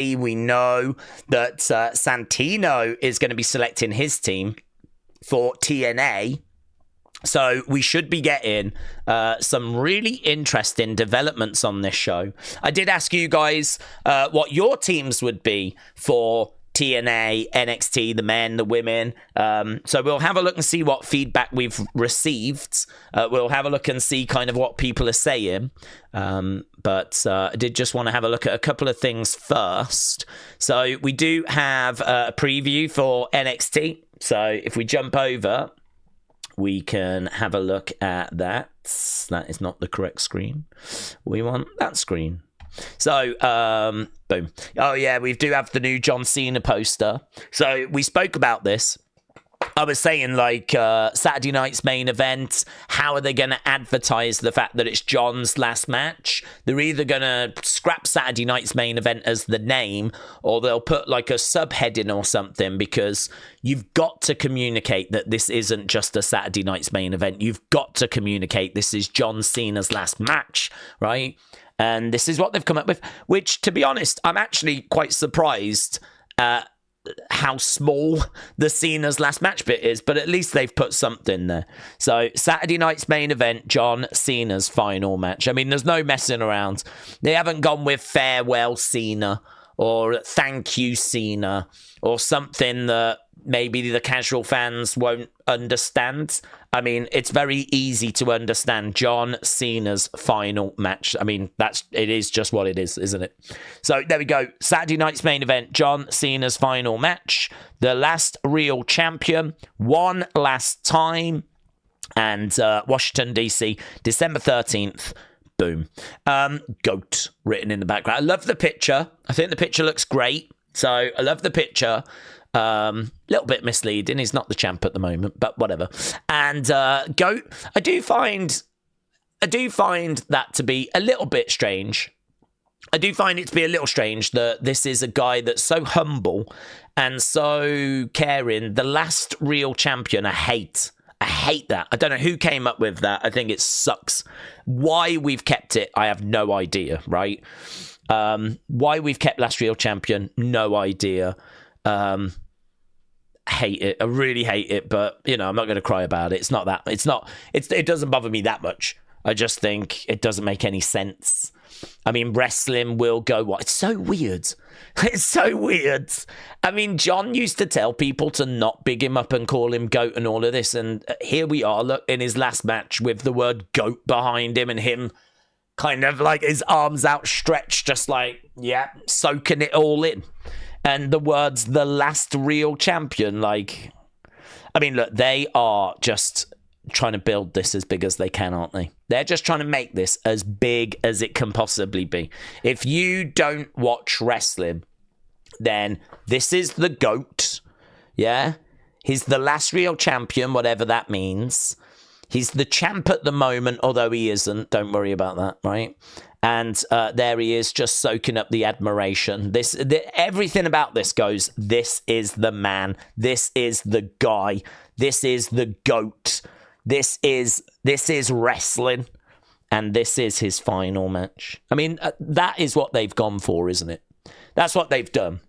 We know that Santino is going to be selecting his team for TNA. So we should be getting some really interesting developments on this show. I did ask you guys what your teams would be for TNA, NXT, the men, the women. So we'll have a look and see what feedback we've received. We'll have a look and see kind of what people are saying. But I did just want to have a look at a couple of things first. So we do have a preview for NXT. So if we jump over, we can have a look at that. That is not the correct screen. We want that screen. So, boom. Oh, yeah, we do have the new John Cena poster. So we spoke about this. I was saying, like, Saturday night's main event, how are they going to advertise the fact that it's John's last match? They're either going to scrap Saturday night's main event as the name, or they'll put, like, a subheading or something, because you've got to communicate that this isn't just a Saturday night's main event. You've got to communicate this is John Cena's last match, right? And this is what they've come up with, which, to be honest, I'm actually quite surprised how small the Cena's last match bit is, but at least they've put something there. So Saturday night's main event, John Cena's final match. I mean, there's no messing around. They haven't gone with farewell Cena or thank you Cena or something that maybe the casual fans won't understand. I mean, it's very easy to understand John Cena's final match. I mean, it is just what it is, isn't it? So there we go. Saturday night's main event, John Cena's final match. The last real champion, one last time. And Washington, D.C., December 13th. Boom. GOAT written in the background. I love the picture. I think the picture looks great. So I love the picture. Little bit misleading. He's not the champ at the moment, but whatever. And GOAT, I do find that to be a little bit strange. I do find it to be a little strange that this is a guy that's so humble and so caring. The last real champion. I hate that. I don't know who came up with that. I think it sucks. Why we've kept it, I have no idea, right? Why we've kept last real champion, no idea. Hate it. I really hate it, but you know, I'm not going to cry about it. It doesn't bother me that much. I just think it doesn't make any sense. I mean, wrestling will go what? It's so weird. It's so weird. I mean, John used to tell people to not big him up and call him GOAT and all of this, and here we are, look, in his last match with the word GOAT behind him and him kind of like his arms outstretched, just like, yeah, soaking it all in. And the words, the last real champion, like, I mean, look, they are just trying to build this as big as they can, aren't they? They're just trying to make this as big as it can possibly be. If you don't watch wrestling, then this is the GOAT, yeah? He's the last real champion, whatever that means. He's the champ at the moment, although he isn't. Don't worry about that, right? And there he is, just soaking up the admiration. Everything about this goes, this is the man. This is the guy. This is the GOAT. This is wrestling. And this is his final match. I mean, that is what they've gone for, isn't it? That's what they've done.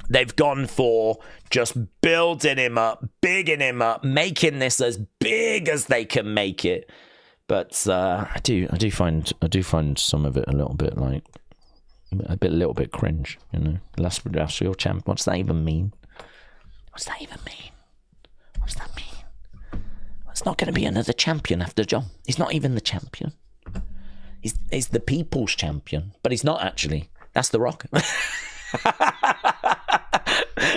They've gone for just building him up, bigging him up, making this as big as they can make it. But I do find some of it a little bit like a little bit cringe, you know. Last real champ. What's that even mean? What's that mean? It's not going to be another champion after John. He's not even the champion. He's the people's champion, but he's not actually. That's The Rock.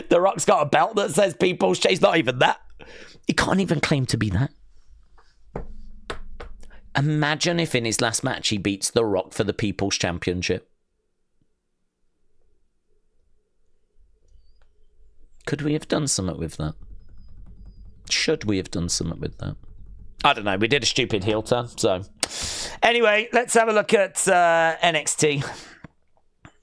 The Rock's got a belt that says people's champion. He's not even that. He can't even claim to be that. Imagine if in his last match he beats The Rock for the People's Championship. Could we have done something with that? Should we have done something with that? I don't know. We did a stupid heel turn. So, anyway, let's have a look at NXT.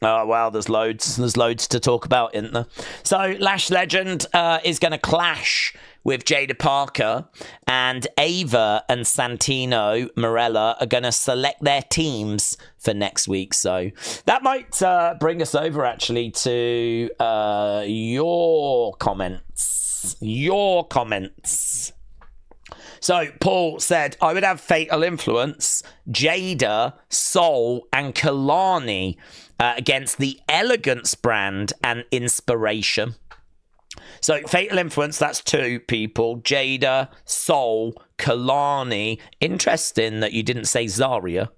Oh, wow, there's loads. There's loads to talk about, isn't there? So, Lash Legend is going to clash with Jada Parker, and Ava and Santino Marella are going to select their teams for next week. So, that might bring us over, actually, to your comments. Your comments. So, Paul said, I would have Fatal Influence, Jada, Soul, and Kalani against the Elegance brand and Inspiration. So, Fatal Influence, that's 2 people. Jada, Soul, Kalani. Interesting that you didn't say Zarya.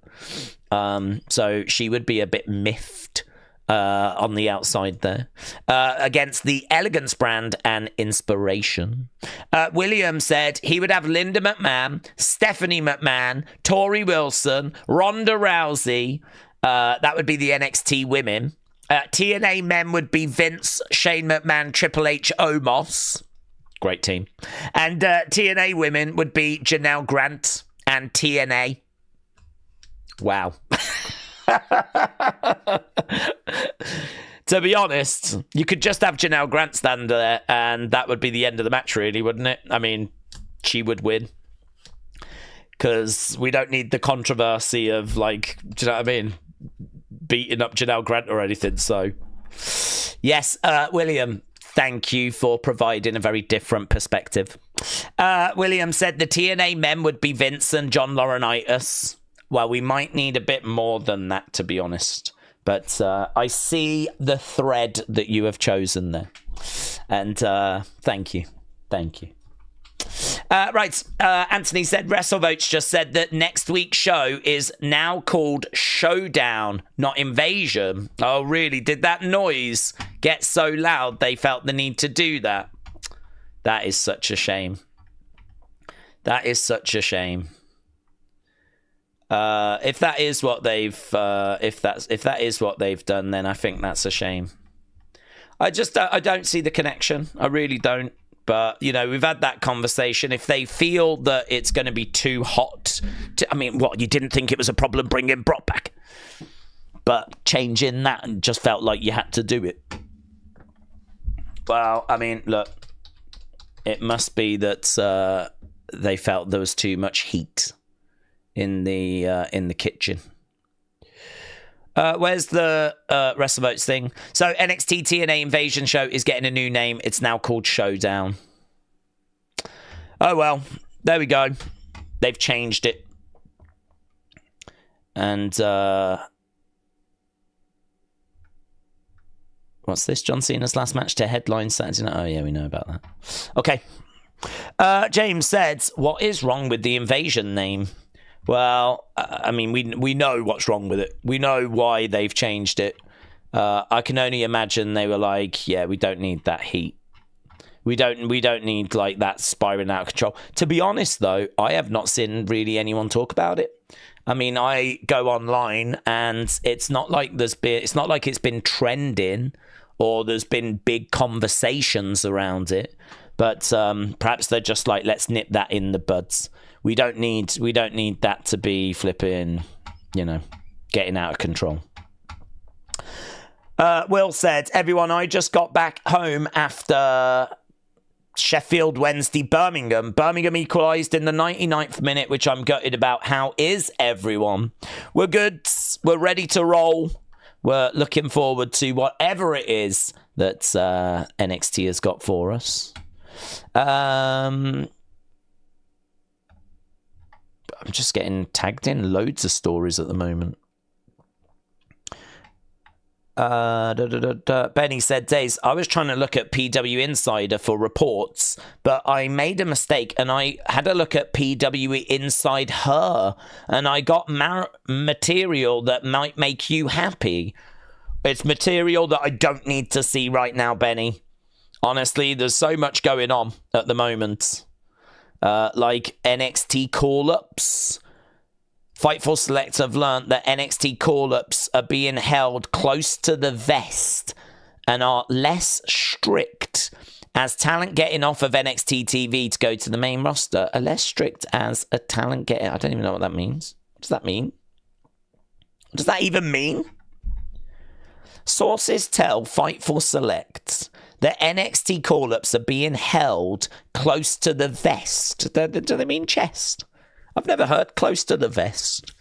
So, she would be a bit miffed on the outside there. Against the Elegance brand and Inspiration. William said he would have Linda McMahon, Stephanie McMahon, Tori Wilson, Ronda Rousey. That would be the NXT women. TNA men would be Vince, Shane McMahon, Triple H, Omos. Great team. And TNA women would be Janelle Grant and TNA. Wow. To be honest, you could just have Janelle Grant stand there and that would be the end of the match, really, wouldn't it? I mean, she would win. Because we don't need the controversy of, like, do you know what I mean? Beating up Janelle Grant or anything. So, yes, William, thank you for providing a very different perspective. William said the TNA men would be Vince and John Laurinaitis. Well, we might need a bit more than that, to be honest. But I see the thread that you have chosen there. And thank you. Thank you. Right, Anthony said, WrestleVotes just said that next week's show is now called Showdown, not Invasion. Oh, really? Did that noise get so loud they felt the need to do that? That is such a shame. That is such a shame. If that is what they've if that is what they've done, then I think that's a shame. I don't see the connection. I really don't. But, you know, we've had that conversation. If they feel that it's going to be too hot, I mean, what, you didn't think it was a problem bringing Brock back? But changing that just felt like you had to do it. Well, I mean, look, it must be that they felt there was too much heat in the kitchen. Where's the WrestleVotes thing? So NXT TNA Invasion show is getting a new name. It's now called Showdown. Oh, well, there we go. They've changed it. And what's this? John Cena's last match to headline Saturday night. Oh, yeah, we know about that. Okay. James said, what is wrong with the Invasion name? Well, I mean, we know what's wrong with it. We know why they've changed it. I can only imagine they were like, yeah, we don't need that heat. We don't need like that spiraling out of control. To be honest, though, I have not seen really anyone talk about it. I mean, I go online and it's not like it's been trending or there's been big conversations around it. But perhaps they're just like, let's nip that in the buds. We don't need that to be flipping, you know, getting out of control. Will said, everyone, I just got back home after Sheffield Wednesday, Birmingham. Birmingham equalised in the 99th minute, which I'm gutted about. How is everyone? We're good. We're ready to roll. We're looking forward to whatever it is that NXT has got for us. I'm just getting tagged in loads of stories at the moment. Benny said, Daze, I was trying to look at PW Insider for reports, but I made a mistake and I had a look at PW Inside Her and I got material that might make you happy. It's material that I don't need to see right now, Benny. Honestly, there's so much going on at the moment. Like NXT call-ups. Fightful Select have learnt that NXT call-ups are being held close to the vest and are less strict as talent getting off of NXT TV to go to the main roster are less strict as a talent getting... I don't even know what that means. What does that mean? What does that even mean? Sources tell Fightful Select that NXT call-ups are being held close to the vest. Do they mean chest? I've never heard close to the vest.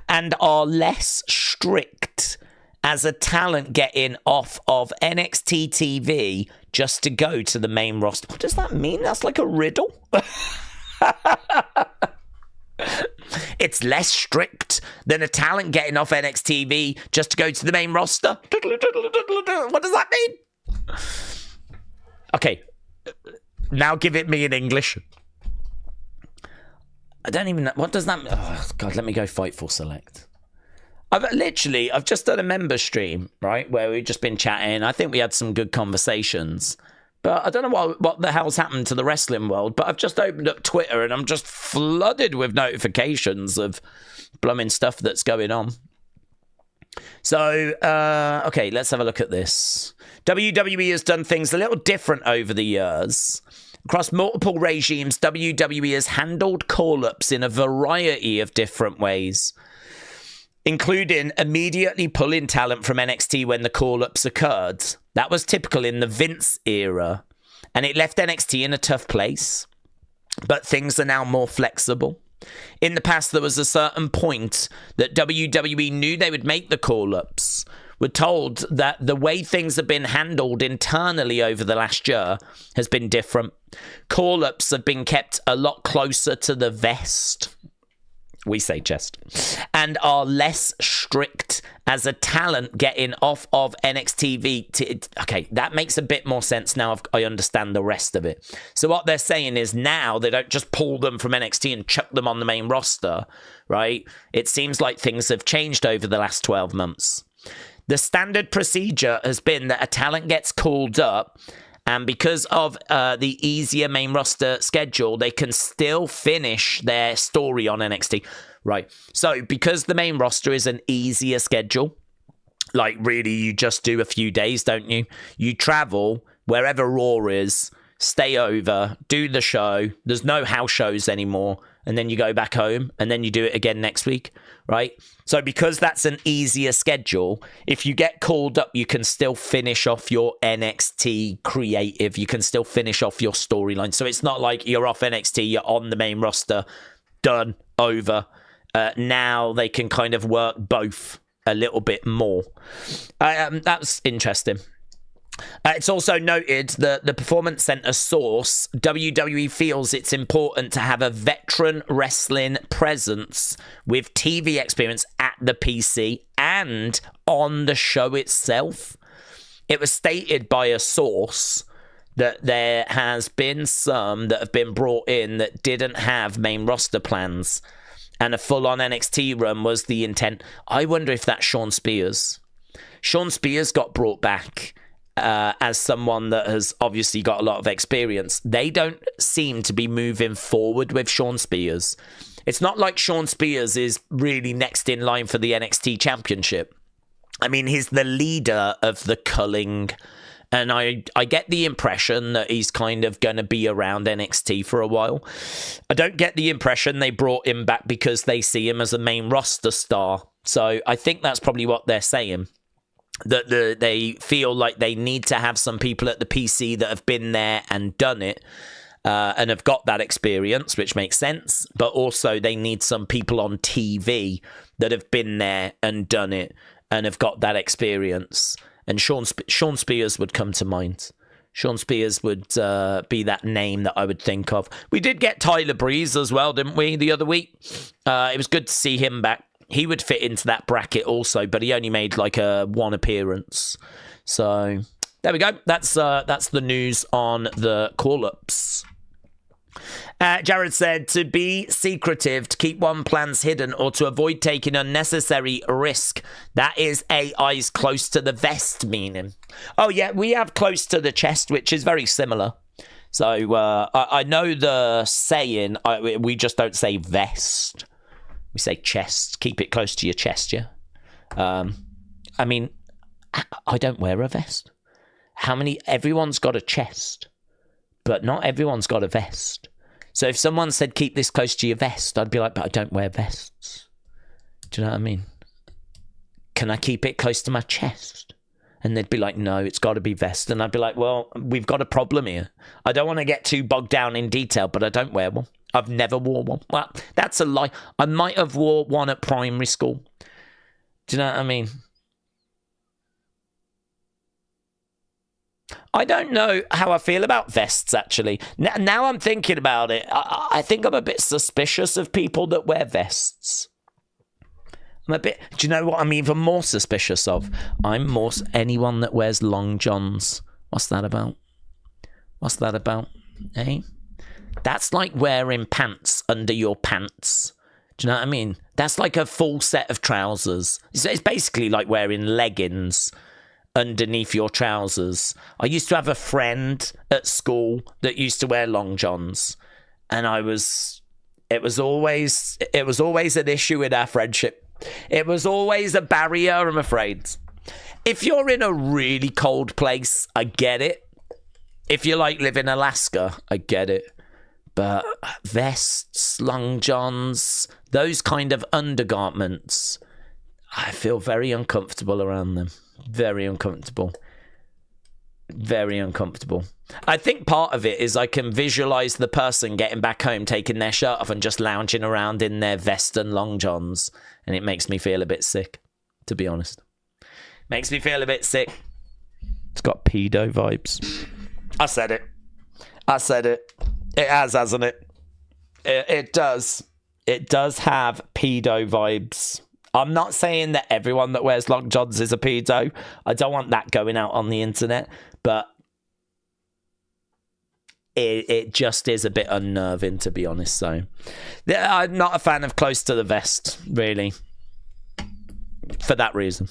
And are less strict as a talent getting off of NXT TV just to go to the main roster. What does that mean? That's like a riddle. It's less strict than a talent getting off NXT TV just to go to the main roster. What does that mean? Okay, now give it me in English. I don't even know. What does that mean? Oh, God, let me go Fightful Select. I've just done a member stream, right, where we've just been chatting. I think we had some good conversations. But I don't know what the hell's happened to the wrestling world, but I've just opened up Twitter and I'm just flooded with notifications of blooming stuff that's going on. So, okay, let's have a look at this. WWE has done things a little different over the years. Across multiple regimes, WWE has handled call-ups in a variety of different ways, including immediately pulling talent from NXT when the call-ups occurred. That was typical in the Vince era, and it left NXT in a tough place, but things are now more flexible. In the past, there was a certain point that WWE knew they would make the call-ups. We're told that the way things have been handled internally over the last year has been different. Call-ups have been kept a lot closer to the vest. We say chest. And are less strict as a talent getting off of NXT. Okay, that makes a bit more sense now. I understand the rest of it. So what they're saying is now they don't just pull them from NXT and chuck them on the main roster, right? It seems like things have changed over the last 12 months. The standard procedure has been that a talent gets called up, and because of the easier main roster schedule, they can still finish their story on NXT. Right. So because the main roster is an easier schedule, like really you just do a few days, don't you? You travel wherever Raw is, stay over, do the show. There's no house shows anymore. And then you go back home and then you do it again next week. Right. So because that's an easier schedule, if you get called up, you can still finish off your NXT creative. You can still finish off your storyline. So it's not like you're off NXT, you're on the main roster, done, over. Now they can kind of work both a little bit more. That's interesting. It's also noted that the Performance Center source, WWE feels it's important to have a veteran wrestling presence with TV experience at the PC and on the show itself. It was stated by a source that there has been some that have been brought in that didn't have main roster plans, and a full-on NXT run was the intent. I wonder if that's Shawn Spears. Shawn Spears got brought back as someone that has obviously got a lot of experience. They don't seem to be moving forward with Shawn Spears. It's not like Shawn Spears is really next in line for the NXT Championship. I mean, he's the leader of the culling, and I get the impression that he's kind of going to be around NXT for a while. I don't get the impression they brought him back because they see him as a main roster star. So I think that's probably what they're saying. That they feel like they need to have some people at the PC that have been there and done it and have got that experience, which makes sense. But also they need some people on TV that have been there and done it and have got that experience. And Shawn Spears would come to mind. Shawn Spears would be that name that I would think of. We did get Tyler Breeze as well, didn't we, the other week? It was good to see him back. He would fit into that bracket also, but he only made like one appearance. So there we go. That's the news on the call-ups. Jared said, to be secretive, to keep one plans hidden, or to avoid taking unnecessary risk. That is AI's close to the vest meaning. Oh, yeah, we have close to the chest, which is very similar. So I know the saying, we just don't say vest. We say chest. Keep it close to your chest, yeah? I mean, I don't wear a vest. Everyone's got a chest, but not everyone's got a vest. So if someone said, keep this close to your vest, I'd be like, but I don't wear vests. Do you know what I mean? can I keep it close to my chest? And they'd be like, no, it's got to be vest. And I'd be like, well, we've got a problem here. I don't want to get too bogged down in detail, but I don't wear one. I've never wore one. Well, that's a lie. I might have wore one at primary school. Do you know what I mean? I don't know how I feel about vests, actually. Now I'm thinking about it. I think I'm a bit suspicious of people that wear vests. I'm a bit... Do you know what I'm even more suspicious of? I'm more... Anyone that wears long johns. What's that about? What's that about? Eh? That's like wearing pants under your pants. Do you know what I mean? That's like a full set of trousers. It's basically like wearing leggings underneath your trousers. I used to have a friend at school that used to wear long johns, and it was always an issue in our friendship. It was always a barrier, I'm afraid. If you're in a really cold place, I get it. If you like live in Alaska, I get it. But vests, long johns, those kind of undergarments, I feel very uncomfortable around them. Very uncomfortable. Very uncomfortable. I think part of it is I can visualize the person getting back home, taking their shirt off and just lounging around in their vest and long johns. And it makes me feel a bit sick, to be honest. Makes me feel a bit sick. It's got pedo vibes. I said it. It has, hasn't it? It does. It does have pedo vibes. I'm not saying that everyone that wears long johns is a pedo. I don't want that going out on the internet, but it just is a bit unnerving, to be honest. So I'm not a fan of close to the vest, really, for that reason.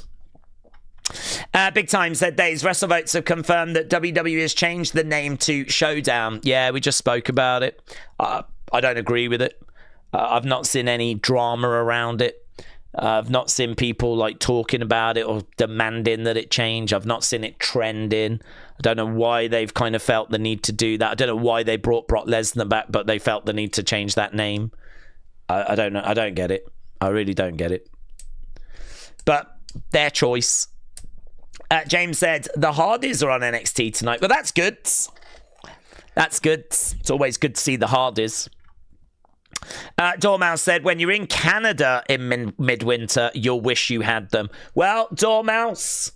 Big Time said, Daze, WrestleVotes have confirmed that WWE has changed the name to Showdown. Yeah, we just spoke about it. I don't agree with it. I've not seen any drama around it. I've not seen people like talking about it or demanding that it change. I've not seen it trending. I don't know why they've kind of felt the need to do that. I don't know why they brought Brock Lesnar back, but they felt the need to change that name. I don't know. I don't get it. I really don't get it. But their choice. James said, the Hardys are on NXT tonight. Well, that's good. That's good. It's always good to see the Hardys. Dormouse said, when you're in Canada in midwinter, you'll wish you had them. Well, Dormouse,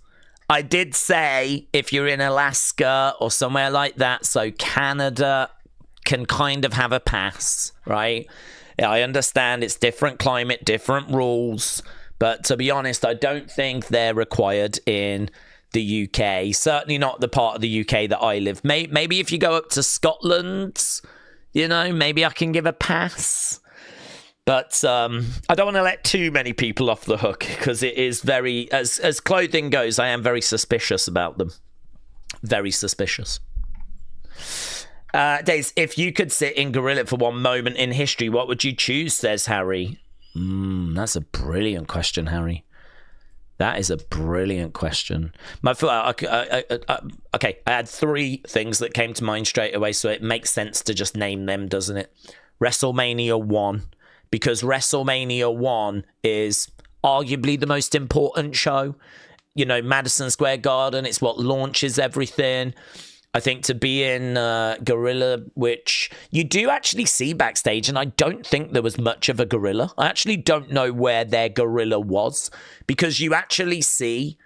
I did say if you're in Alaska or somewhere like that, so Canada can kind of have a pass, right? I understand it's different climate, different rules, but to be honest, I don't think they're required in the UK. Certainly not the part of the UK that I live. Maybe if you go up to Scotland, you know, maybe I can give a pass. But I don't want to let too many people off the hook because it is very, as clothing goes, I am very suspicious about them. Very suspicious. Daze, if you could sit in Gorilla for one moment in history, what would you choose, says Harry? That's a brilliant question, Harry. That is a brilliant question. Okay, I had three things that came to mind straight away, so it makes sense to just name them, doesn't it? WrestleMania 1, because WrestleMania 1 is arguably the most important show. You know, Madison Square Garden, it's what launches everything. I think to be in Gorilla, which you do actually see backstage, and I don't think there was much of a Gorilla. I actually don't know where their Gorilla was, because you actually see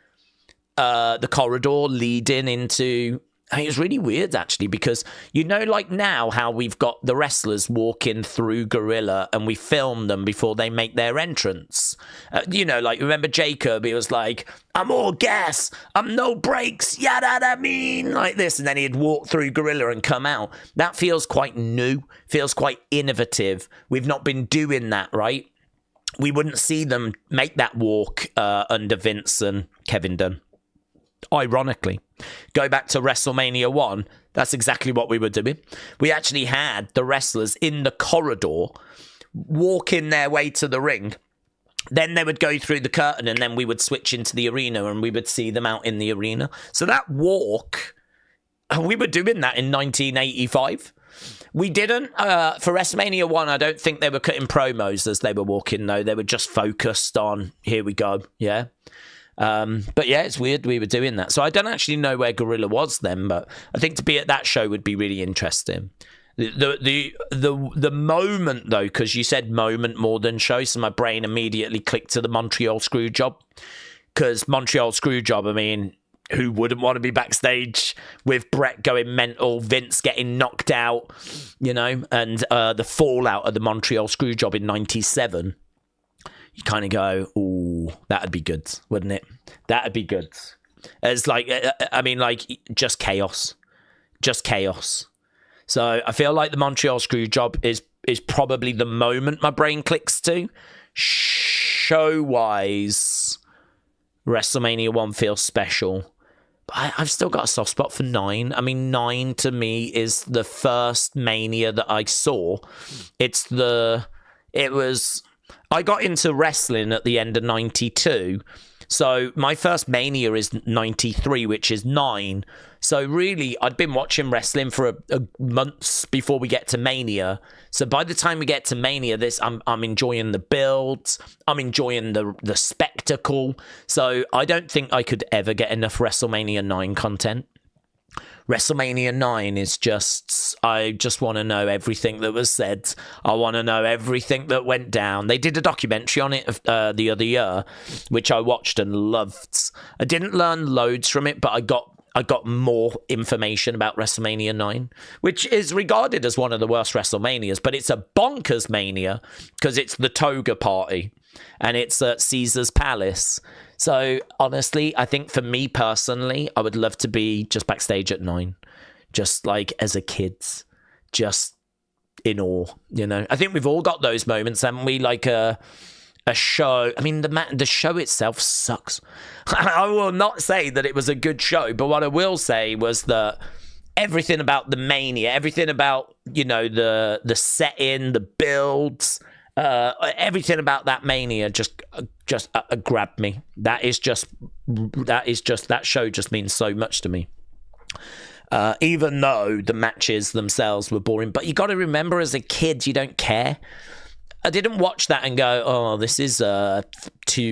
the corridor leading into... I mean, it's really weird, actually, because you know, like now, how we've got the wrestlers walking through Gorilla and we film them before they make their entrance. You know, like, remember Jacob? He was like, I'm all gas, I'm no brakes, yada da mean, like this. And then he'd walk through Gorilla and come out. That feels quite new, feels quite innovative. We've not been doing that, right? We wouldn't see them make that walk under Vince and Kevin Dunn. Ironically, go back to WrestleMania 1, that's exactly what we were doing. We actually had the wrestlers in the corridor walking their way to the ring. Then they would go through the curtain and then we would switch into the arena and we would see them out in the arena. So that walk, we were doing that in 1985. We didn't, for WrestleMania 1, I don't think they were cutting promos as they were walking, though. They were just focused on, here we go, yeah? But yeah, it's weird we were doing that. So I don't actually know where Gorilla was then, but I think to be at that show would be really interesting. The moment though, because you said moment more than show, so my brain immediately clicked to the Montreal Screwjob. Because Montreal Screwjob, I mean, who wouldn't want to be backstage with Brett going mental, Vince getting knocked out, you know, and the fallout of the Montreal Screwjob in '97. You kind of go, ooh, that'd be good, wouldn't it? That'd be good. It's like, I mean, like, just chaos. Just chaos. So I feel like the Montreal Screwjob is probably the moment my brain clicks to. Show-wise, WrestleMania 1 feels special. But I've still got a soft spot for 9. I mean, 9 to me is the first Mania that I saw. I got into wrestling at the end of 92. So my first Mania is 93, which is 9. So really, I'd been watching wrestling for a months before we get to Mania. So by the time we get to Mania, I'm enjoying the builds. I'm enjoying the spectacle. So I don't think I could ever get enough WrestleMania 9 content. WrestleMania 9 is just, I just want to know everything that was said. I want to know everything that went down. They did a documentary on it the other year, which I watched and loved. I didn't learn loads from it, but I got more information about WrestleMania 9, which is regarded as one of the worst WrestleManias, but it's a bonkers mania because it's the toga party and it's at Caesar's Palace. So honestly, I think for me personally, I would love to be just backstage at 9, just like as a kid, just in awe, you know. I think we've all got those moments, haven't we? Like a show. I mean, the show itself sucks. I will not say that it was a good show, but what I will say was that everything about the Mania, everything about, you know, the setting, the builds, everything about that Mania just grabbed me. That show just means so much to me. Even though the matches themselves were boring, but you got to remember, as a kid, you don't care. I didn't watch that and go, oh, this is 2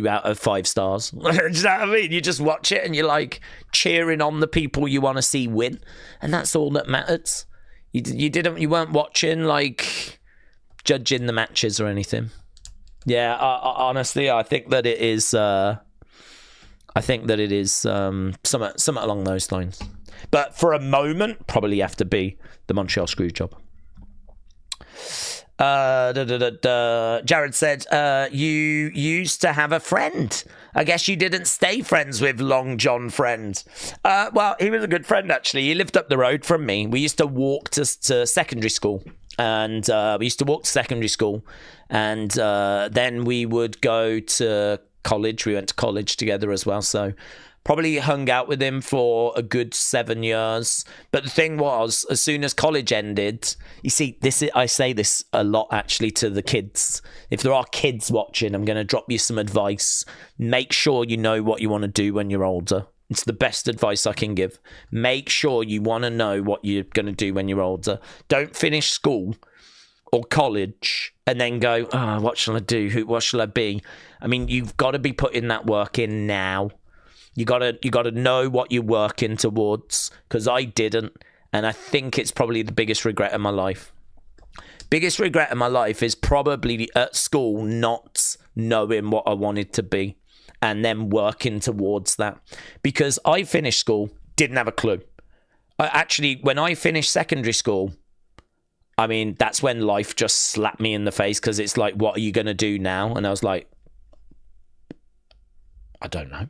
out of 5 stars. Do you know what I mean? You just watch it and you're like cheering on the people you want to see win, and that's all that matters. You weren't watching like judging the matches or anything. Yeah, honestly, I think that it is. Something along those lines. But for a moment, probably have to be the Montreal Screwjob. Jared said, you used to have a friend. I guess you didn't stay friends with Long John Friend. Well, he was a good friend, actually. He lived up the road from me. We used to walk to secondary school. And then we would go to college. We went to college together as well. So probably hung out with him for a good 7 years. But the thing was, as soon as college ended, you see, I say this a lot actually to the kids. If there are kids watching, I'm going to drop you some advice. Make sure you know what you want to do when you're older. It's the best advice I can give. Make sure you want to know what you're going to do when you're older. Don't finish school or college and then go, oh, what shall I do? What shall I be? I mean, you've got to be putting that work in now. You got to know what you're working towards, because I didn't, and I think it's probably the biggest regret of my life. Biggest regret of my life is probably at school not knowing what I wanted to be and then working towards that, because I finished school, didn't have a clue. Actually, when I finished secondary school, I mean, that's when life just slapped me in the face, because it's like, what are you going to do now? And I was like, I don't know.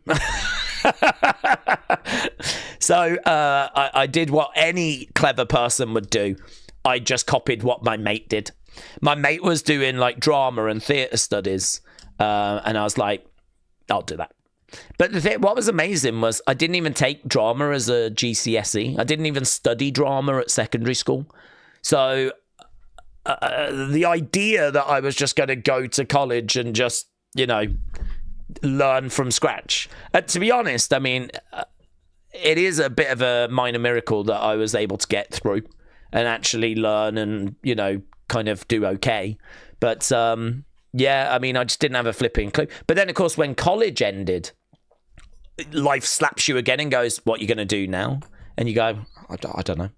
So I did what any clever person would do. I just copied what my mate did. My mate was doing like drama and theatre studies, and I was like, I'll do that. But the thing, what was amazing was I didn't even take drama as a GCSE. I didn't even study drama at secondary school. So the idea that I was just going to go to college and just, you know, learn from scratch. To be honest, I mean, it is a bit of a minor miracle that I was able to get through and actually learn and, you know, kind of do okay. But yeah, I mean, I just didn't have a flipping clue. But then, of course, when college ended, life slaps you again and goes, what are you going to do now? And you go, I don't know.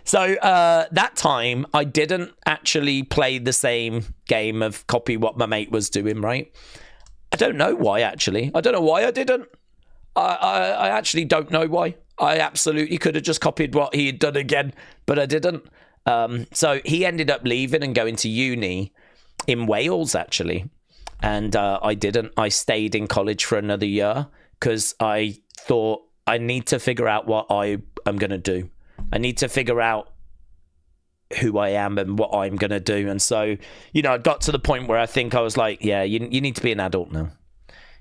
So that time, I didn't actually play the same game of copy what my mate was doing, right? I don't know why, actually. I don't know why I didn't. I actually don't know why. I absolutely could have just copied what he had done again, but I didn't. So he ended up leaving and going to uni in Wales, actually. And I didn't. I stayed in college for another year because I thought I need to figure out what I am going to do. I need to figure out who I am and what I'm going to do. And so, you know, I got to the point where I think I was like, yeah, you need to be an adult now.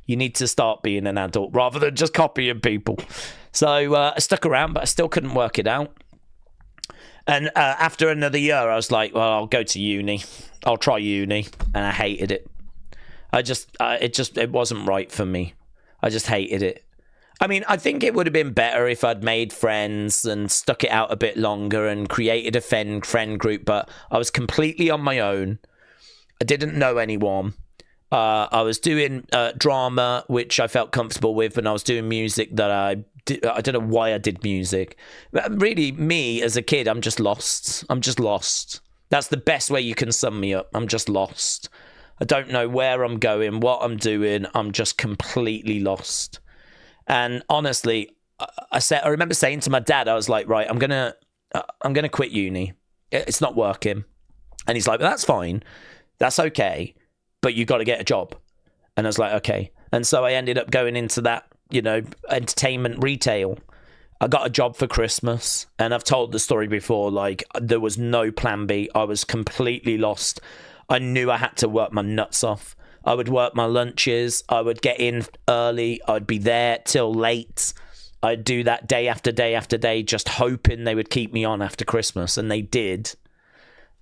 You need to start being an adult rather than just copying people. So I stuck around, but I still couldn't work it out. And after another year, I was like, well, I'll go to uni. I'll try uni. And I hated it. It wasn't right for me. I just hated it. I mean, I think it would have been better if I'd made friends and stuck it out a bit longer and created a friend group, but I was completely on my own. I didn't know anyone. I was doing drama, which I felt comfortable with, and I was doing music that I don't know why I did music. But really, me as a kid, I'm just lost. I'm just lost. That's the best way you can sum me up. I'm just lost. I don't know where I'm going, what I'm doing. I'm just completely lost. And honestly, I remember saying to my dad, I was like, right, I'm gonna quit uni. It's not working. And he's like, well, that's fine. That's okay. But you got to get a job. And I was like, okay. And so I ended up going into that, you know, entertainment retail. I got a job for Christmas. And I've told the story before, like, there was no plan B. I was completely lost. I knew I had to work my nuts off. I would work my lunches. I would get in early. I'd be there till late. I'd do that day after day after day, just hoping they would keep me on after Christmas. And they did.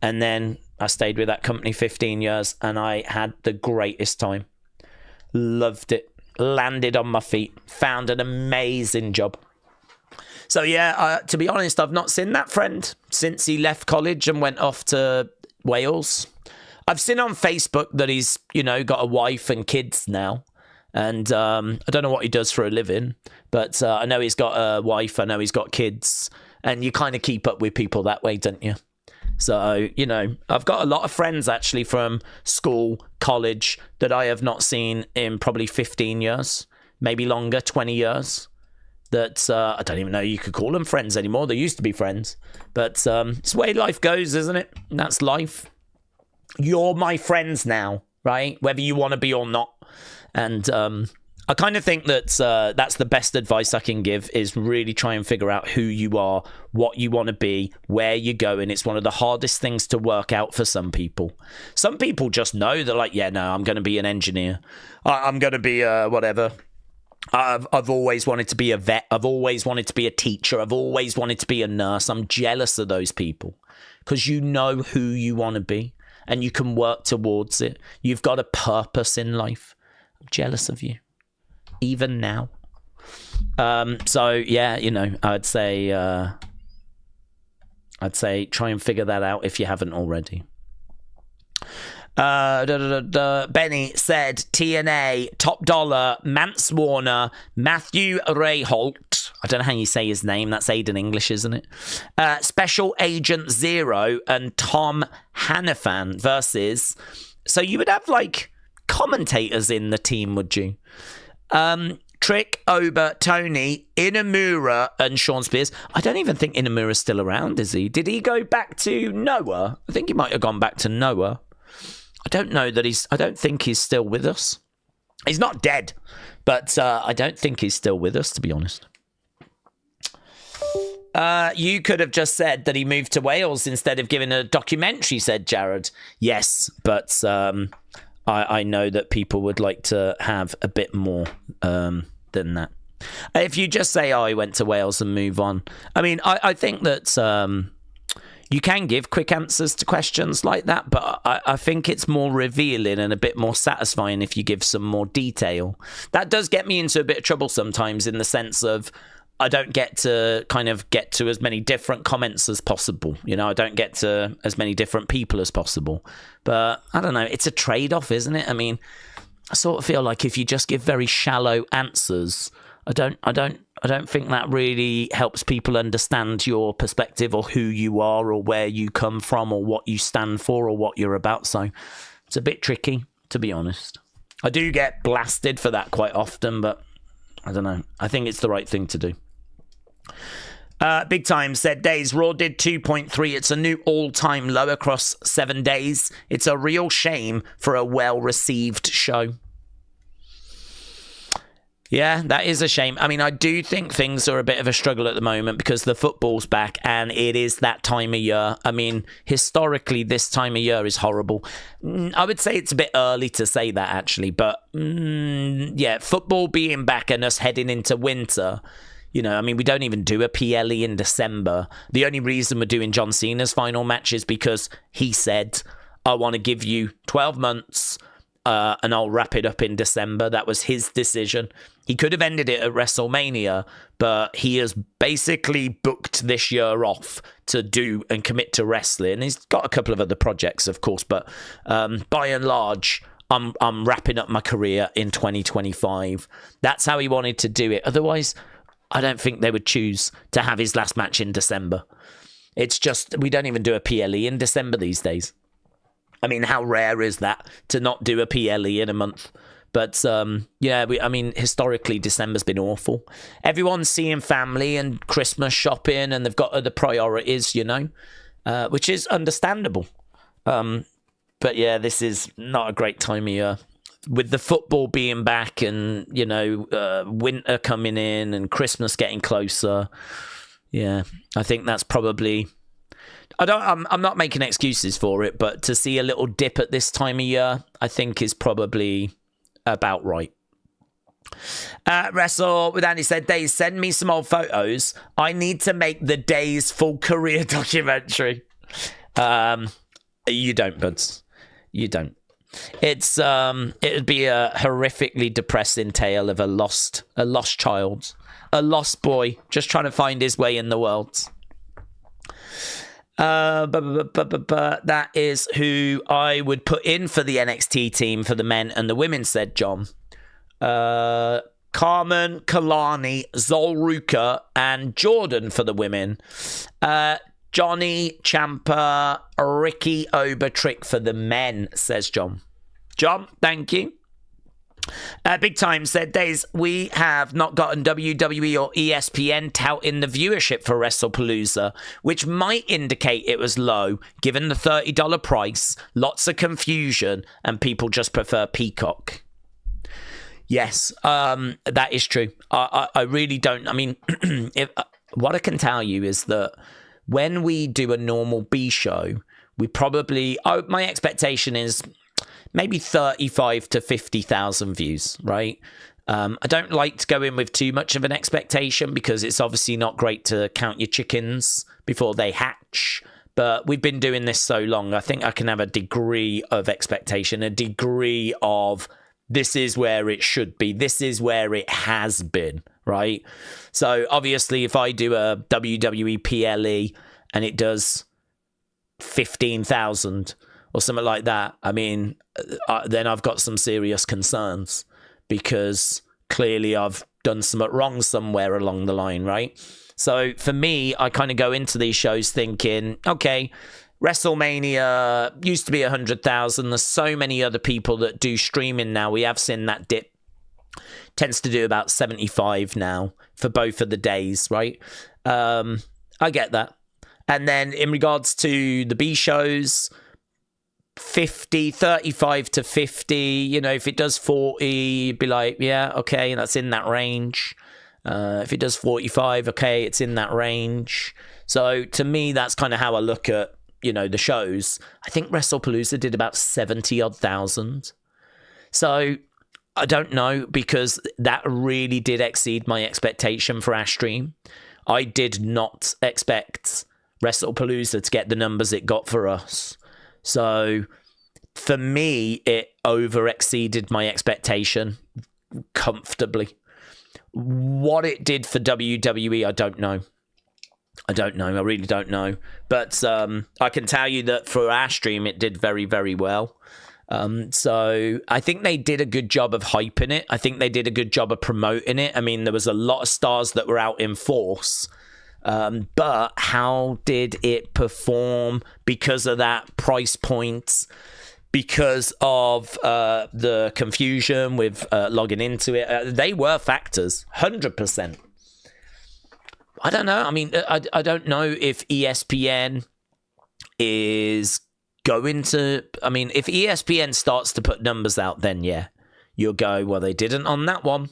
And then I stayed with that company 15 years and I had the greatest time. Loved it. Landed on my feet. Found an amazing job. So yeah, to be honest, I've not seen that friend since he left college and went off to Wales. I've seen on Facebook that he's, you know, got a wife and kids now. And I don't know what he does for a living, but I know he's got a wife. I know he's got kids. And you kind of keep up with people that way, don't you? So, you know, I've got a lot of friends actually from school, college that I have not seen in probably 15 years, maybe longer, 20 years. That I don't even know you could call them friends anymore. They used to be friends. But it's the way life goes, isn't it? That's life. You're my friends now, right? Whether you want to be or not. And I kind of think that that's the best advice I can give is really try and figure out who you are, what you want to be, where you're going. It's one of the hardest things to work out for some people. Some people just know. They're like, yeah, no, I'm going to be an engineer. I'm going to be whatever. I've always wanted to be a vet. I've always wanted to be a teacher. I've always wanted to be a nurse. I'm jealous of those people because you know who you want to be. And you can work towards it. You've got a purpose in life. I'm jealous of you, even now. So yeah, you know, I'd say try and figure that out if you haven't already. Benny said TNA, Top Dollar, Mance Warner, Matthew Rayholt. I don't know how you say his name. That's Aiden English, isn't it? Special Agent Zero and Tom Hannafan versus. So you would have like commentators in the team, would you? Trick, Oba, Tony, Inamura, and Sean Spears. I don't even think Inamura's still around, is he? Did he go back to Noah? I think he might have gone back to Noah. I don't know that I don't think he's still with us. He's not dead, but I don't think he's still with us, to be honest. You could have just said that he moved to Wales instead of giving a documentary, said Jared. Yes, but I know that people would like to have a bit more than that. If you just say, oh, he went to Wales and move on. I mean, I think that you can give quick answers to questions like that, but I think it's more revealing and a bit more satisfying if you give some more detail. That does get me into a bit of trouble sometimes in the sense of I don't get to kind of get to as many different comments as possible. You know, I don't get to as many different people as possible. But I don't know. It's a trade-off, isn't it? I mean, I sort of feel like if you just give very shallow answers, I don't think that really helps people understand your perspective or who you are or where you come from or what you stand for or what you're about. So it's a bit tricky, to be honest. I do get blasted for that quite often, but I don't know. I think it's the right thing to do. Big Time said, Daze, Raw did 2.3. It's a new all-time low across 7 days. It's a real shame for a well-received show. Yeah, that is a shame. I mean, I do think things are a bit of a struggle at the moment because the football's back and it is that time of year. I mean, historically, this time of year is horrible. I would say it's a bit early to say that, actually. But, yeah, football being back and us heading into winter... You know, I mean, we don't even do a PLE in December. The only reason we're doing John Cena's final match is because he said, I want to give you 12 months and I'll wrap it up in December. That was his decision. He could have ended it at WrestleMania, but he has basically booked this year off to do and commit to wrestling. He's got a couple of other projects, of course, but by and large... I'm wrapping up my career in 2025. That's how he wanted to do it. Otherwise... I don't think they would choose to have his last match in December. It's just, we don't even do a PLE in December these days. I mean, how rare is that to not do a PLE in a month? But, yeah, I mean, historically, December's been awful. Everyone's seeing family and Christmas shopping and they've got other priorities, you know, which is understandable. But, yeah, this is not a great time of year. With the football being back and, you know, winter coming in and Christmas getting closer. Yeah, I think that's probably... I'm not making excuses for it, but to see a little dip at this time of year, I think is probably about right. Wrestle with Andy said, Daze, send me some old photos. I need to make the Daze full career documentary. You don't, buds. You don't. It's it would be a horrifically depressing tale of a lost child, a lost boy just trying to find his way in the world. That is who I would put in for the NXT team for the men and the women, said John. Carmen, Kalani, Zolruka, and Jordan for the women. Johnny, Ciampa, Ricky Obertrick for the men, says John. John, thank you. Big Time said, Daze, we have not gotten WWE or ESPN touting the viewership for WrestlePalooza, which might indicate it was low, given the $30 price, lots of confusion, and people just prefer Peacock. Yes, that is true. I really don't. I mean, what I can tell you is that when we do a normal B show, we probably... my expectation is maybe 35 to 50,000 views, right? I don't like to go in with too much of an expectation because it's obviously not great to count your chickens before they hatch. But we've been doing this so long, I think I can have a degree of expectation, a degree of this is where it should be. This is where it has been, right? So obviously if I do a WWE PLE and it does 15,000 or something like that, I mean, then I've got some serious concerns because clearly I've done something wrong somewhere along the line, right? So for me, I kind of go into these shows thinking, okay, WrestleMania used to be 100,000. There's so many other people that do streaming now. We have seen that dip. Tends to do about 75 now for both of the days, right? I get that. And then in regards to the B shows, 35 to 50, you know, if it does 40, you'd be like, yeah, okay, that's in that range. If it does 45, okay, it's in that range. So to me, that's kind of how I look at, you know, the shows. I think WrestlePalooza did about 70-odd thousand. So I don't know, because that really did exceed my expectation for our stream. I did not expect WrestlePalooza to get the numbers it got for us. So for me, it over-exceeded my expectation comfortably. What it did for WWE, I don't know. I really don't know. But I can tell you that for our stream, it did very, very well. So I think they did a good job of hyping it. I think they did a good job of promoting it. I mean, there was a lot of stars that were out in force. But how did it perform because of that price point? Because of the confusion with logging into it? They were factors, 100%. I don't know. I mean, I don't know if ESPN is going to... I mean, if ESPN starts to put numbers out, then yeah, you'll go, well, they didn't on that one.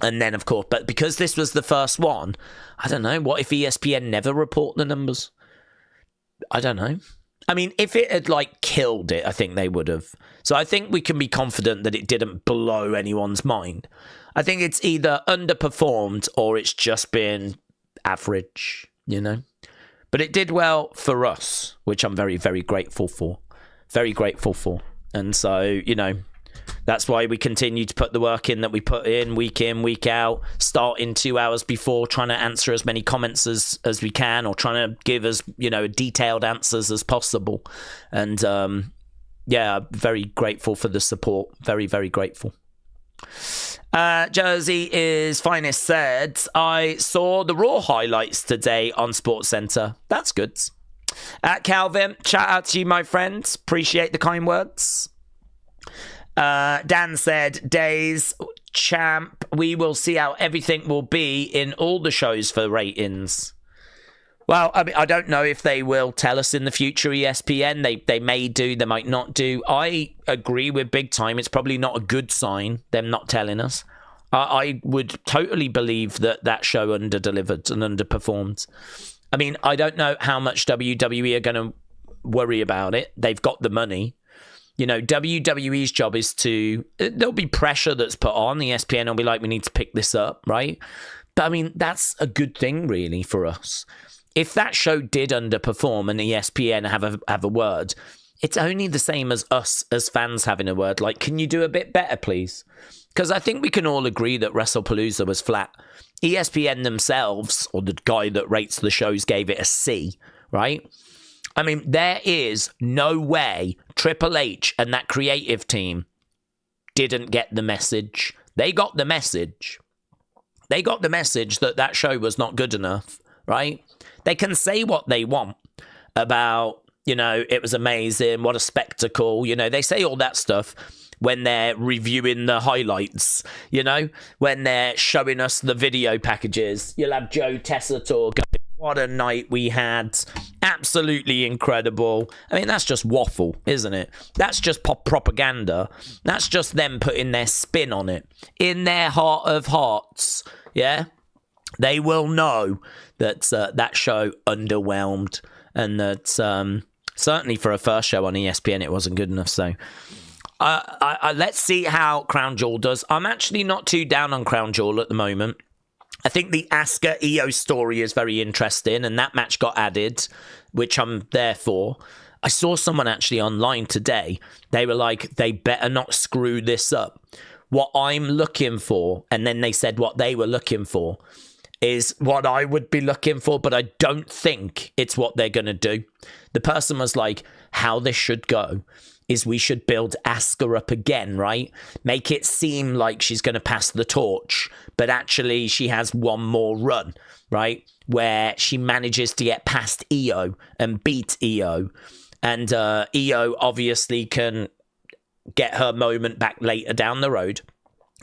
And then, of course, but because this was the first one, I don't know. What if ESPN never report the numbers? I don't know. I mean, if it had, like, killed it, I think they would have. So I think we can be confident that it didn't blow anyone's mind. I think it's either underperformed or it's just been average, you know? But it did well for us, which I'm very, very grateful for. Very grateful for. And so, you know, that's why we continue to put the work in that we put in, week out, starting 2 hours before, trying to answer as many comments as we can, or trying to give as, you know, detailed answers as possible. And yeah, very grateful for the support. Very, very grateful. Jersey is finest said, I saw the Raw highlights today on SportsCenter. That's good. Calvin, shout out to you, my friend. Appreciate the kind words. Dan said, Daze, champ, we will see how everything will be in all the shows for ratings. Well, I mean, I don't know if they will tell us in the future, ESPN. They may do, they might not do. I agree with Big Time. It's probably not a good sign, them not telling us. I would totally believe that show under-delivered and underperformed. I mean, I don't know how much WWE are going to worry about it. They've got the money. You know, WWE's job is to... There'll be pressure that's put on. The ESPN will be like, we need to pick this up, right? But, I mean, that's a good thing, really, for us. If that show did underperform and ESPN have a word, it's only the same as us as fans having a word. Like, can you do a bit better, please? Because I think we can all agree that WrestlePalooza was flat. ESPN themselves, or the guy that rates the shows, gave it a C, right? I mean, there is no way Triple H and that creative team didn't get the message. They got the message. They got the message that show was not good enough, right? They can say what they want about, you know, it was amazing, what a spectacle. You know, they say all that stuff when they're reviewing the highlights, you know, when they're showing us the video packages. You'll have Joe Tessitore going, what a night we had. Absolutely incredible. I mean, that's just waffle, isn't it? That's just pop propaganda. That's just them putting their spin on it. In their heart of hearts, yeah? They will know that that show underwhelmed, and that certainly for a first show on ESPN, it wasn't good enough. So let's see how Crown Jewel does. I'm actually not too down on Crown Jewel at the moment. I think the Asuka Io story is very interesting, and that match got added, which I'm there for. I saw someone actually online today. They were like, they better not screw this up. What I'm looking for, and then they said what they were looking for, is what I would be looking for, but I don't think it's what they're going to do. The person was like, how this should go is we should build Asuka up again, right? Make it seem like she's going to pass the torch, but actually she has one more run, right? Where she manages to get past Io and beat Io. And Io obviously can get her moment back later down the road.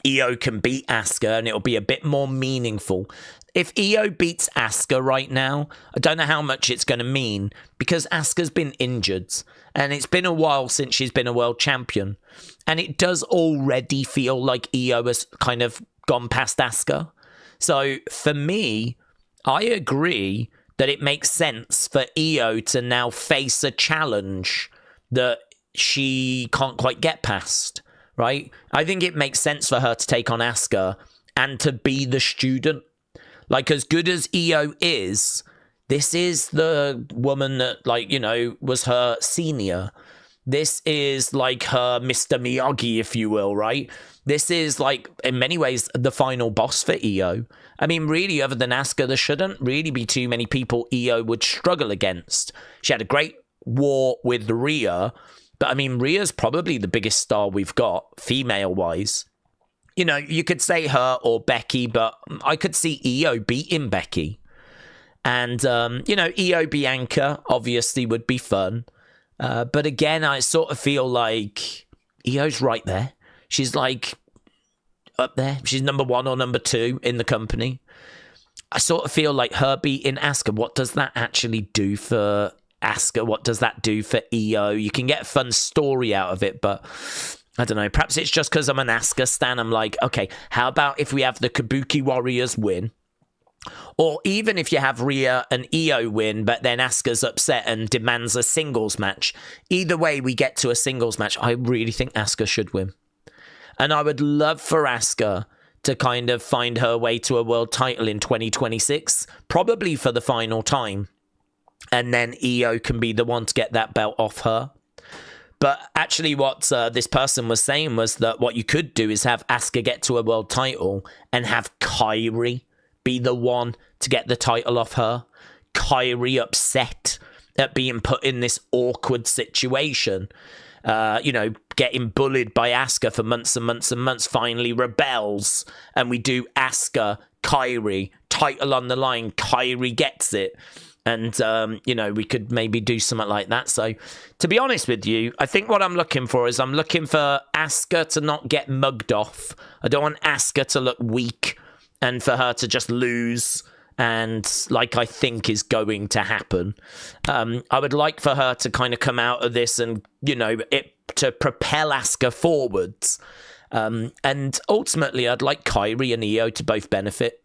Io can beat Asuka and it'll be a bit more meaningful. If Io beats Asuka right now, I don't know how much it's going to mean, because Asuka's been injured and it's been a while since she's been a world champion. And it does already feel like Io has kind of gone past Asuka. So for me, I agree that it makes sense for Io to now face a challenge that she can't quite get past, right? I think it makes sense for her to take on Asuka and to be the student. Like, as good as Io is, this is the woman that, like, you know, was her senior. This is like her Mr. Miyagi, if you will, right? This is, like, in many ways, the final boss for Io. I mean, really, other than Asuka, there shouldn't really be too many people Io would struggle against. She had a great war with Rhea, But I mean, Rhea's probably the biggest star we've got, female-wise. You know, you could say her or Becky, but I could see Io beating Becky. And, you know, Io Bianca obviously would be fun. But again, I sort of feel like Io's right there. She's like up there. She's number 1 or number 2 in the company. I sort of feel like her beating Asuka, what does that actually do for Asuka? What does that do for Io? You can get a fun story out of it, but I don't know. Perhaps it's just because I'm an Asuka stan. I'm like, okay, how about if we have the Kabuki Warriors win? Or even if you have Rhea and Io win, but then Asuka's upset and demands a singles match. Either way, we get to a singles match. I really think Asuka should win. And I would love for Asuka to kind of find her way to a world title in 2026, probably for the final time. And then Io can be the one to get that belt off her. But actually what this person was saying was that what you could do is have Asuka get to a world title and have Kairi be the one to get the title off her. Kairi upset at being put in this awkward situation. You know, getting bullied by Asuka for months and months and months, finally rebels. And we do Asuka, Kairi, title on the line, Kairi gets it. And, you know, we could maybe do something like that. So, to be honest with you, I think what I'm looking for is I'm looking for Asuka to not get mugged off. I don't want Asuka to look weak and for her to just lose. And like I think is going to happen. I would like for her to kind of come out of this and, you know, to propel Asuka forwards. And ultimately, I'd like Kairi and Io to both benefit.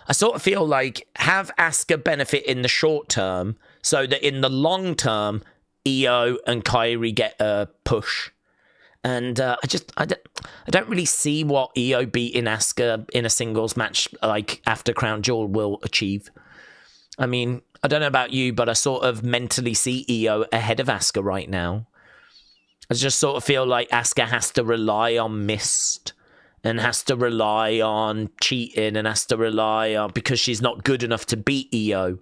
I sort of feel like have Asuka benefit in the short term so that in the long term, Io and Kairi get a push. And I don't really see what Io beating Asuka in a singles match like after Crown Jewel will achieve. I mean, I don't know about you, but I sort of mentally see Io ahead of Asuka right now. I just sort of feel like Asuka has to rely on Mist and has to rely on cheating and has to rely on because she's not good enough to beat Io.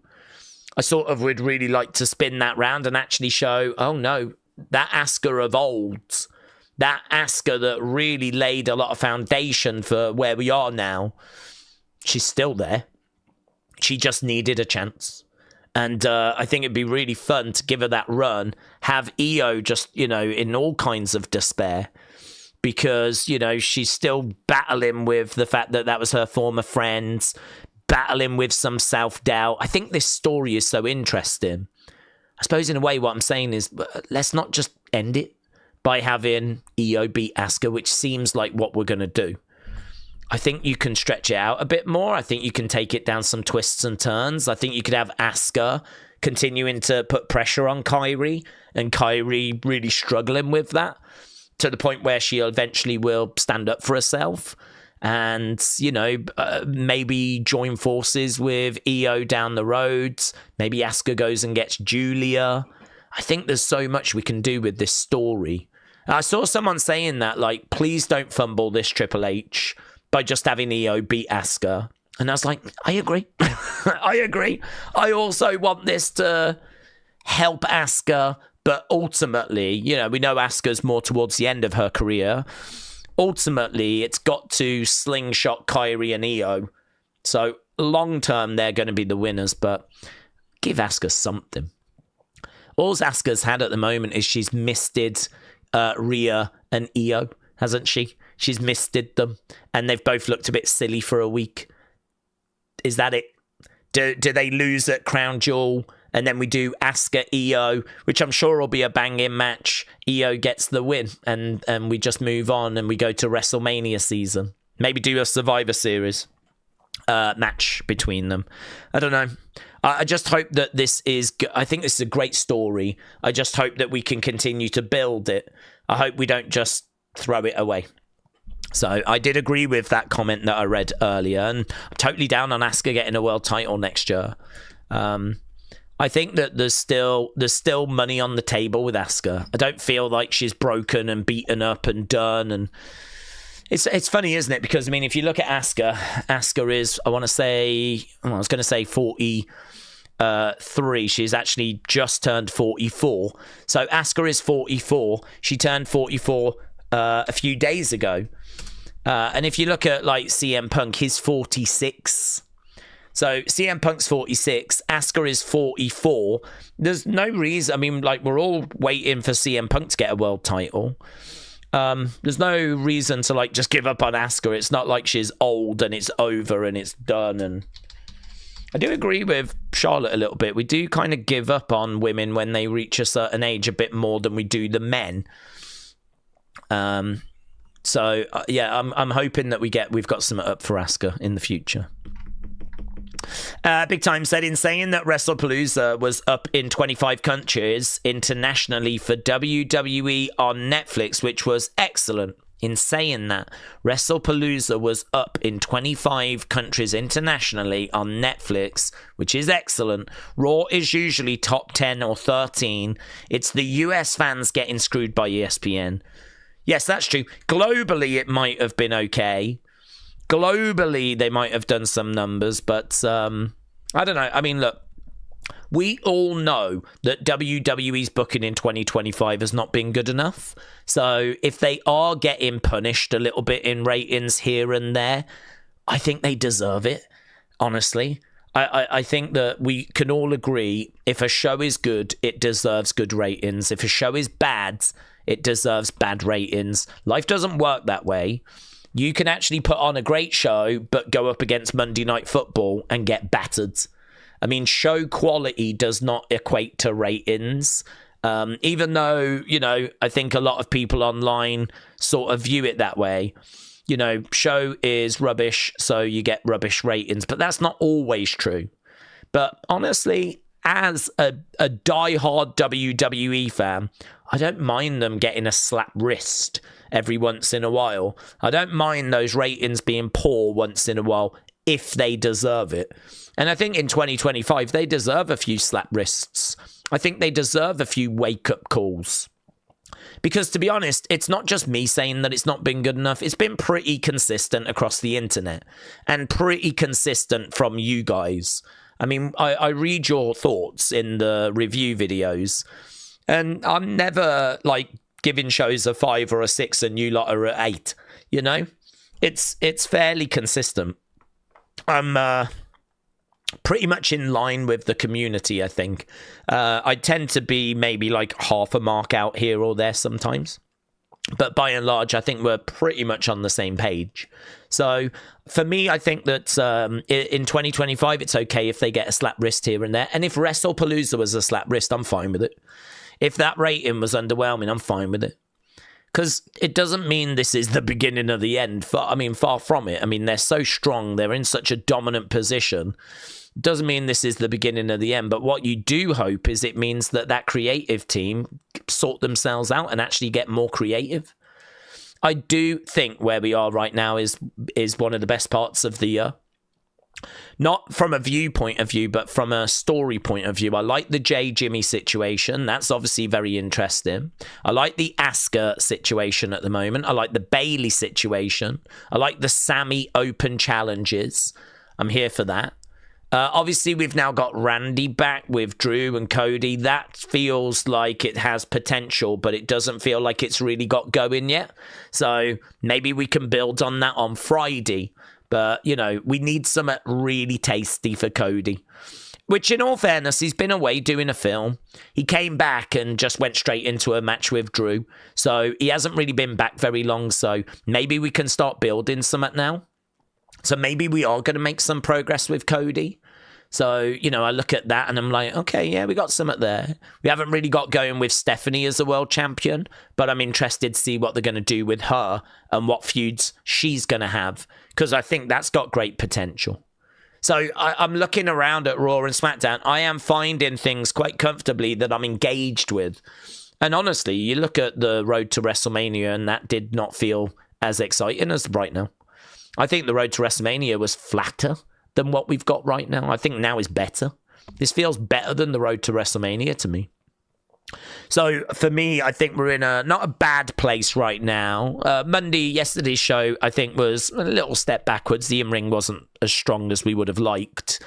I sort of would really like to spin that round and actually show, oh no, that Asuka of old, that Asuka that really laid a lot of foundation for where we are now, she's still there. She just needed a chance. And I think it'd be really fun to give her that run, have Io just, you know, in all kinds of despair. Because, you know, she's still battling with the fact that that was her former friends, battling with some self-doubt. I think this story is so interesting. I suppose in a way what I'm saying is, let's not just end it by having Io beat Asuka, which seems like what we're going to do. I think you can stretch it out a bit more. I think you can take it down some twists and turns. I think you could have Asuka continuing to put pressure on Kairi and Kairi really struggling with that to the point where she eventually will stand up for herself and, you know, maybe join forces with Io down the road. Maybe Asuka goes and gets Julia. I think there's so much we can do with this story. I saw someone saying that, like, please don't fumble this Triple H by just having Io beat Asuka. And I was like, I agree. I agree. I also want this to help Asuka, but ultimately, you know, we know Asuka's more towards the end of her career. Ultimately, it's got to slingshot Kairi and Io. So long term, they're going to be the winners, but give Asuka something. All Asuka's had at the moment is she's misted Rhea and Io, hasn't she? She's misted them, and they've both looked a bit silly for a week. Is that it? Do they lose at Crown Jewel, and then we do Asuka Io, which I'm sure will be a banging match. Io gets the win, and we just move on, and we go to WrestleMania season. Maybe do a Survivor Series match between them. I don't know. I just hope that this is... I think this is a great story. I just hope that we can continue to build it. I hope we don't just throw it away. So I did agree with that comment that I read earlier, and I'm totally down on Asuka getting a world title next year. I think that there's still money on the table with Asuka. I don't feel like she's broken and beaten up and done. And it's funny, isn't it? Because I mean, if you look at Asuka is I was going to say 40. 3. She's actually just turned 44. So Asuka is 44. She turned 44 a few days ago. And if you look at like CM Punk, he's 46. So CM Punk's 46, Asuka is 44. There's no reason. I mean, like, we're all waiting for CM Punk to get a world title. There's no reason to like just give up on Asuka. It's not like she's old and it's over and it's done. And I do agree with Charlotte a little bit. We do kind of give up on women when they reach a certain age a bit more than we do the men. So yeah, I'm hoping that we've got something up for Asuka in the future. Big Time said, in saying that WrestlePalooza was up in 25 countries internationally for WWE on Netflix, which was excellent. In saying that, WrestlePalooza was up in 25 countries internationally on Netflix, which is excellent. Raw is usually top 10 or 13. It's the US fans getting screwed by ESPN. Yes, that's true. Globally, it might have been okay. Globally, they might have done some numbers, but I don't know. I mean, look, we all know that WWE's booking in 2025 has not been good enough. So if they are getting punished a little bit in ratings here and there, I think they deserve it, honestly. I think that we can all agree if a show is good, it deserves good ratings. If a show is bad, it deserves bad ratings. Life doesn't work that way. You can actually put on a great show, but go up against Monday Night Football and get battered. I mean, show quality does not equate to ratings. Even though, you know, I think a lot of people online sort of view it that way. You know, show is rubbish, so you get rubbish ratings. But that's not always true. But honestly, as a diehard WWE fan, I don't mind them getting a slap wrist every once in a while. I don't mind those ratings being poor once in a while if they deserve it. And I think in 2025, they deserve a few slap wrists. I think they deserve a few wake-up calls. Because to be honest, it's not just me saying that it's not been good enough. It's been pretty consistent across the internet and pretty consistent from you guys. I mean, I read your thoughts in the review videos, and I'm never like giving shows a 5 or a 6 and you lot are at 8. You know, it's fairly consistent. I'm pretty much in line with the community, I think. I tend to be maybe like half a mark out here or there sometimes. But by and large, I think we're pretty much on the same page. So for me, I think that in 2025, it's okay if they get a slap wrist here and there. And if WrestlePalooza was a slap wrist, I'm fine with it. If that rating was underwhelming, I'm fine with it. Because it doesn't mean this is the beginning of the end. Far from it. I mean, they're so strong. They're in such a dominant position. It doesn't mean this is the beginning of the end. But what you do hope is it means that creative team sort themselves out and actually get more creative. I do think where we are right now is one of the best parts of the year. Not from a viewpoint of view, but from a story point of view. I like the Jimmy situation. That's obviously very interesting. I like the Asuka situation at the moment. I like the Bayley situation. I like the Sammy Open challenges. I'm here for that. Obviously, we've now got Randy back with Drew and Cody. That feels like it has potential, but it doesn't feel like it's really got going yet. So maybe we can build on that on Friday. But, you know, we need something really tasty for Cody. Which, in all fairness, he's been away doing a film. He came back and just went straight into a match with Drew. So he hasn't really been back very long. So maybe we can start building something now. So maybe we are going to make some progress with Cody. So, you know, I look at that and I'm like, okay, yeah, we got something there. We haven't really got going with Stephanie as a world champion, but I'm interested to see what they're going to do with her and what feuds she's going to have, because I think that's got great potential. So I'm looking around at Raw and SmackDown. I am finding things quite comfortably that I'm engaged with. And honestly, you look at the road to WrestleMania and that did not feel as exciting as right now. I think the road to WrestleMania was flatter than what we've got right now. I think now is better. This feels better than the road to WrestleMania to me. So for me, I think we're in not a bad place right now. Yesterday's show, I think, was a little step backwards. The in-ring wasn't as strong as we would have liked.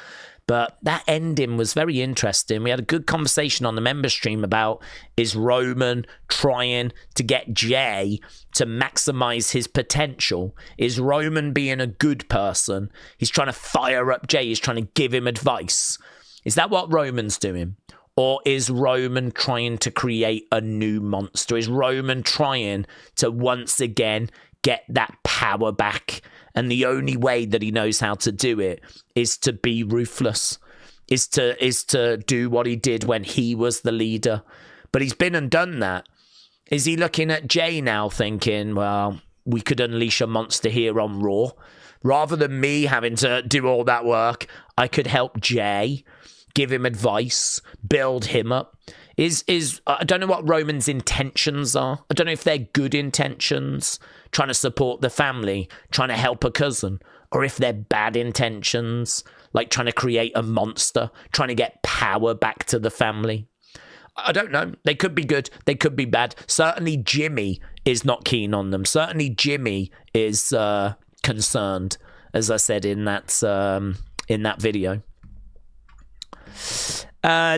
But that ending was very interesting. We had a good conversation on the member stream about, is Roman trying to get Jay to maximize his potential? Is Roman being a good person? He's trying to fire up Jay. He's trying to give him advice. Is that what Roman's doing? Or is Roman trying to create a new monster? Is Roman trying to once again get that power back? And the only way that he knows how to do it is to be ruthless, is to do what he did when he was the leader. But he's been and done that. Is he looking at Jay now thinking, well, we could unleash a monster here on Raw? Rather than me having to do all that work, I could help Jay, give him advice, build him up. I don't know what Roman's intentions are. I don't know if they're good intentions, trying to support the family, trying to help a cousin, or if they're bad intentions, like trying to create a monster, trying to get power back to the family. I don't know. They could be good. They could be bad. Certainly Jimmy is not keen on them. Certainly Jimmy is concerned, as I said in that video.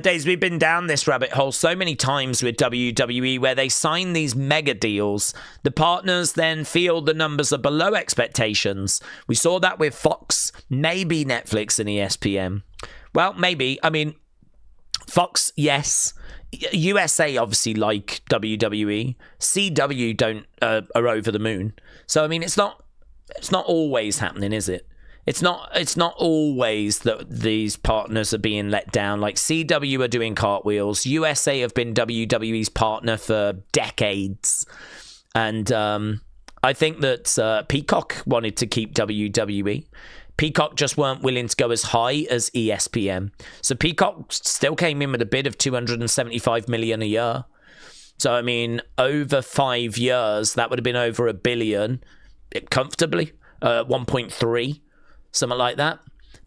Days, we've been down this rabbit hole so many times with WWE where they sign these mega deals. The partners then feel the numbers are below expectations. We saw that with Fox, maybe Netflix and ESPN. Well, maybe. I mean, Fox, yes. USA obviously like WWE. CW don't are over the moon. So I mean, it's not always happening, is it? It's not always that these partners are being let down. Like CW are doing cartwheels. USA have been WWE's partner for decades. And I think that Peacock wanted to keep WWE. Peacock just weren't willing to go as high as ESPN. So Peacock still came in with a bid of $275 million a year. So, I mean, over 5 years, that would have been over $1 billion comfortably, 1.3. Something like that.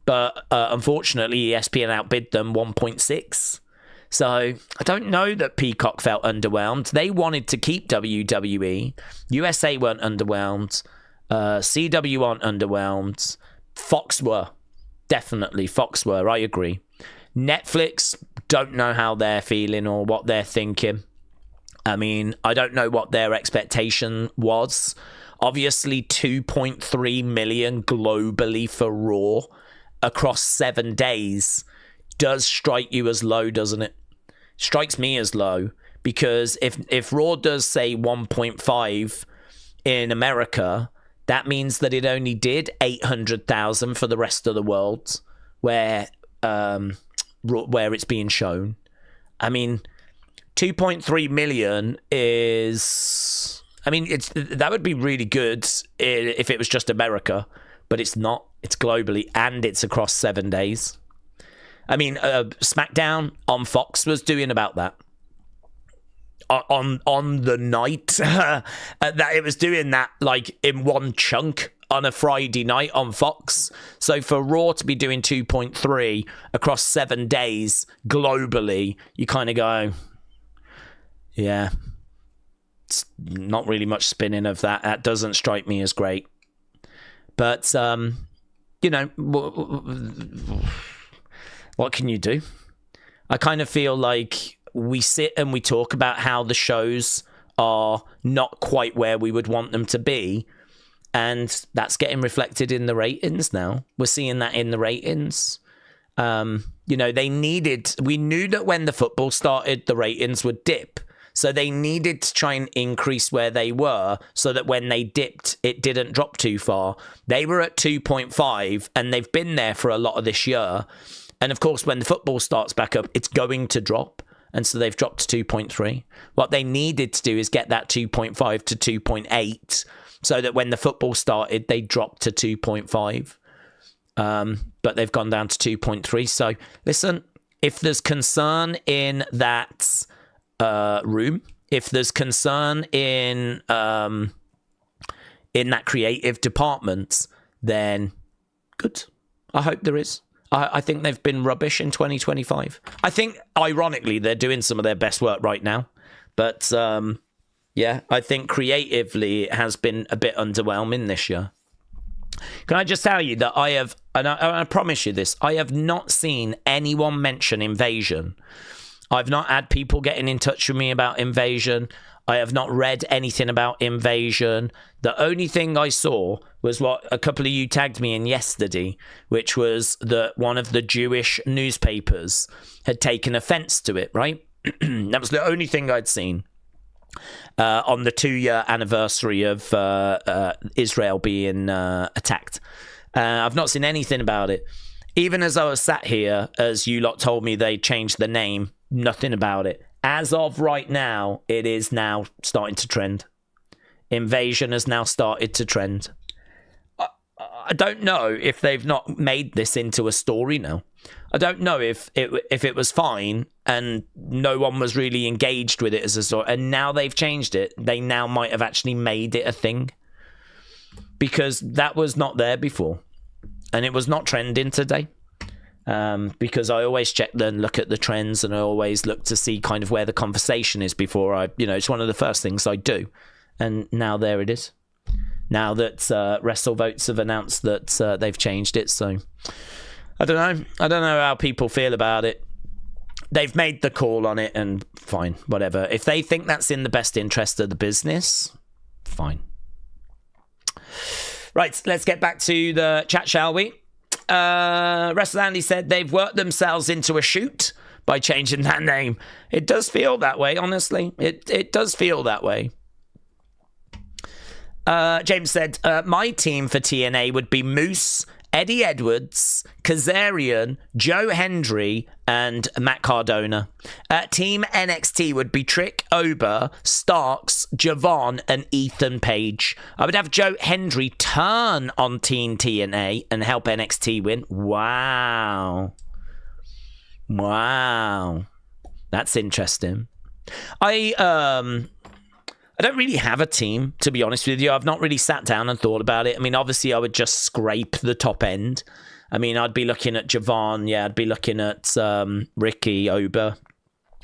But unfortunately, ESPN outbid them 1.6. So I don't know that Peacock felt underwhelmed. They wanted to keep WWE. USA weren't underwhelmed. CW aren't underwhelmed. Fox were. Definitely, Fox were. I agree. Netflix, don't know how they're feeling or what they're thinking. I mean, I don't know what their expectation was. Obviously, 2.3 million globally for Raw across 7 days does strike you as low, doesn't it? Strikes me as low because if Raw does say 1.5 in America, that means that it only did 800,000 for the rest of the world where it's being shown. I mean, 2.3 million is... I mean, that would be really good if it was just America, but it's not. It's globally, and it's across 7 days. I mean, SmackDown on Fox was doing about that. On the night that it was doing that, like, in one chunk on a Friday night on Fox. So for Raw to be doing 2.3 across 7 days globally, you kind of go, yeah... It's not really much spinning of that. That doesn't strike me as great. But, you know, what can you do? I kind of feel like we sit and we talk about how the shows are not quite where we would want them to be. And that's getting reflected in the ratings now. We're seeing that in the ratings. You know, we knew that when the football started, the ratings would dip. So they needed to try and increase where they were so that when they dipped, it didn't drop too far. They were at 2.5 and they've been there for a lot of this year. And of course, when the football starts back up, it's going to drop. And so they've dropped to 2.3. What they needed to do is get that 2.5 to 2.8 so that when the football started, they dropped to 2.5. But they've gone down to 2.3. So listen, if there's concern in that... room, if there's concern in that creative department, then good. I hope there is. I think they've been rubbish in 2025. I think, ironically, they're doing some of their best work right now. But, yeah, I think creatively it has been a bit underwhelming this year. Can I just tell you that I have and I promise you this, I have not seen anyone mention Invasion. I've not had people getting in touch with me about Invasion. I have not read anything about Invasion. The only thing I saw was what a couple of you tagged me in yesterday, which was that one of the Jewish newspapers had taken offense to it, right? That was the only thing I'd seen on the 2-year anniversary of Israel being attacked. I've not seen anything about it. Even as I was sat here, as you lot told me they changed the name, nothing about it. As of right now, it is now starting to trend. Invasion has now started to trend. I don't know if they've not made this into a story now. I don't know if it was fine and no one was really engaged with it as a story, and now they've changed it. They now might have actually made it a thing, because that was not there before, and it was not trending today. Because I always check and look at the trends, and I always look to see kind of where the conversation is before I, it's one of the first things I do. And now there it is. Now that WrestleVotes have announced that they've changed it. So I don't know. I don't know how people feel about it. They've made the call on it, and fine, whatever. If they think that's in the best interest of the business, fine. Right, let's get back to the chat, shall we? Wrestle Andy said they've worked themselves into a shoot by changing that name. It does feel that way, honestly. It does feel that way. James said, my team for TNA would be Moose, Eddie Edwards, Kazarian, Joe Hendry, and Matt Cardona. Team NXT would be Trick, Ober, Starks, Javon, and Ethan Page. I would have Joe Hendry turn on Team TNA and help NXT win. Wow. That's interesting. I don't really have a team, to be honest with you. I've not really sat down and thought about it. I mean, obviously, I would just scrape the top end. I mean, I'd be looking at Javon. Yeah, I'd be looking at Ricky, Ober,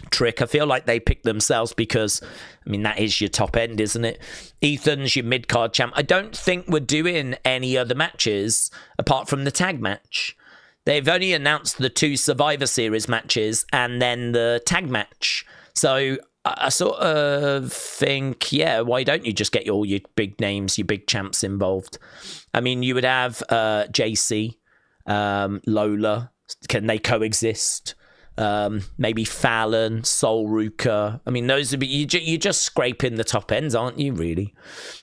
Trick. I feel like they picked themselves because, I mean, that is your top end, isn't it? Ethan's your mid-card champ. I don't think we're doing any other matches apart from the tag match. They've only announced the 2 Survivor Series matches and then the tag match. So I sort of think, yeah, why don't you just get all your big names, your big champs involved? I mean, you would have JC, Lola. Can they coexist? Maybe Fallon, Sol Ruka. I mean, those would be you're just scraping the top ends, aren't you? Really,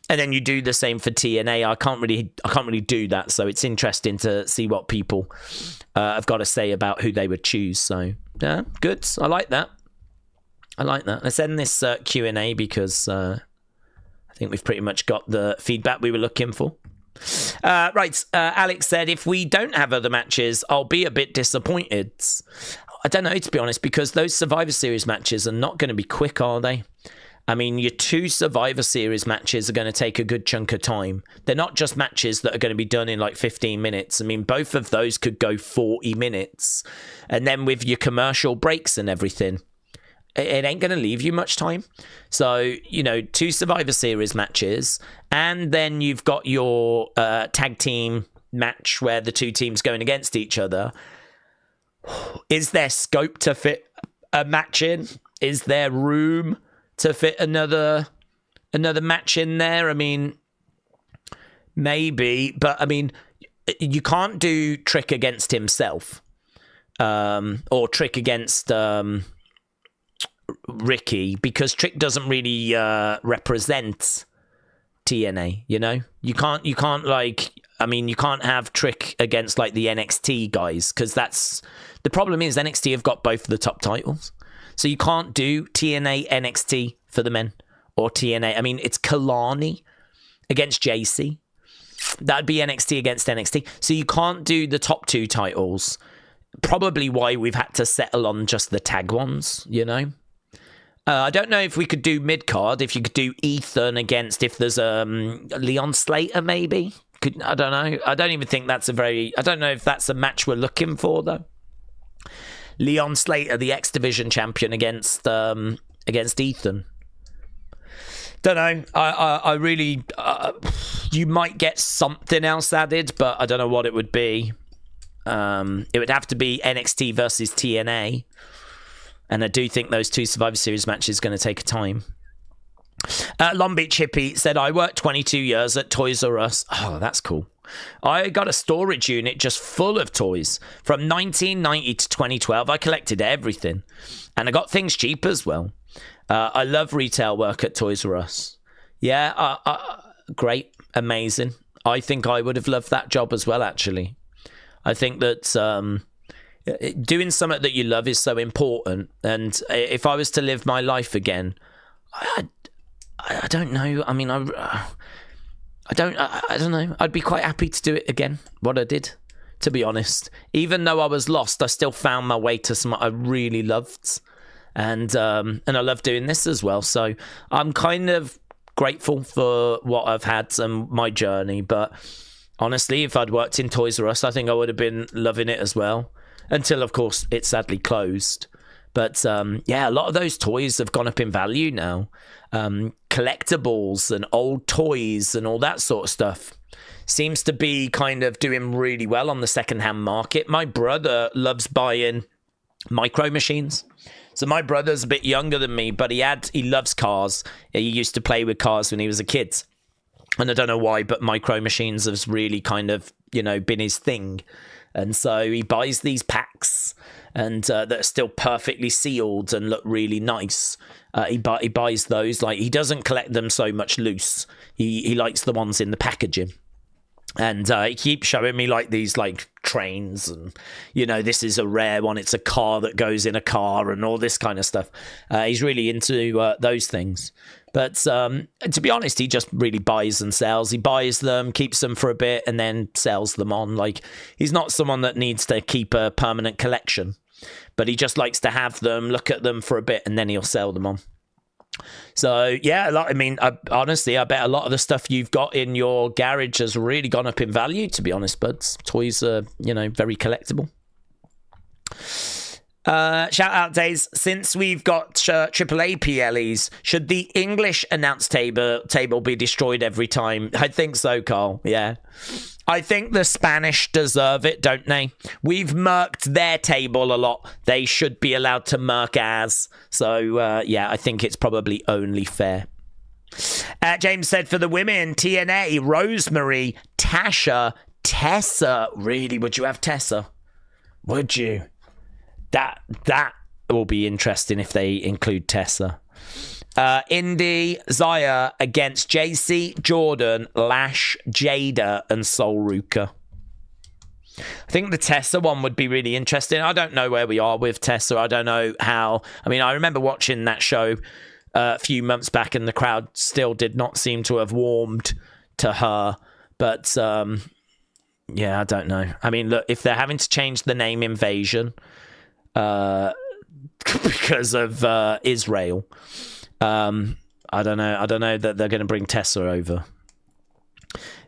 and then you do the same for TNA. I can't really do that. So it's interesting to see what people have got to say about who they would choose. So yeah, good. I like that. Let's end this Q&A because I think we've pretty much got the feedback we were looking for. Right, Alex said, if we don't have other matches, I'll be a bit disappointed. I don't know, to be honest, because those Survivor Series matches are not going to be quick, are they? I mean, your 2 Survivor Series matches are going to take a good chunk of time. They're not just matches that are going to be done in like 15 minutes. I mean, both of those could go 40 minutes. And then with your commercial breaks and everything, it ain't going to leave you much time. So, 2 Survivor Series matches, and then you've got your tag team match where the 2 teams going against each other. Is there scope to fit a match in? Is there room to fit another match in there? I mean, maybe, but I mean, you can't do Trick against himself, or Trick against Ricky, because Trick doesn't really represent TNA. You can't like, I mean, you can't have Trick against like the NXT guys, because that's the problem. Is NXT have got both of the top titles, so you can't do TNA NXT for the men, or TNA. I mean, it's Kalani against JC. That'd be NXT against NXT. So you can't do the top 2 titles. Probably why we've had to settle on just the tag ones. I don't know if we could do mid-card, if you could do Ethan against, if there's Leon Slater, maybe. I don't know. I don't even think that's I don't know if that's a match we're looking for, though. Leon Slater, the X Division champion, against Ethan. Don't know. I really... you might get something else added, but I don't know what it would be. It would have to be NXT versus TNA. And I do think those 2 Survivor Series matches are going to take a time. Long Beach Hippie said, I worked 22 years at Toys R Us. Oh, that's cool. I got a storage unit just full of toys. From 1990 to 2012, I collected everything. And I got things cheap as well. I love retail work at Toys R Us. Yeah, great, amazing. I think I would have loved that job as well, actually. I think that doing something that you love is so important. And if I was to live my life again, I don't know. I mean, I don't know. I'd be quite happy to do it again, what I did, to be honest. Even though I was lost, I still found my way to something I really loved. And I love doing this as well. So I'm kind of grateful for what I've had and my journey. But honestly, if I'd worked in Toys R Us, I think I would have been loving it as well. Until, of course, it sadly closed. But yeah, a lot of those toys have gone up in value now. Collectibles and old toys and all that sort of stuff seems to be kind of doing really well on the secondhand market. My brother loves buying micro machines. So my brother's a bit younger than me, but he loves cars. He used to play with cars when he was a kid. And I don't know why, but micro machines has really kind of, been his thing. And so he buys these packs and that are still perfectly sealed and look really nice. He buys those. Like, he doesn't collect them so much loose. He likes the ones in the packaging. And he keeps showing me like these like trains and, this is a rare one. It's a car that goes in a car and all this kind of stuff. He's really into those things. But to be honest, he just really buys and sells. He buys them, keeps them for a bit, and then sells them on. Like, he's not someone that needs to keep a permanent collection, but he just likes to have them, look at them for a bit, and then he'll sell them on. So, yeah, honestly, I bet a lot of the stuff you've got in your garage has really gone up in value, to be honest, buds. Toys are, very collectible. Shout out Daze, since we've got AAA PLEs, should the English announce table be destroyed every time? I think so, Carl. Yeah. I think the Spanish deserve it, don't they? We've murked their table a lot. They should be allowed to murk ours. So, yeah, I think it's probably only fair. James said, for the women, TNA, Rosemary, Tasha, Tessa. Really, would you have Tessa? Would you? That will be interesting if they include Tessa. Indy, Zaya against JC, Jordan, Lash, Jada, and Sol Ruka. I think the Tessa one would be really interesting. I don't know where we are with Tessa. I don't know how. I mean, I remember watching that show a few months back, and the crowd still did not seem to have warmed to her. But yeah, I don't know. I mean, look, if they're having to change the name Invasion because of Israel, I don't know that they're going to bring Tessa over.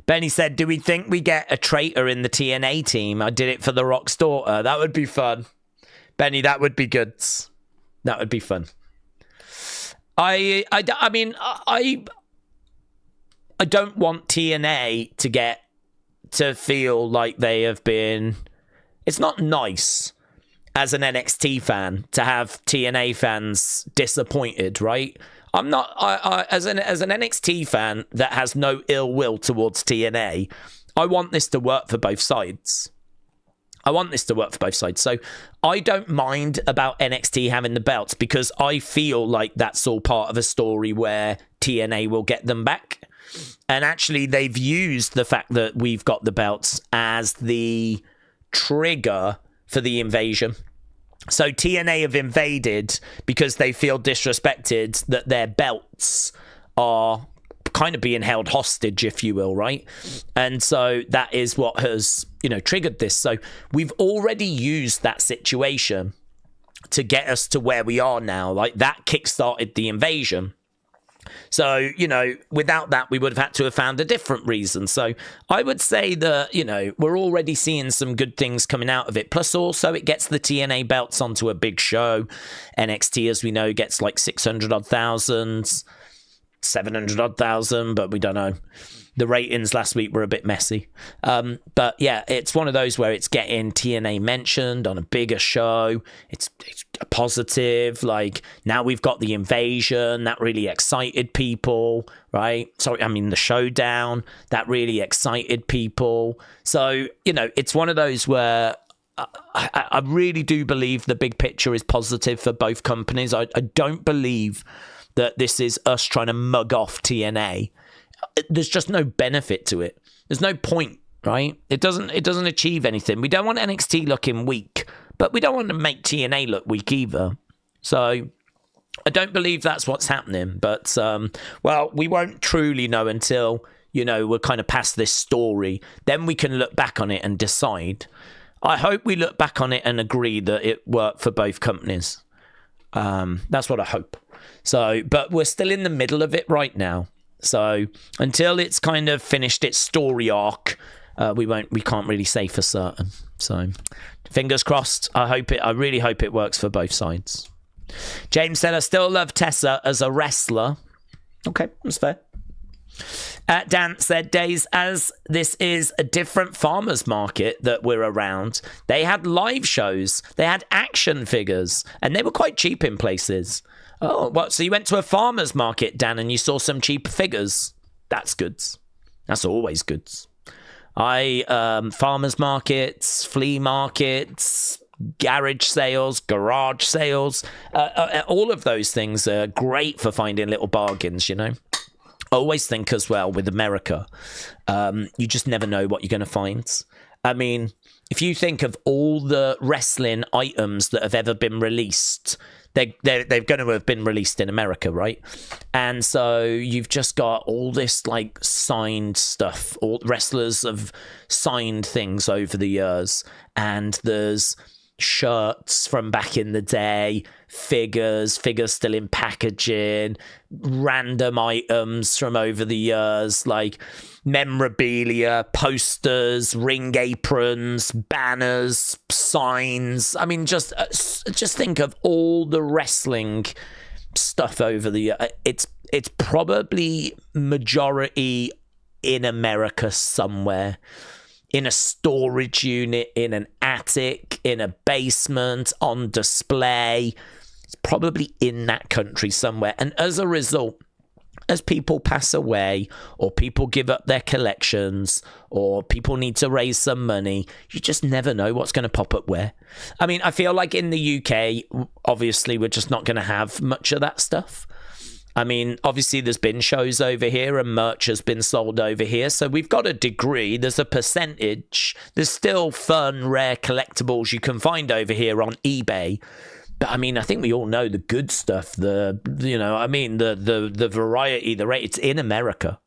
Benny said, do we think we get a traitor in the TNA team? I did it for The Rock's daughter. That would be fun. Benny, that would be good. That would be fun. I mean, I don't want TNA to feel like they have been... It's not nice as an NXT fan to have TNA fans disappointed, right? I'm not, as an NXT fan that has no ill will towards TNA, I want this to work for both sides. So I don't mind about NXT having the belts, because I feel like that's all part of a story where TNA will get them back. And actually, they've used the fact that we've got the belts as the trigger for the invasion. So TNA have invaded because they feel disrespected, that their belts are kind of being held hostage, if you will, right? And so that is what has, triggered this. So we've already used that situation to get us to where we are now. Like, that kickstarted the invasion. So, without that, we would have had to have found a different reason. So I would say that, we're already seeing some good things coming out of it. Plus, also, it gets the TNA belts onto a big show. NXT, as we know, gets like 600,000, 700,000, but we don't know. the ratings last week were a bit messy. But yeah, it's one of those where it's getting TNA mentioned on a bigger show. It's a positive. Like, now we've got the invasion. That really excited people, right? Sorry, I mean the showdown. That really excited people. So, you know, it's one of those where I really do believe the big picture is positive for both companies. I don't believe that this is us trying to mug off TNA. There's just no benefit to it. There's no point, right? It doesn't achieve anything. We don't want NXT looking weak, but we don't want to make TNA look weak either. So I don't believe that's what's happening. But, well, we won't truly know until, you know, we're kind of past this story. Then we can look back on it and decide. I hope we look back on it and agree that it worked for both companies. That's what I hope. So, but we're still in the middle of it right now. So until it's kind of finished its story arc, we can't really say for certain. So fingers crossed. I really hope it works for both sides. James said, I still love Tessa as a wrestler. Okay, that's fair. Dan said, Daze, as this is a different farmers market that we're around, they had live shows, they had action figures, and they were quite cheap in places. Oh, what? So you went to a farmer's market, Dan, and you saw some cheap figures? That's goods. That's always goods. Farmers markets, flea markets, garage sales, garage sales, all of those things are great for finding little bargains, you know. I always think as well with America, you just never know what you're going to find. I mean, if you think of all the wrestling items that have ever been released, they're going to have been released in America, right? And so you've just got all this like signed stuff. All wrestlers have signed things over the years, and there's shirts from back in the day, figures still in packaging, random items from over the years, like memorabilia, posters, ring aprons, banners, signs. I mean, just think of all the wrestling stuff over the year. It's probably majority in America somewhere, in a storage unit, in an attic, in a basement, on display. It's probably in that country somewhere. And as a result, as people pass away, or people give up their collections, or people need to raise some money, you just never know what's going to pop up where. I mean, I feel like in the UK, obviously, we're just not going to have much of that stuff. I mean, obviously, there's been shows over here and merch has been sold over here. So we've got a degree. There's a percentage. There's still fun, rare collectibles you can find over here on eBay. But I mean, I think we all know the good stuff. The variety, the rate. It's in America.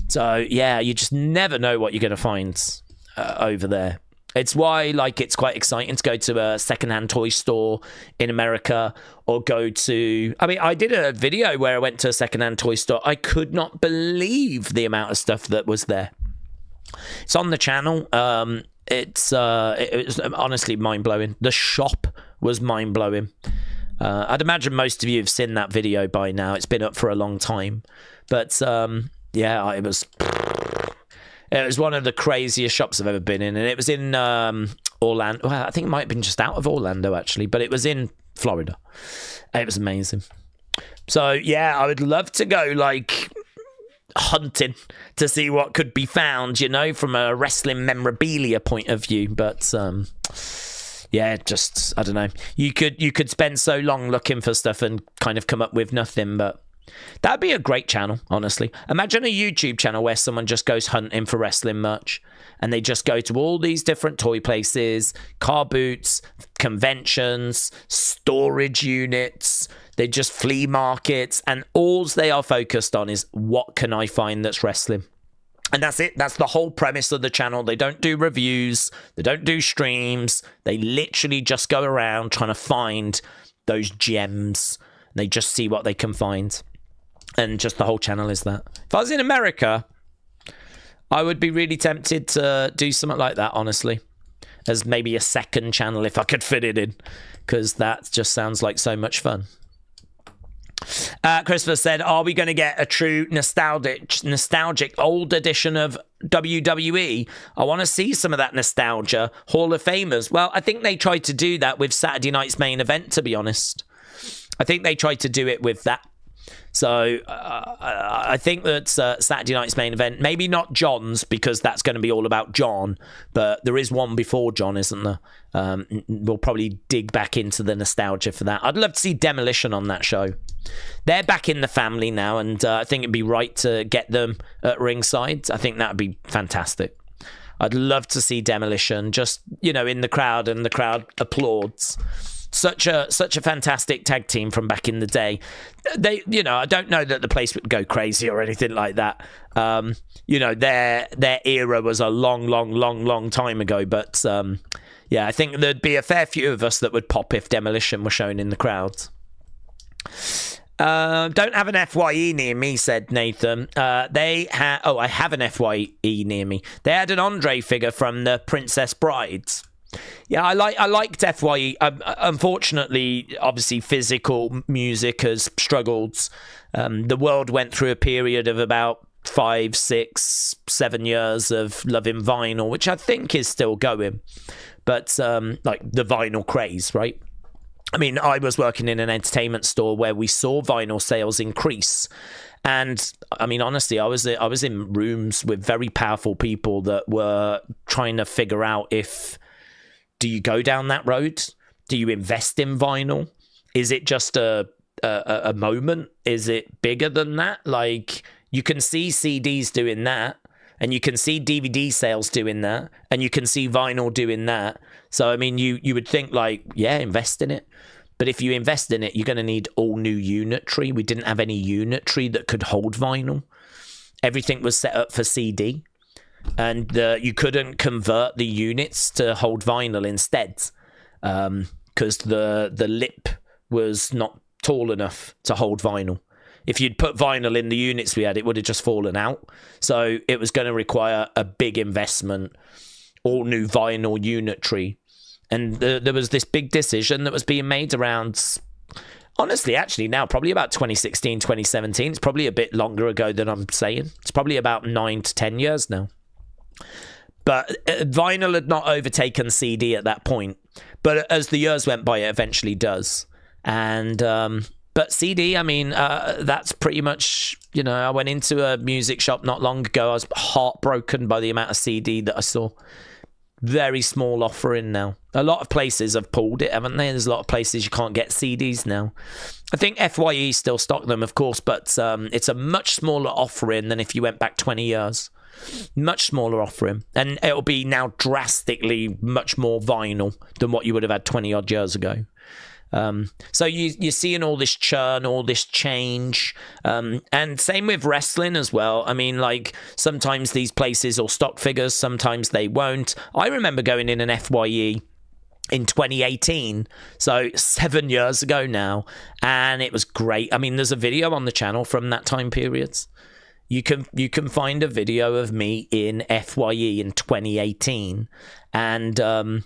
So yeah, you just never know what you're going to find over there. It's why, like, it's quite exciting to go to a secondhand toy store in America, or go to... I mean, I did a video where I went to a secondhand toy store. I could not believe the amount of stuff that was there. It's on the channel. It was honestly mind-blowing. The shop was mind-blowing. I'd imagine most of you have seen that video by now. It's been up for a long time. But, yeah, it was... It was one of the craziest shops I've ever been in, and it was in Orlando. Well, I think it might have been just out of Orlando, actually, but it was in Florida. It was amazing. So, yeah, I would love to go, like, hunting to see what could be found, you know, from a wrestling memorabilia point of view. But, yeah, just, I don't know. You could spend so long looking for stuff and kind of come up with nothing, but... That'd be a great channel, honestly. Imagine a YouTube channel where someone just goes hunting for wrestling merch, and they just go to all these different toy places, car boots, conventions, storage units. They just flea markets, and all they are focused on is, what can I find that's wrestling? And that's it. That's the whole premise of the channel. They don't do reviews. They don't do streams. They literally just go around trying to find those gems. They just see what they can find. And just the whole channel is that. If I was in America, I would be really tempted to do something like that, honestly. As maybe a second channel if I could fit it in. Because that just sounds like so much fun. Christopher said, are we going to get a true nostalgic old edition of WWE? I want to see some of that nostalgia. Hall of Famers. Well, I think they tried to do that with Saturday night's main event, to be honest. I think they tried to do it with that. So I think that Saturday night's main event, maybe not John's, because that's going to be all about John, but there is one before John, isn't there? We'll probably dig back into the nostalgia for that. I'd love to see Demolition on that show. They're back in the family now, and I think it'd be right to get them at ringside. I think that would be fantastic. I'd love to see Demolition just, in the crowd, and the crowd applauds. Such a fantastic tag team from back in the day. They, I don't know that the place would go crazy or anything like that. Their era was a long time ago. But I think there'd be a fair few of us that would pop if Demolition were shown in the crowds. Don't have an FYE near me, said Nathan. I have an FYE near me. They had an Andre figure from the Princess Brides. Yeah, I liked FYE. Unfortunately, obviously, physical music has struggled. The world went through a period of about 5, 6, 7 years of loving vinyl, which I think is still going. But like the vinyl craze, right? I mean, I was working in an entertainment store where we saw vinyl sales increase. And I mean, honestly, I was in rooms with very powerful people that were trying to figure out do you go down that road? Do you invest in vinyl? Is it just a moment? Is it bigger than that? Like, you can see CDs doing that, and you can see DVD sales doing that, and you can see vinyl doing that. So, I mean, you would think, like, yeah, invest in it. But if you invest in it, you're going to need all new unitary. We didn't have any unitary that could hold vinyl. Everything was set up for CD. And you couldn't convert the units to hold vinyl instead, because the lip was not tall enough to hold vinyl. If you'd put vinyl in the units we had, it would have just fallen out. So it was going to require a big investment, all new vinyl unitary. And there was this big decision that was being made around, honestly, actually now, probably about 2016, 2017. It's probably a bit longer ago than I'm saying. It's probably about 9 to 10 years now. But vinyl had not overtaken CD at that point. But as the years went by, it eventually does. And but CD, I mean, that's pretty much, I went into a music shop not long ago. I was heartbroken by the amount of CD that I saw. Very small offering now. A lot of places have pulled it, haven't they? There's a lot of places you can't get CDs now. I think FYE still stock them, of course, but it's a much smaller offering than if you went back 20 years. Much smaller offering, and it'll be now drastically much more vinyl than what you would have had 20 odd years ago. So you're seeing all this churn, all this change, and same with wrestling as well. I mean, like, sometimes these places will stock figures, sometimes they won't. I remember going in an FYE in 2018, so 7 years ago now, and it was great. I mean, there's a video on the channel from that time period. You can find a video of me in FYE in 2018, and there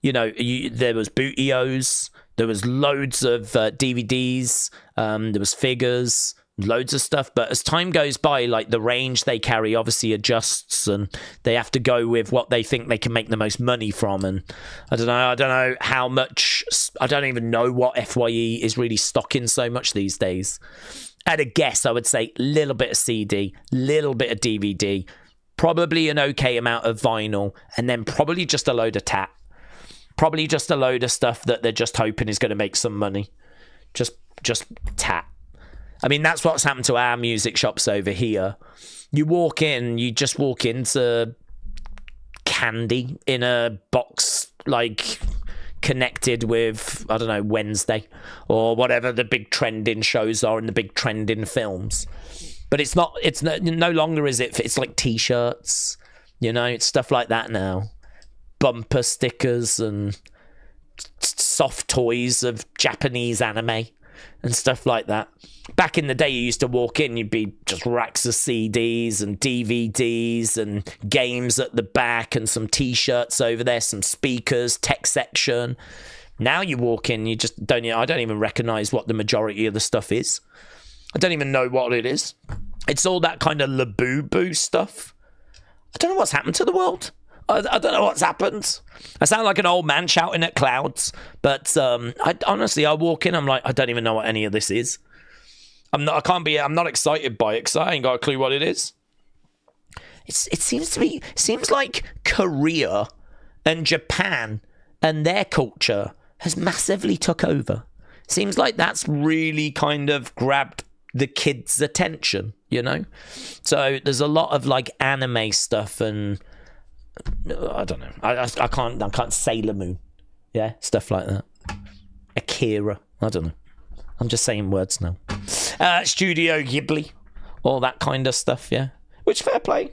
was Bootios, there was loads of DVDs, there was figures, loads of stuff. But as time goes by, like, the range they carry obviously adjusts, and they have to go with what they think they can make the most money from. And I don't know how much. I don't even know what FYE is really stocking so much these days. At a guess, I would say a little bit of CD, little bit of DVD, probably an okay amount of vinyl, and then probably just a load of tat. Probably just a load of stuff that they're just hoping is going to make some money. Just tat. I mean, that's what's happened to our music shops over here. You just walk into candy in a box, like, connected with, I don't know, Wednesday or whatever the big trending shows are and the big trending films. But it's no longer is it, it's like t-shirts, it's stuff like that now. Bumper stickers and soft toys of Japanese anime and stuff like that. Back in the day, you used to walk in, you'd be just racks of CDs and DVDs and games at the back and some t-shirts over there, some speakers, tech section. Now you walk in, you just don't. I don't even recognize what the majority of the stuff is. I don't even know what it is. It's all that kind of Labubu stuff. I don't know what's happened to the world. I don't know what's happened. I sound like an old man shouting at clouds. But honestly, I walk in, I'm like, I don't even know what any of this is. I'm not excited by it because I ain't got a clue what it is. It seems like Korea and Japan and their culture has massively took over. Seems like that's really kind of grabbed the kids' attention, you know? So there's a lot of like anime stuff and I don't know. I can't Sailor Moon. Yeah, stuff like that. Akira. I don't know. I'm just saying words now. Studio Ghibli. All that kind of stuff, yeah. Which, fair play.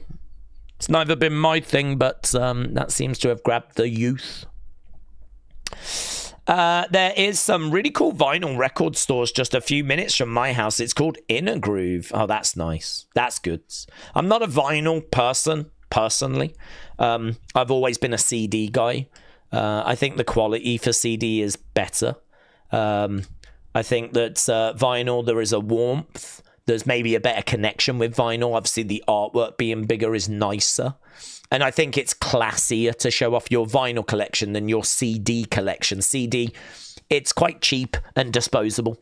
It's never been my thing, but that seems to have grabbed the youth. There is some really cool vinyl record stores just a few minutes from my house. It's called Inner Groove. Oh, that's nice. That's good. I'm not a vinyl person, personally. I've always been a CD guy. I think the quality for CD is better. I think that vinyl, there is a warmth. There's maybe a better connection with vinyl. Obviously, the artwork being bigger is nicer. And I think it's classier to show off your vinyl collection than your CD collection. CD, it's quite cheap and disposable.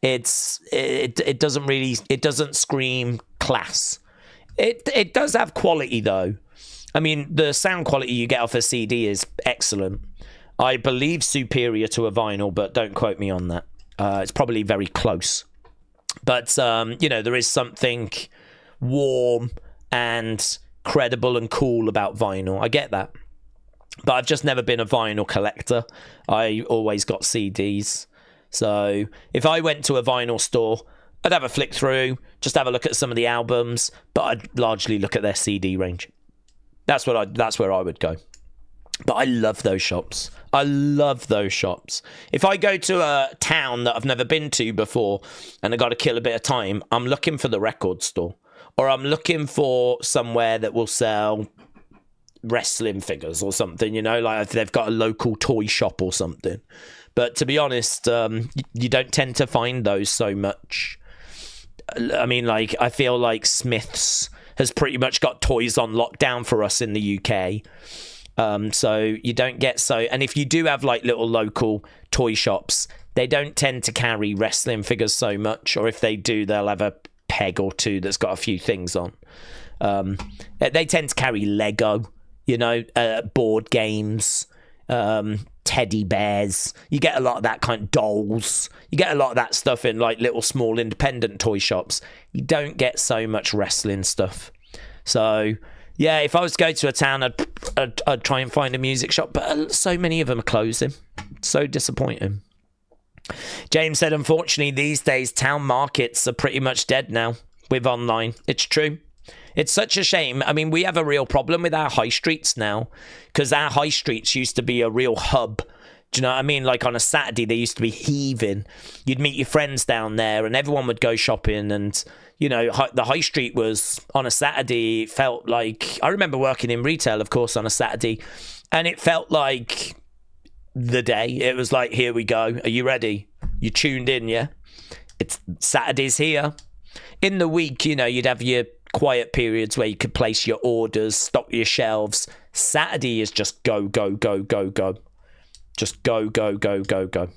It doesn't scream class. It does have quality though. I mean, the sound quality you get off a CD is excellent. I believe superior to a vinyl, but don't quote me on that. It's probably very close. But there is something warm and credible and cool about vinyl. I get that. But I've just never been a vinyl collector. I always got CDs. So if I went to a vinyl store, I'd have a flick through, just have a look at some of the albums, but I'd largely look at their CD range. That's where I would go. But I love those shops. If I go to a town that I've never been to before and I got to kill a bit of time, I'm looking for the record store. Or I'm looking for somewhere that will sell wrestling figures or something, like if they've got a local toy shop or something. But to be honest, you don't tend to find those so much. I mean, like, I feel like Smith's has pretty much got toys on lockdown for us in the UK. So you don't get so... And if you do have, like, little local toy shops, they don't tend to carry wrestling figures so much. Or if they do, they'll have a peg or two that's got a few things on. They tend to carry Lego, board games, teddy bears. You get a lot of that kind of dolls. You get a lot of that stuff in like little small independent toy shops. You don't get so much wrestling stuff. So yeah, if I was to go to a town, I'd try and find a music shop, but so many of them are closing. So disappointing. James said, unfortunately, these days, town markets are pretty much dead now with online. It's true. It's such a shame. I mean, we have a real problem with our high streets now because our high streets used to be a real hub. Do you know what I mean? Like on a Saturday, they used to be heaving. You'd meet your friends down there and everyone would go shopping. And, the high street was on a Saturday, felt like... I remember working in retail, of course, on a Saturday. And it felt like the day. It was like, here we go. Are you ready? You tuned in, yeah? It's Saturday's here. In the week, you'd have your quiet periods where you could place your orders, stock your shelves. Saturday is just go, go, go, go, go. Just go, go, go, go, go.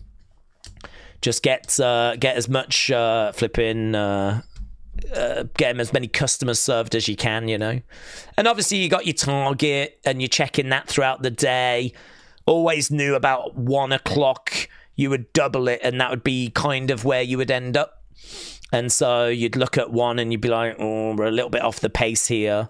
Just get as much get as many customers served as you can, And obviously you got your target and you're checking that throughout the day. Always knew about 1 o'clock you would double it and that would be kind of where you would end up. And so you'd look at one and you'd be like, oh, we're a little bit off the pace here.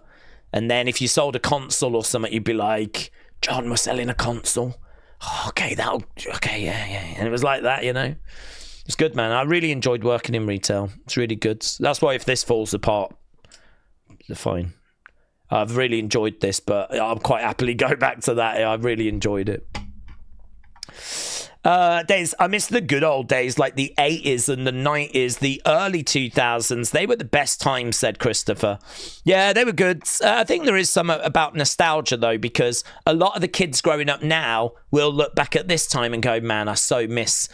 And then if you sold a console or something, you'd be like, John, we're selling a console. Oh, okay, yeah. And it was like that, It's good, man. I really enjoyed working in retail. It's really good. That's why if this falls apart, fine. I've really enjoyed this, but I'll quite happily go back to that. I really enjoyed it. Days, I miss the good old days, like the 80s and the 90s, the early 2000s. They were the best times, said Christopher. Yeah, they were good. I think there is some about nostalgia, though, because a lot of the kids growing up now will look back at this time and go, man, I so miss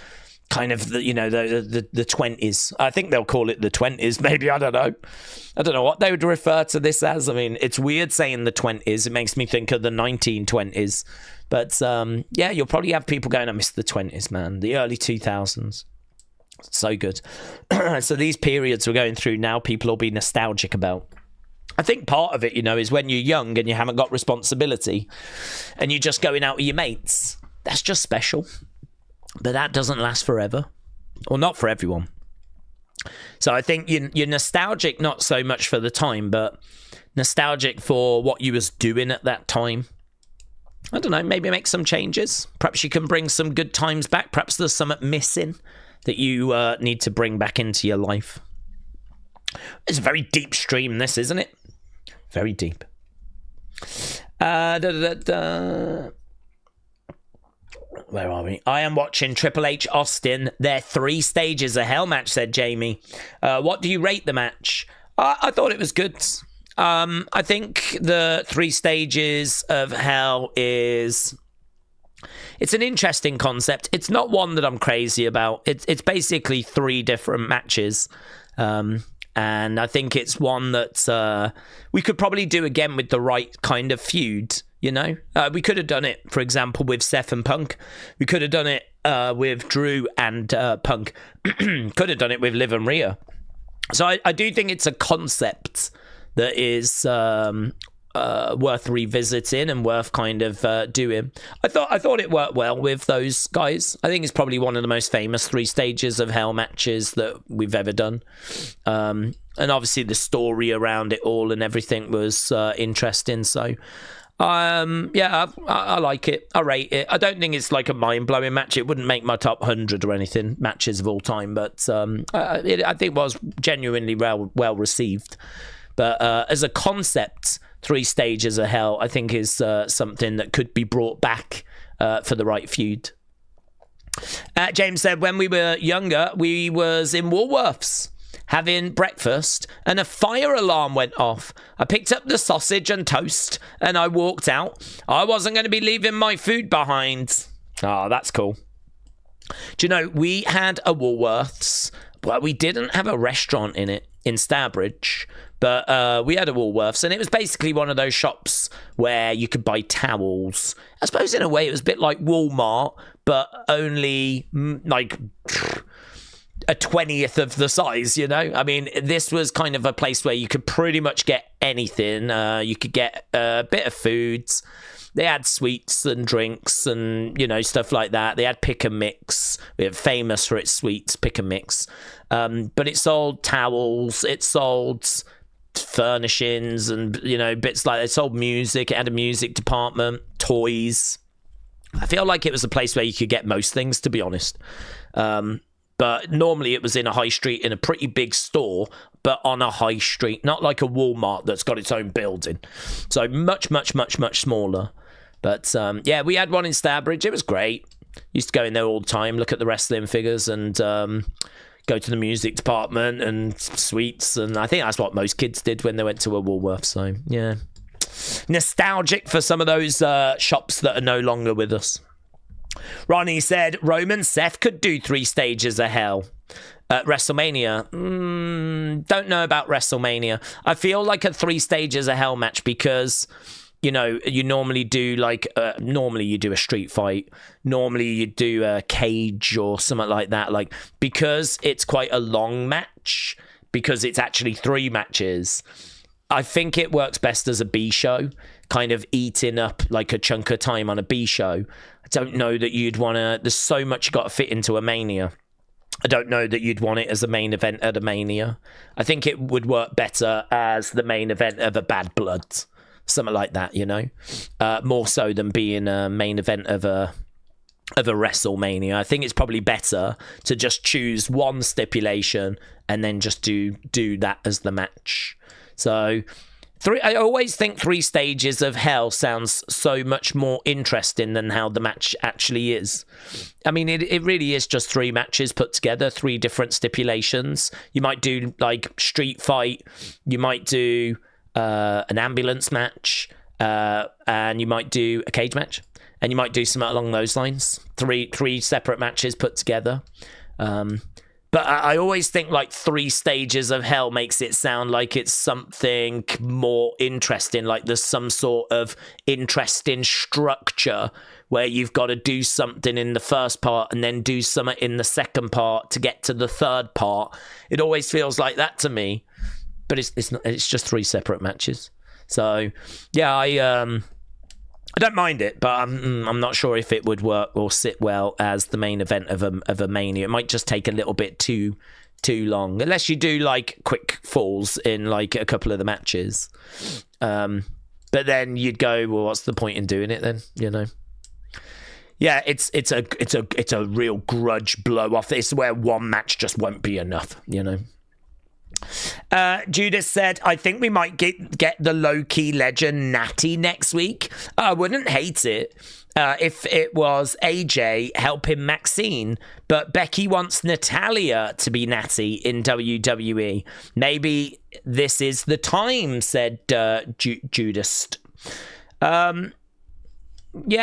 kind of the 20s. I think they'll call it the 20s, maybe. I don't know what they would refer to this as. I mean, it's weird saying the 20s. It makes me think of the 1920s. But yeah, you'll probably have people going, I miss the 20s, man. The early 2000s. So good. So these periods we're going through now, people will be nostalgic about. I think part of it, is when you're young and you haven't got responsibility and you're just going out with your mates. That's just special. But that doesn't last forever, or not for everyone. So I think you're nostalgic, not so much for the time, but nostalgic for what you was doing at that time. I don't know, maybe make some changes. Perhaps you can bring some good times back. Perhaps there's something missing that you need to bring back into your life. It's a very deep stream, this, isn't it? Very deep. Where are we? I am watching Triple H Austin. They're 3 stages of hell match, said Jamie. What do you rate the match? I thought it was good. I think the 3 stages of hell it's an interesting concept. It's not one that I'm crazy about. It's basically 3 different matches. And I think it's one that we could probably do again with the right kind of feud. We could have done it, for example, with Seth and Punk. We could have done it with Drew and Punk. Could have done it with Liv and Rhea. So I do think it's a concept that is worth revisiting and worth kind of doing. I thought it worked well with those guys. I think it's probably one of the most famous 3 stages of hell matches that we've ever done. And obviously the story around it all and everything was interesting. So yeah, I like it. I rate it. I don't think it's like a mind-blowing match. It wouldn't make my top 100 or anything, matches of all time, but I think it was genuinely well received. But as a concept, 3 stages of hell, I think is something that could be brought back for the right feud. James said, when we were younger, we was in Woolworths having breakfast and a fire alarm went off. I picked up the sausage and toast and I walked out. I wasn't going to be leaving my food behind. Oh, that's cool. Do you know, we had a Woolworths, but we didn't have a restaurant in it in Stourbridge, but we had a Woolworths, and it was basically one of those shops where you could buy towels. I suppose in a way it was a bit like Walmart, but only like a 20th of the size, I mean, this was kind of a place where you could pretty much get anything. You could get a bit of foods. They had sweets and drinks and, stuff like that. They had pick and mix. We're famous for its sweets, pick and mix. But it sold towels. It sold furnishings and, bits like that. It sold music. It had a music department, toys. I feel like it was a place where you could get most things, to be honest. But normally it was in a high street in a pretty big store, but on a high street, not like a Walmart that's got its own building. So much, much, much, much smaller. But yeah, we had one in Stourbridge. It was great. Used to go in there all the time, look at the wrestling figures and go to the music department and sweets. And I think that's what most kids did when they went to a Woolworth. So yeah, nostalgic for some of those shops that are no longer with us. Ronnie said Roman Seth could do 3 stages of hell at WrestleMania. Don't know about WrestleMania. I feel like a 3 stages of hell match because, you normally do normally you do a street fight. Normally you do a cage or something like that. Like, because it's quite a long match, because it's actually 3 matches, I think it works best as a B show, kind of eating up like a chunk of time on a B show. I don't know that you'd want to... There's so much you got to fit into a Mania. I don't know that you'd want it as a main event at a Mania. I think it would work better as the main event of a Bad Blood. Something like that, more so than being a main event of a WrestleMania. I think it's probably better to just choose one stipulation and then just do that as the match. So I always think 3 stages of hell sounds so much more interesting than how the match actually is. I mean, it really is just 3 matches put together, 3 different stipulations. You might do like street fight, you might do an ambulance match, and you might do a cage match, and you might do something along those lines. Three separate matches put together. But I always think like 3 stages of hell makes it sound like it's something more interesting, like there's some sort of interesting structure where you've got to do something in the first part and then do something in the second part to get to the third part. It always feels like that to me, but it's not, it's just 3 separate matches. So yeah, I don't mind it, but I'm not sure if it would work or sit well as the main event of a Mania. It might just take a little bit too long, unless you do like quick falls in like a couple of the matches. But then you'd go, well, what's the point in doing it then? You know? Yeah, it's a real grudge blow off. It's where one match just won't be enough. You know. Judas said, I think we might get the low-key legend Natty next week. I wouldn't hate it if it was AJ helping Maxine, but Becky wants Natalya to be Natty in WWE. Maybe this is the time, said Judas. Yeah,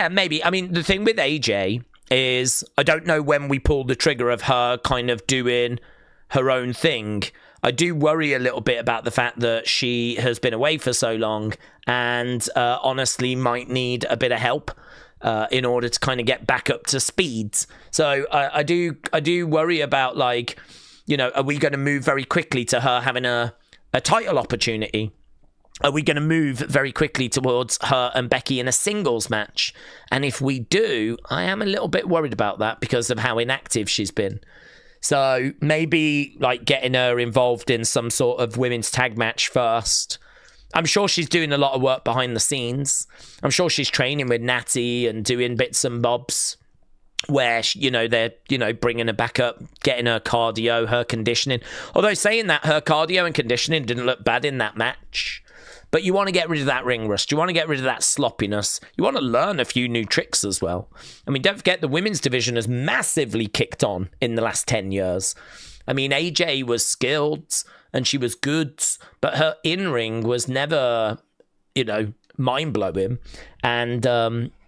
maybe. I mean, the thing with AJ is I don't know when we pull the trigger of her kind of doing her own thing. I do worry a little bit about the fact that she has been away for so long and honestly might need a bit of help in order to kind of get back up to speed. So I do worry about, like, you know, are we going to move very quickly to her having a title opportunity? Are we going to move very quickly towards her and Becky in a singles match? And if we do, I am a little bit worried about that because of how inactive she's been. So maybe like getting her involved in some sort of women's tag match first. I'm sure she's doing a lot of work behind the scenes. I'm sure she's training with Natty and doing bits and bobs where, you know, they're, you know, bringing her back up, getting her cardio, her conditioning. Although saying that, her cardio and conditioning didn't look bad in that match. But you want to get rid of that ring rust. You want to get rid of that sloppiness. You want to learn a few new tricks as well. I mean, don't forget the women's division has massively kicked on in the last 10 years. I mean, AJ was skilled and she was good, but her in-ring was never, you know, mind-blowing. And,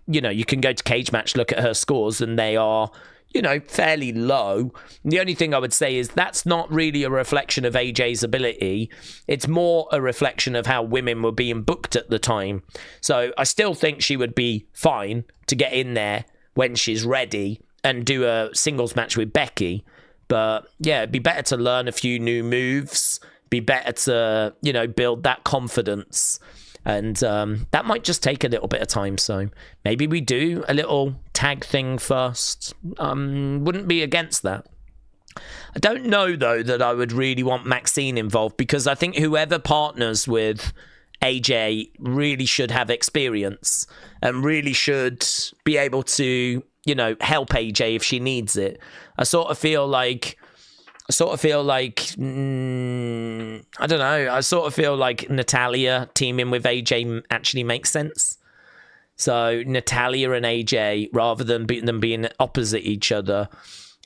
you know, you can go to Cage Match, look at her scores, and they are, you know, fairly low. The only thing I would say is that's not really a reflection of AJ's ability. It's more a reflection of how women were being booked at the time. So I still think she would be fine to get in there when she's ready and do a singles match with Becky. But yeah, it'd be better to learn a few new moves, be better to, you know, build that confidence. And that might just take a little bit of time. So maybe we do a little tag thing first. Wouldn't be against that. I don't know, though, that I would really want Maxine involved, because I think whoever partners with AJ really should have experience and really should be able to, you know, help AJ if she needs it. I sort of feel like I don't know. I sort of feel like Natalya teaming with AJ actually makes sense. So Natalya and AJ, rather than them being opposite each other,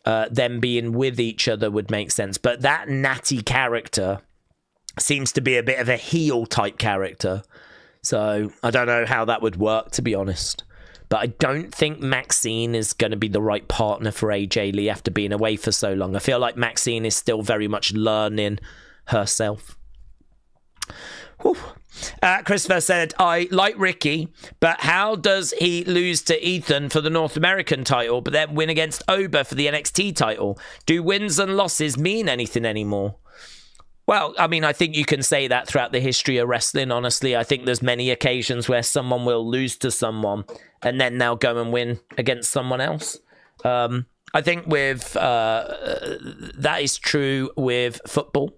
them being with each other would make sense. But that Natty character seems to be a bit of a heel type character. So I don't know how that would work, to be honest. But I don't think Maxine is going to be the right partner for AJ Lee after being away for so long. I feel like Maxine is still very much learning herself. Whew. Christopher said, I like Ricky, but how does he lose to Ethan for the North American title, but then win against Oba for the NXT title? Do wins and losses mean anything anymore? Well, I mean, I think you can say that throughout the history of wrestling, honestly. I think there's many occasions where someone will lose to someone and then they'll go and win against someone else. I think with that is true with football.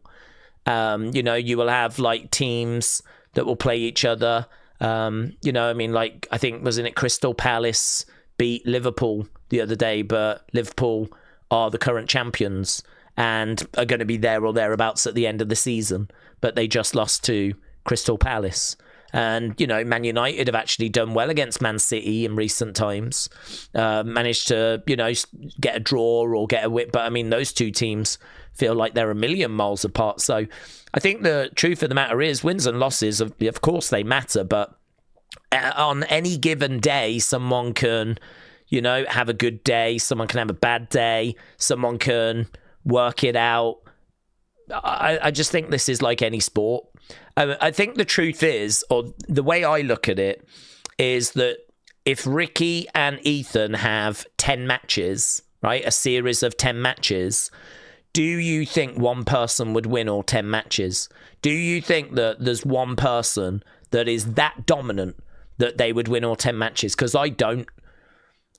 You know, you will have like teams that will play each other. You know, I mean, like, I think, wasn't it Crystal Palace beat Liverpool the other day, but Liverpool are the current champions and are going to be there or thereabouts at the end of the season, but they just lost to Crystal Palace. And, you know, Man United have actually done well against Man City in recent times. Managed to, you know, get a draw or get a win. But, I mean, those two teams feel like they're a million miles apart. So I think the truth of the matter is wins and losses, of course, they matter. But on any given day, someone can, you know, have a good day. Someone can have a bad day. Someone can work it out. I just think this is like any sport. I think the truth is, or the way I look at it, is that if Ricky and Ethan have 10 matches, right, a series of 10 matches, do you think one person would win all 10 matches? Do you think that there's one person that is that dominant that they would win all 10 matches? Because I don't.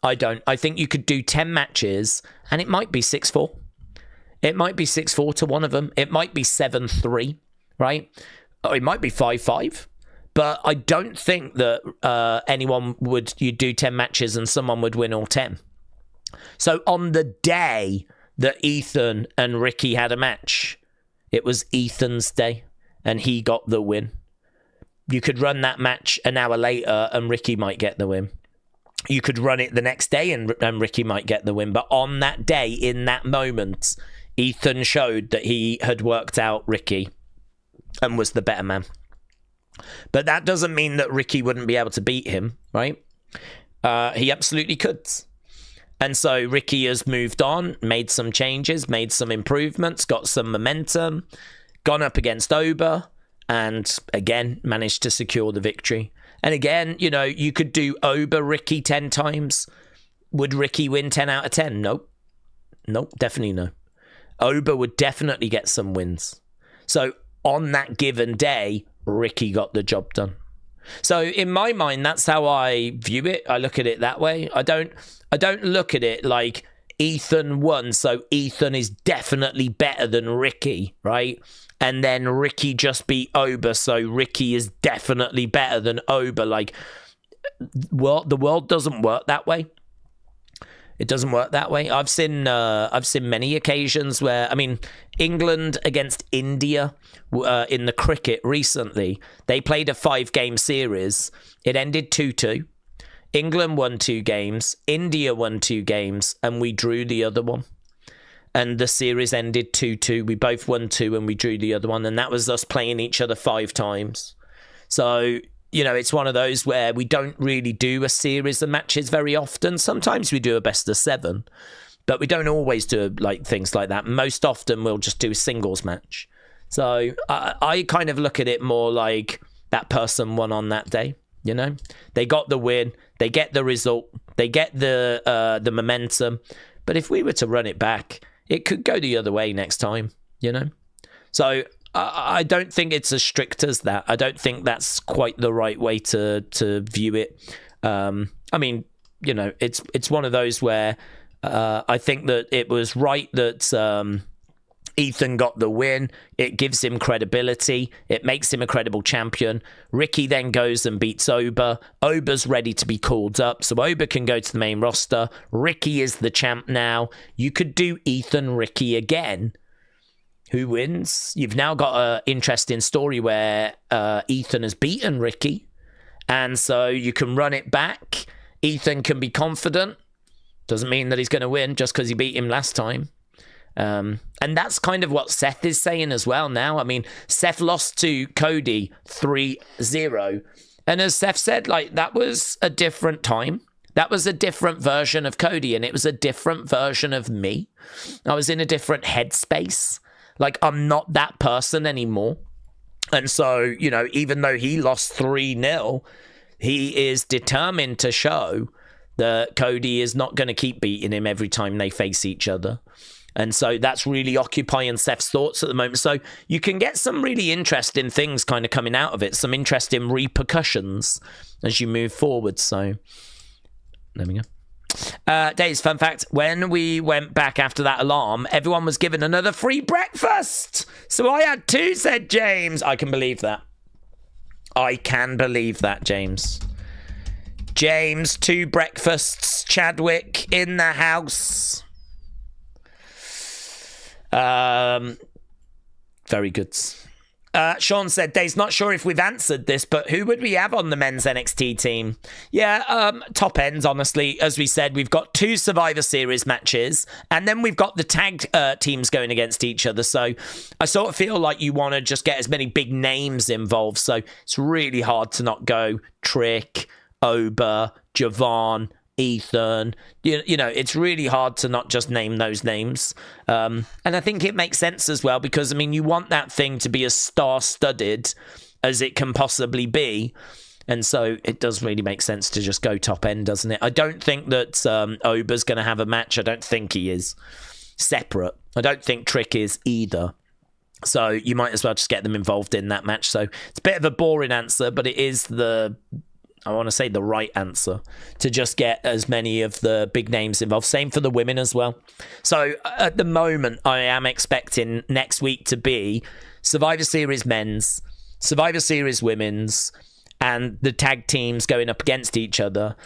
I think you could do 10 matches and it might be 6-4. It might be 6-4 to one of them. It might be 7-3, right? Or it might be 5-5. But I don't think that you do 10 matches and someone would win all 10. So on the day that Ethan and Ricky had a match, it was Ethan's day and he got the win. You could run that match an hour later and Ricky might get the win. You could run it the next day and Ricky might get the win. But on that day, in that moment, Ethan showed that he had worked out Ricky and was the better man. But that doesn't mean that Ricky wouldn't be able to beat him, right? He absolutely could. And so Ricky has moved on, made some changes, made some improvements, got some momentum, gone up against Oba, and again, managed to secure the victory. And again, you know, you could do Oba Ricky 10 times. Would Ricky win 10 out of 10? Nope. Nope, definitely no. Oba would definitely get some wins. So on that given day, Ricky got the job done. So in my mind, that's how I view it. I look at it that way. I don't look at it like Ethan won, so Ethan is definitely better than Ricky, right? And then Ricky just beat Oba, so Ricky is definitely better than Oba. Like, well, the world doesn't work that way. It doesn't work that way. I've seen many occasions where, I mean, England against India in the cricket recently, they played a 5-game series. It ended 2-2. England won 2 games, India won 2 games, and we drew the other one. And the series ended 2-2. We both won 2 and we drew the other one. And that was us playing each other 5 times. So, you know, it's one of those where we don't really do a series of matches very often. Sometimes we do a best of 7, but we don't always do like things like that. Most often we'll just do a singles match. So I kind of look at it more like that person won on that day. You know, they got the win, they get the result, they get the momentum. But if we were to run it back, it could go the other way next time, you know? So I don't think it's as strict as that. I don't think that's quite the right way to view it. I mean, you know, it's one of those where I think that it was right that Ethan got the win. It gives him credibility. It makes him a credible champion. Ricky then goes and beats Oba. Oba's ready to be called up, so Oba can go to the main roster. Ricky is the champ now. You could do Ethan Ricky again. Who wins? You've now got an interesting story where Ethan has beaten Ricky, and so you can run it back. Ethan can be confident. Doesn't mean that he's going to win just because he beat him last time. And that's kind of what Seth is saying as well now. I mean, Seth lost to Cody 3-0. And as Seth said, like, that was a different time. That was a different version of Cody, and it was a different version of me. I was in a different headspace. Like, I'm not that person anymore. And so, you know, even though he lost 3-0, he is determined to show that Cody is not going to keep beating him every time they face each other. And so that's really occupying Seth's thoughts at the moment. So you can get some really interesting things kind of coming out of it, some interesting repercussions as you move forward. So there we go. Daze, fun fact, when we went back after that alarm, everyone was given another free breakfast. So I had 2, said James. I can believe that. I can believe that, James. James, 2 breakfasts. Chadwick in the house. Very good. Sean said, Dave's not sure if we've answered this, but who would we have on the men's NXT team? Yeah, top ends, honestly. As we said, we've got 2 Survivor Series matches, and then we've got the tag teams going against each other. So I sort of feel like you want to just get as many big names involved. So it's really hard to not go Trick, Oba, Javon, Ethan. You know, it's really hard to not just name those names. And I think it makes sense as well because, I mean, you want that thing to be as star-studded as it can possibly be. And so it does really make sense to just go top end, doesn't it? I don't think that Oba's going to have a match. I don't think he is separate. I don't think Trick is either. So you might as well just get them involved in that match. So it's a bit of a boring answer, but it is I want to say the right answer to just get as many of the big names involved. Same for the women as well. So at the moment, I am expecting next week to be Survivor Series men's, Survivor Series women's, and the tag teams going up against each other.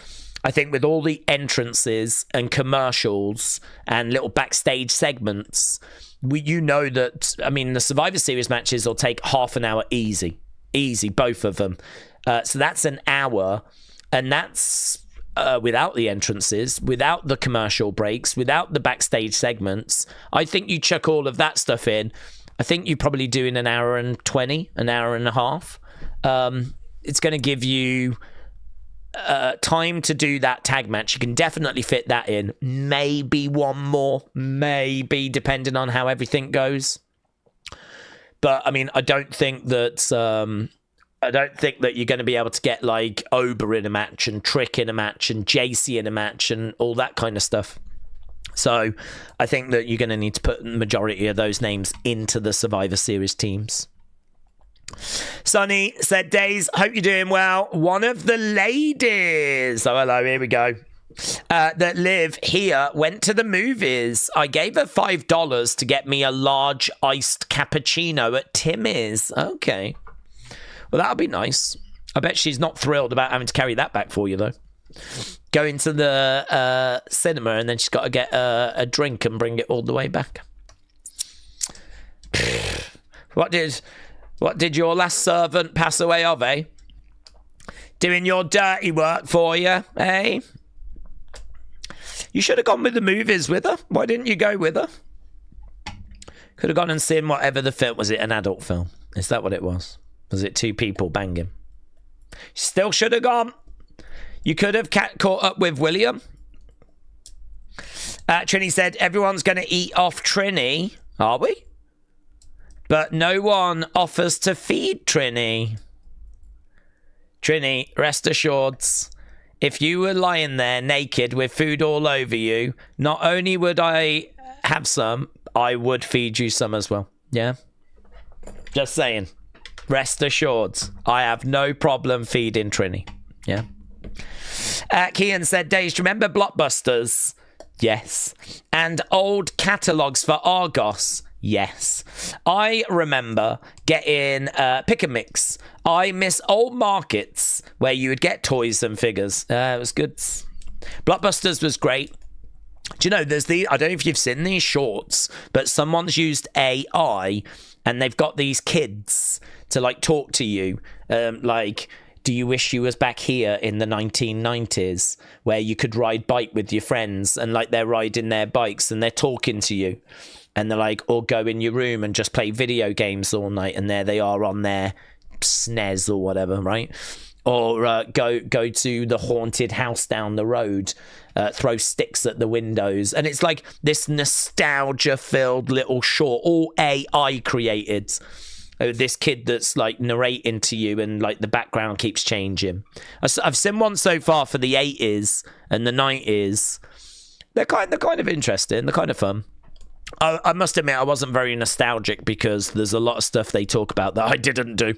I think with all the entrances and commercials and little backstage segments, you know that, I mean, the Survivor Series matches will take half an hour easy, both of them. So that's an hour, and that's without the entrances, without the commercial breaks, without the backstage segments. I think you chuck all of that stuff in. I think you're probably doing an hour and 20, an hour and a half. It's going to give you time to do that tag match. You can definitely fit that in. Maybe one more, maybe, depending on how everything goes. But, I mean, I don't think that you're going to be able to get like Oba in a match and Trick in a match and JC in a match and all that kind of stuff. So I think that you're going to need to put the majority of those names into the Survivor Series teams. Sonny said, Daze, hope you're doing well. One of the ladies, oh hello, here we go, that live here went to the movies. I gave her $5 to get me a large iced cappuccino at Timmy's. Okay. Well, that'll be nice. I bet she's not thrilled about having to carry that back for you, though. Go into the cinema and then she's got to get a drink and bring it all the way back. What did your last servant pass away of, eh? Doing your dirty work for you, eh? You should have gone with the movies with her. Why didn't you go with her? Could have gone and seen whatever the film was. It an adult film? Is that what it was? Was it 2 people banging? Still should have gone. You could have caught up with William. Trini said, everyone's going to eat off Trini. Are we? But no one offers to feed Trini. Trini, rest assured, if you were lying there naked with food all over you, not only would I have some, I would feed you some as well. Yeah? Just saying. Rest assured, I have no problem feeding Trini. Yeah. Kian said, Daze, do you remember Blockbusters? Yes. And old catalogues for Argos? Yes. I remember getting Pick and Mix. I miss old markets where you would get toys and figures. It was good. Blockbusters was great. Do you know, there's I don't know if you've seen these shorts, but someone's used AI and they've got these kids to like talk to you, like, do you wish you was back here in the 1990s where you could ride bike with your friends, and like they're riding their bikes and they're talking to you, and they're like, or go in your room and just play video games all night, and there they are on their SNES or whatever, right? Or go to the haunted house down the road, throw sticks at the windows. And it's like this nostalgia-filled little short, all AI created. This kid that's like narrating to you and like the background keeps changing. I've seen one so far for the 80s and the 90s. They're kind of interesting. They're kind of fun. I must admit, I wasn't very nostalgic because there's a lot of stuff they talk about that I didn't do.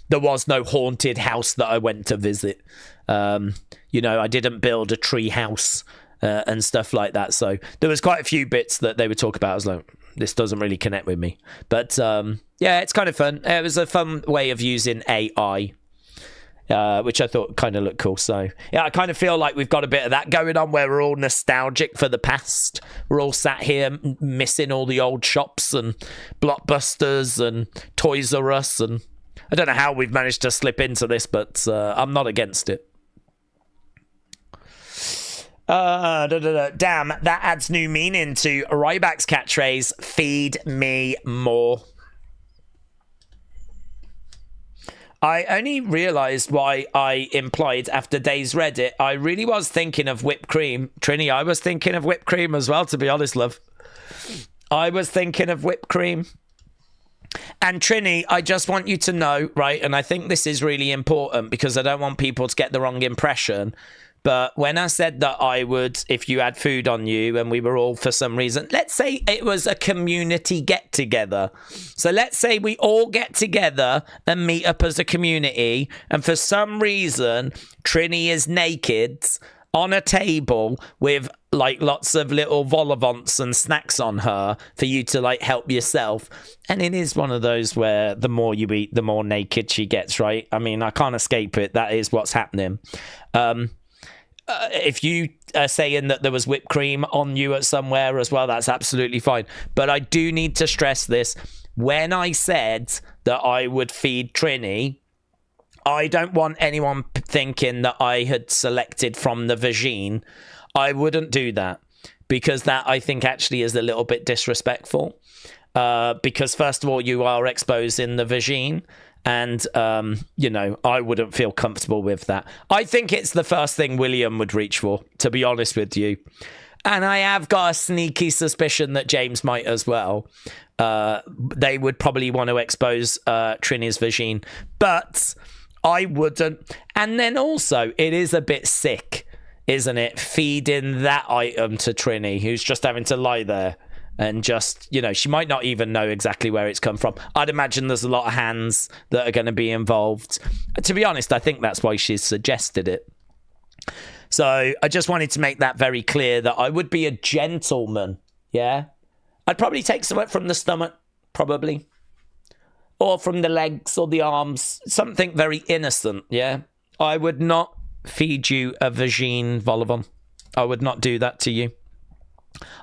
There was no haunted house that I went to visit. You know, I didn't build a tree house and stuff like that. So there was quite a few bits that they would talk about. I was like, this doesn't really connect with me. But yeah, it's kind of fun. It was a fun way of using AI. which I thought kind of looked cool. So, yeah, I kind of feel like we've got a bit of that going on where we're all nostalgic for the past. We're all sat here missing all the old shops and Blockbusters and Toys R Us. And I don't know how we've managed to slip into this, but I'm not against it. Damn, that adds new meaning to Ryback's catchphrase, feed me more. I only realised why I implied after Daze read it. I really was thinking of whipped cream. Trini, I was thinking of whipped cream as well, to be honest, love. I was thinking of whipped cream. And Trini, I just want you to know, right, and I think this is really important because I don't want people to get the wrong impression. But when I said that I would, if you had food on you and we were all, for some reason, let's say it was a community get-together. So let's say we all get together and meet up as a community. And for some reason, Trini is naked on a table with like lots of little vol-au-vents and snacks on her for you to like help yourself. And it is one of those where the more you eat, the more naked she gets, right? I mean, I can't escape it. That is what's happening. If you are saying that there was whipped cream on you at somewhere as well, that's absolutely fine. But I do need to stress this. When I said that I would feed Trini, I don't want anyone thinking that I had selected from the vagine. I wouldn't do that because that I think actually is a little bit disrespectful. Because first of all, you are exposing the vagine. And, you know, I wouldn't feel comfortable with that. I think it's the first thing William would reach for, to be honest with you. And I have got a sneaky suspicion that James might as well. They would probably want to expose Trini's vagine. But I wouldn't. And then also, it is a bit sick, isn't it? Feeding that item to Trini, who's just having to lie there. And just, you know, she might not even know exactly where it's come from. I'd imagine there's a lot of hands that are going to be involved. To be honest, I think that's why she's suggested it. So I just wanted to make that very clear that I would be a gentleman, yeah? I'd probably take something from the stomach, probably. Or from the legs or the arms. Something very innocent, yeah? I would not feed you a vagine vol-au-vent. I would not do that to you.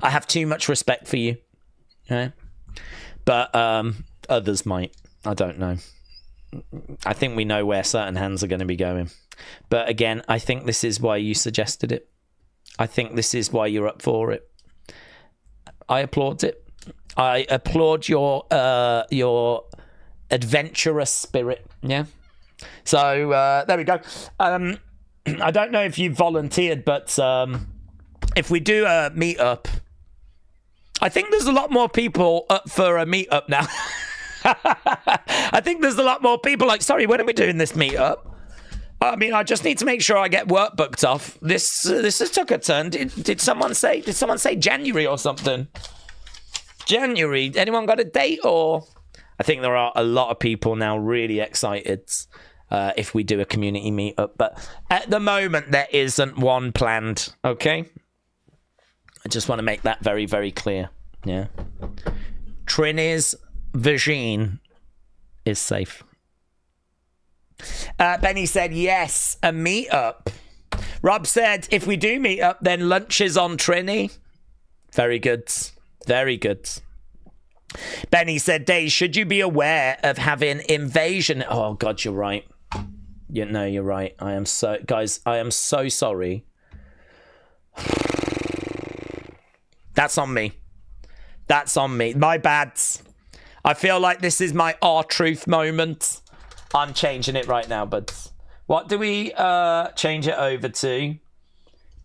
I have too much respect for you, yeah? But others might. I don't know. I think we know where certain hands are going to be going. But again, I think this is why you suggested it. I think this is why you're up for it. I applaud it. I applaud your adventurous spirit, yeah? So there we go. I don't know if you volunteered, but... if we do a meetup, I think there's a lot more people up for a meetup now. I think there's a lot more people like, sorry, when are we doing this meetup? I mean, I just need to make sure I get work booked off. This has took a turn. Did someone say January or something? January? Anyone got a date? Or I think there are a lot of people now really excited if we do a community meetup. But at the moment, there isn't one planned. Okay. I just want to make that very, very clear. Yeah. Trini's vagine is safe. Benny said, yes, a meetup. Rob said, if we do meet up, then lunch is on Trini. Very good. Very good. Benny said, Daze, should you be aware of having invasion? Oh, God, you're right. You know, you're right. Guys, I am so sorry. That's on me. That's on me. My bad. I feel like this is my R-Truth moment. I'm changing it right now, but what do we change it over to?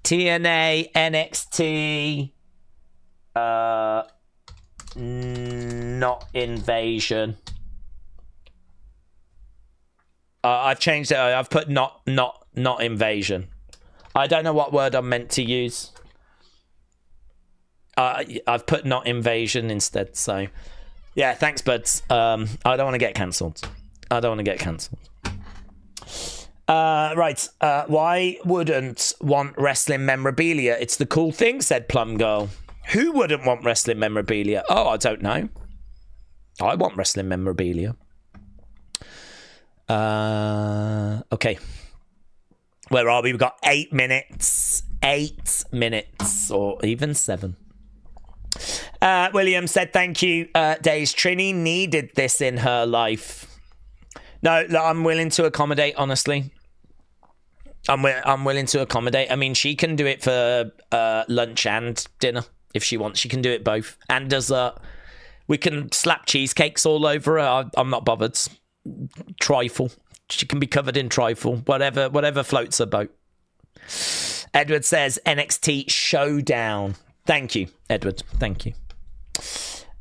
TNA NXT not invasion. I've changed it. I've put not invasion. I don't know what word I'm meant to use. I've put not invasion instead. So, yeah, thanks, buds. I don't want to get cancelled. Right. Why wouldn't want wrestling memorabilia? It's the cool thing, said Plum Girl. Who wouldn't want wrestling memorabilia? Oh, I don't know. I want wrestling memorabilia. Okay. Where are we? We've got 8 minutes. 8 minutes, or even 7. William said, thank you, Daze. Trini needed this in her life. No, look, I'm willing to accommodate, honestly. I'm willing to accommodate. I mean, she can do it for lunch and dinner if she wants. She can do it both. And dessert. We can slap cheesecakes all over her. I'm not bothered. Trifle. She can be covered in trifle. Whatever floats her boat. Edward says NXT Showdown. Thank you, Edward. Thank you.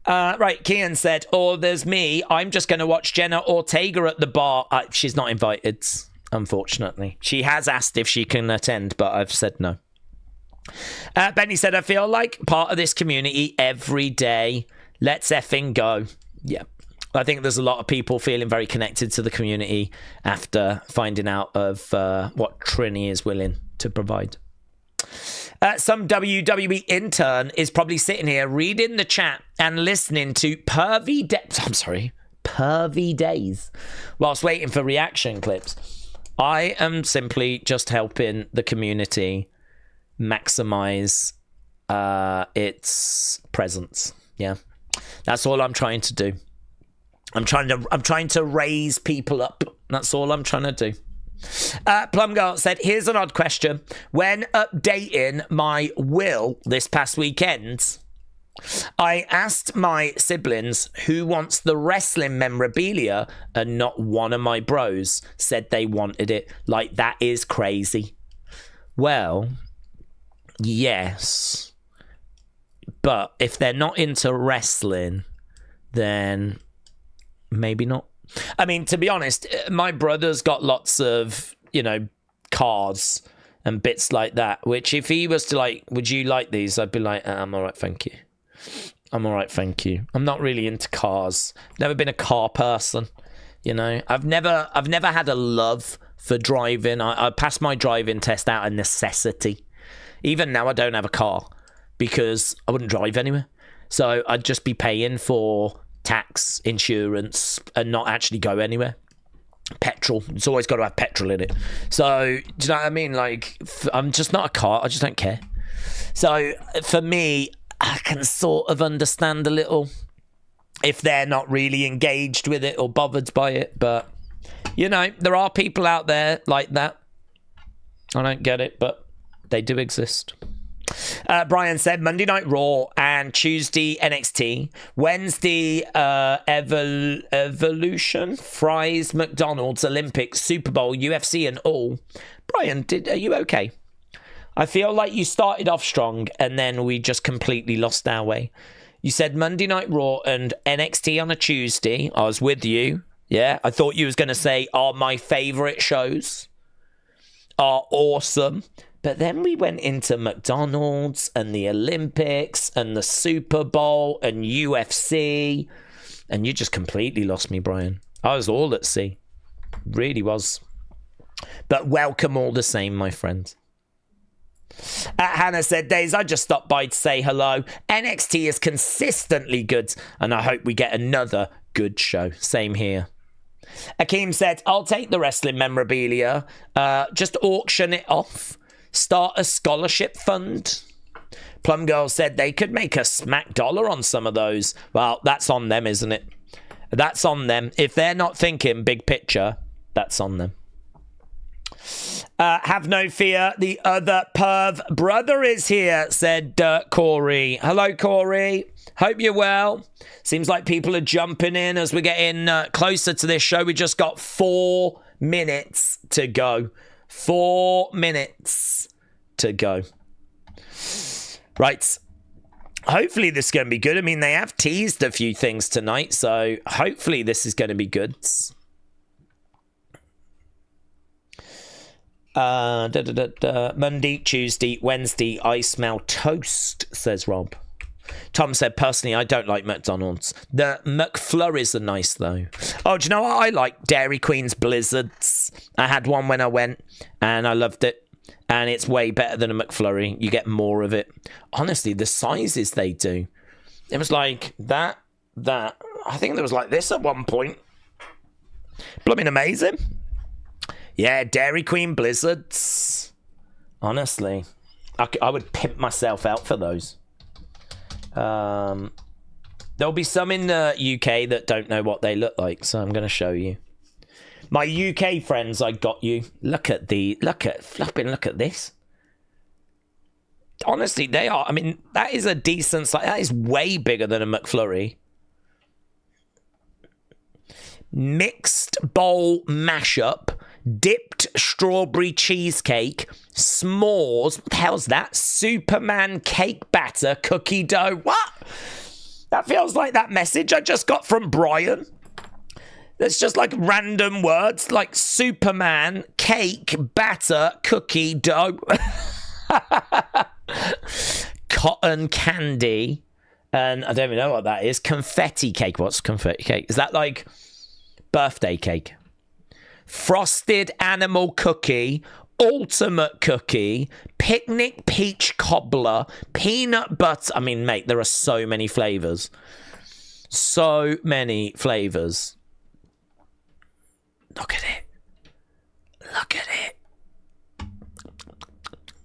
Right, Kian said, there's me. I'm just going to watch Jenna Ortega at the bar. She's not invited, unfortunately. She has asked if she can attend, but I've said no. Benny said, I feel like part of this community every day. Let's effing go. Yeah. I think there's a lot of people feeling very connected to the community after finding out of what Trini is willing to provide. Some WWE intern is probably sitting here reading the chat and listening to Pervy Daze whilst waiting for reaction clips. I am simply just helping the community maximize its presence. Yeah, that's all I'm trying to do. I'm trying to raise people up. That's all I'm trying to do. Plum Girl said, here's an odd question. When updating my will this past weekend, I asked my siblings who wants the wrestling memorabilia, and not one of my bros said they wanted it. Like, that is crazy. Well, yes. But if they're not into wrestling, then maybe not. I mean, to be honest, my brother's got lots of, cars and bits like that, which if he was to like, would you like these? I'd be like, I'm all right, thank you. I'm all right, thank you. I'm not really into cars. Never been a car person, I've never had a love for driving. I passed my driving test out of necessity. Even now, I don't have a car because I wouldn't drive anywhere. So I'd just be paying for tax, insurance, and not actually go anywhere. Petrol, it's always got to have petrol in it. So do you know what I mean? Like, I'm just not a car. I just don't care. So for me, I can sort of understand a little if they're not really engaged with it or bothered by it. But there are people out there like that. I don't get it, but they do exist. Brian said Monday Night Raw and Tuesday NXT, Wednesday Evolution, Fries, McDonald's, Olympics, Super Bowl, UFC and all. Brian, are you okay? I feel like you started off strong and then we just completely lost our way. You said Monday Night Raw and NXT on a Tuesday. I was with you. Yeah, I thought you was going to say, my favourite shows are awesome. But then we went into McDonald's and the Olympics and the Super Bowl and UFC. And you just completely lost me, Brian. I was all at sea. Really was. But welcome all the same, my friend. Hannah said, Daze, I just stopped by to say hello. NXT is consistently good. And I hope we get another good show. Same here. Akeem said, I'll take the wrestling memorabilia. Just auction it off. Start a scholarship fund. Plum Girl said they could make a smack dollar on some of those. Well, that's on them, isn't it? That's on them. If they're not thinking big picture, that's on them. Have no fear. The other perv brother is here, said Corey. Hello, Corey. Hope you're well. Seems like people are jumping in as we're getting closer to this show. We just got 4 minutes to go. 4 minutes to go. Right. Hopefully this is going to be good. I mean, they have teased a few things tonight, so hopefully this is going to be good. Monday, Tuesday, Wednesday, I smell toast, says Rob. Tom said, personally, I don't like McDonald's. The McFlurries are nice, though. Oh, do you know what I like? Dairy Queen's Blizzards. I had one when I went, and I loved it. And it's way better than a McFlurry. You get more of it. Honestly, the sizes they do. It was like that. I think there was like this at one point. Blooming amazing. Yeah, Dairy Queen Blizzards. Honestly, I would pimp myself out for those. There'll be some in the UK that don't know what they look like, so I'm going to show you. My UK friends, I got you. Look at this. Honestly, they are. I mean, that is a decent size. That is way bigger than a McFlurry. Mixed bowl mashup, dipped strawberry cheesecake, s'mores. What the hell's that? Superman cake batter, cookie dough. What? That feels like that message I just got from Brian. There's just like random words like Superman, cake, batter, cookie dough. Cotton candy. And I don't even know what that is. Confetti cake. What's confetti cake? Is that like birthday cake? Frosted animal cookie. Ultimate cookie. Picnic peach cobbler. Peanut butter. I mean, mate, there are so many flavors. So many flavors. Look at it. Look at it.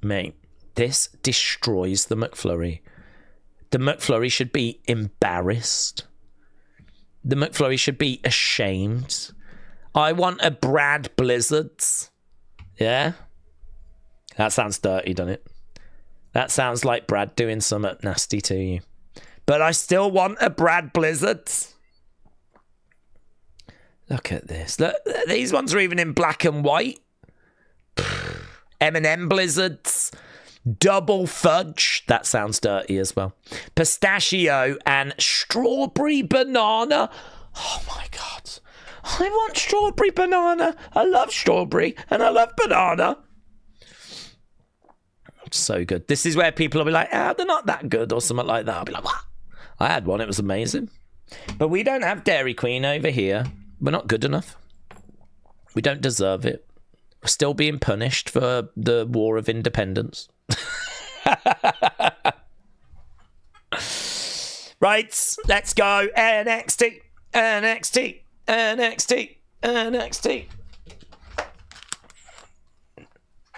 Mate, this destroys the McFlurry. The McFlurry should be embarrassed. The McFlurry should be ashamed. I want a Brad Blizzards. Yeah? That sounds dirty, doesn't it? That sounds like Brad doing something nasty to you. But I still want a Brad Blizzards. Look at this. Look, these ones are even in black and white. M&M Blizzards. Double fudge. That sounds dirty as well. Pistachio and strawberry banana. Oh my God. I want strawberry banana. I love strawberry and I love banana. So good. This is where people will be like, they're not that good or something like that. I'll be like, what? I had one. It was amazing. But we don't have Dairy Queen over here. We're not good enough. We don't deserve it. We're still being punished for the War of Independence. Right, let's go. NXT, NXT, NXT, NXT.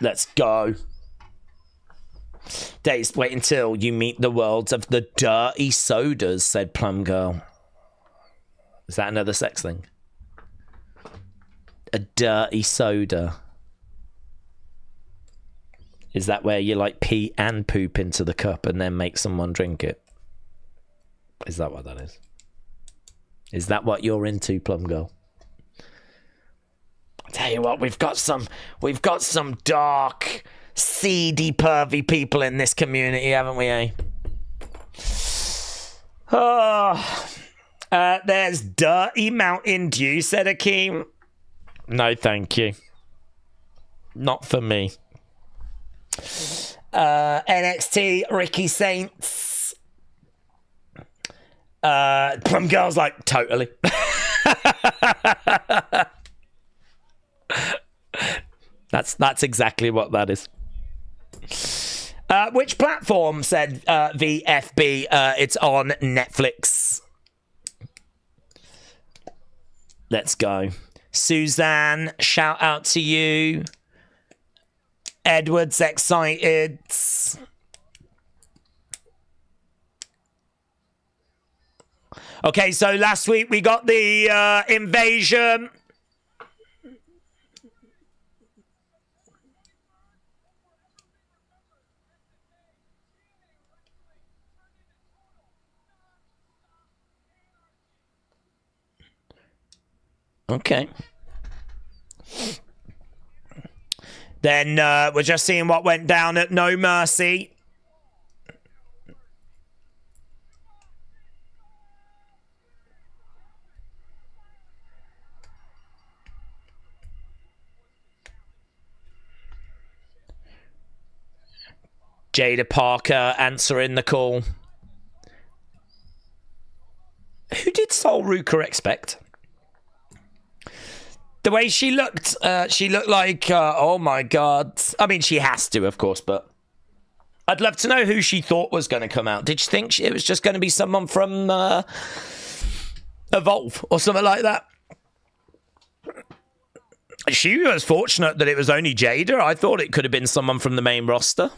Let's go. Daze, wait until you meet the worlds of the dirty sodas, said Plum Girl. Is that another sex thing? A dirty soda. Is that where you like pee and poop into the cup and then make someone drink it? Is that what that is? Is that what you're into, Plum Girl? I tell you what, we've got some dark, seedy, pervy people in this community, haven't we, eh? Oh, there's dirty Mountain Dew, said Akeem. No, thank you. Not for me. NXT, Ricky Saints. Plum Girl's like, totally. That's exactly what that is. Which platform, said VFB? It's on Netflix. Let's go. Suzanne, shout out to you. Edward's excited. Okay, so last week we got the invasion. Okay. Then we're just seeing what went down at No Mercy. Jada Parker answering the call. Who did Sol Ruka expect? The way she looked like, oh my God. I mean, she has to, of course, but I'd love to know who she thought was going to come out. Did you think it was just going to be someone from Evolve or something like that? She was fortunate that it was only Jada. I thought it could have been someone from the main roster.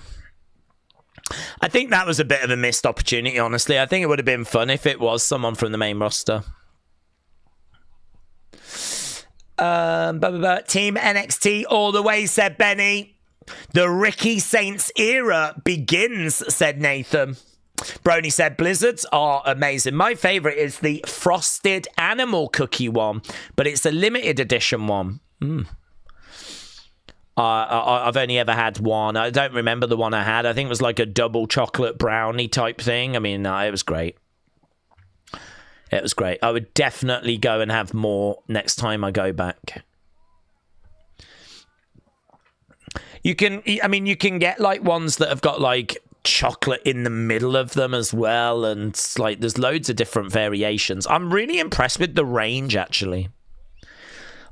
I think that was a bit of a missed opportunity, honestly. I think it would have been fun if it was someone from the main roster. Team NXT all the way, said Benny. The Ricky Saints era begins, said Nathan. Brony said Blizzards are amazing. My favourite is the frosted animal cookie one, but it's a limited edition one. I've only ever had one. I don't remember the one I had. I think it was like a double chocolate brownie type thing. I mean, it was great. It was great. I would definitely go and have more next time I go back. You can get like ones that have got like chocolate in the middle of them as well, and like there's loads of different variations. I'm really impressed with the range, actually.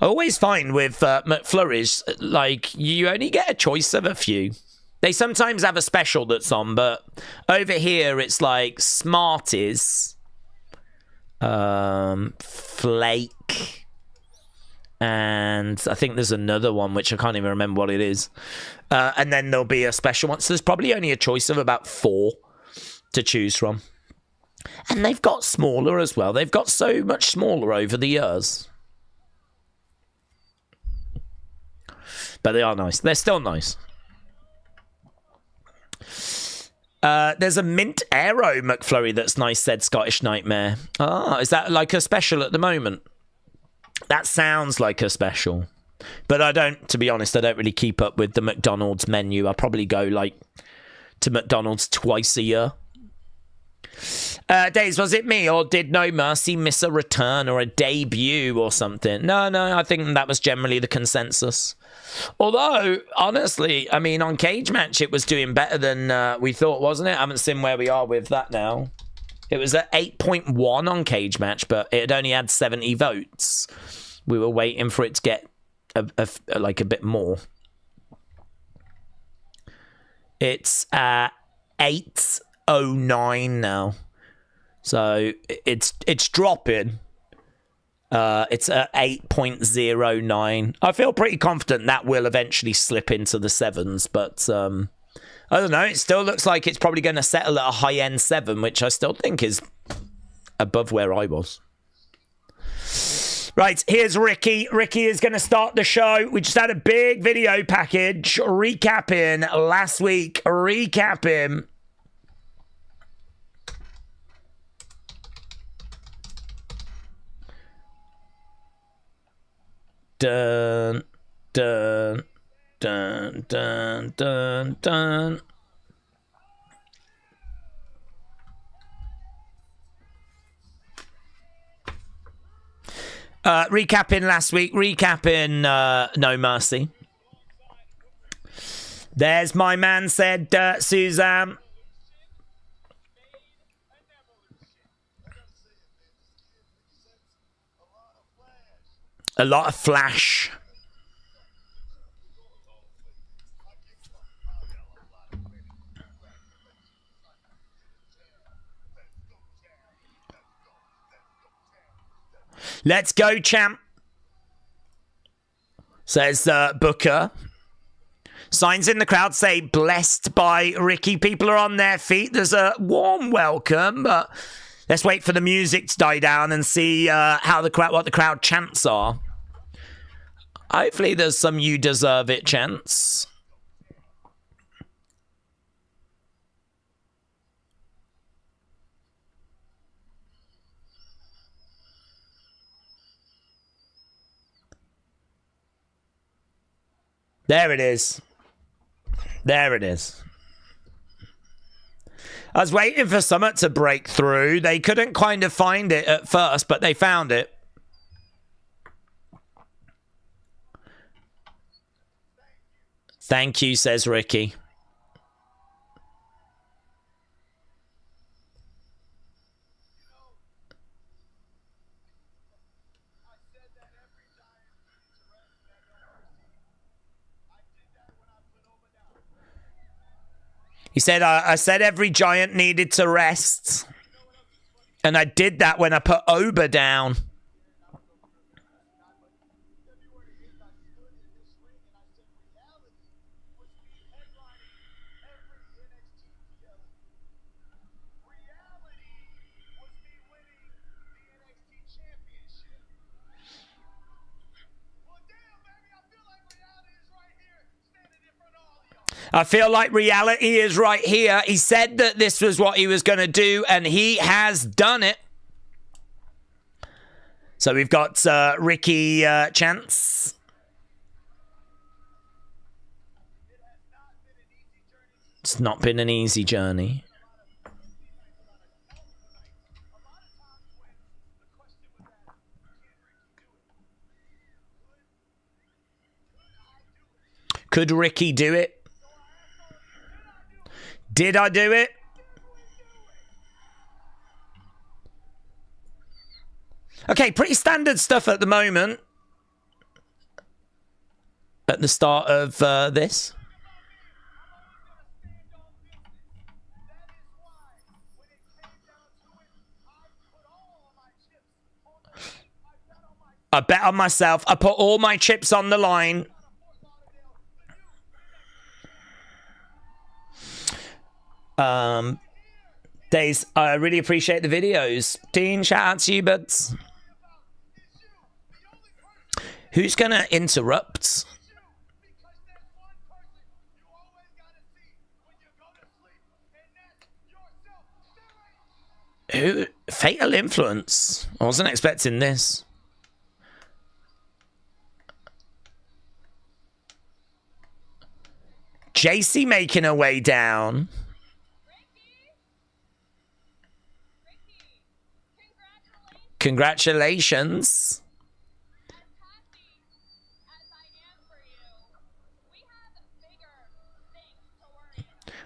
I always find with McFlurries, like, you only get a choice of a few. They sometimes have a special that's on, but over here it's like Smarties, Flake, and I think there's another one which I can't even remember what it is. And then there'll be a special one. So there's probably only a choice of about 4 to choose from. And they've got smaller as well. They've got so much smaller over the years. But they are nice. They're still nice. There's a Mint Aero McFlurry that's nice, said Scottish Nightmare. Ah, is that like a special at the moment? That sounds like a special. But I don't, to be honest, I don't really keep up with the McDonald's menu. I probably go like to McDonald's twice a year. Daze, was it me, or did No Mercy miss a return or a debut or something? No, I think that was generally the consensus. Although, honestly, I mean, on Cage Match, it was doing better than we thought, wasn't it? I haven't seen where we are with that now. It was at 8.1 on Cage Match, but it only had 70 votes. We were waiting for it to get like a bit more. It's 8.09 now, so it's dropping. It's at 8.09. I feel pretty confident that will eventually slip into the 7s, but I don't know. It still looks like it's probably going to settle at a high-end 7, which I still think is above where I was. Right, here's Ricky. Ricky is going to start the show. We just had a big video package recapping last week. Recapping. Dun, dun, dun, dun, dun, dun. Recapping last week, recapping No Mercy. There's my man, said Suzanne. A lot of flash. Let's go, champ, says Booker. Signs in the crowd say blessed by Ricky. People are on their feet. There's a warm welcome, but let's wait for the music to die down and see how what the crowd chants are. Hopefully there's some "you deserve it" chants. There it is. There it is. I was waiting for Summit to break through. They couldn't kind of find it at first, but they found it. Thank you, says Ricky. He said, I said every giant needed to rest. And I did that when I put Oba down. I feel like reality is right here. He said that this was what he was going to do, and he has done it. So we've got Ricky Chance. It's not been an easy journey. Could Ricky do it? Did I do it? Okay, pretty standard stuff at the moment. At the start of this. I bet on myself. I put all my chips on the line. Daze, I really appreciate the videos. Dean, shout out to you, buds. Who's gonna interrupt? Who? Fatal Influence. I wasn't expecting this. JC making her way down. Congratulations.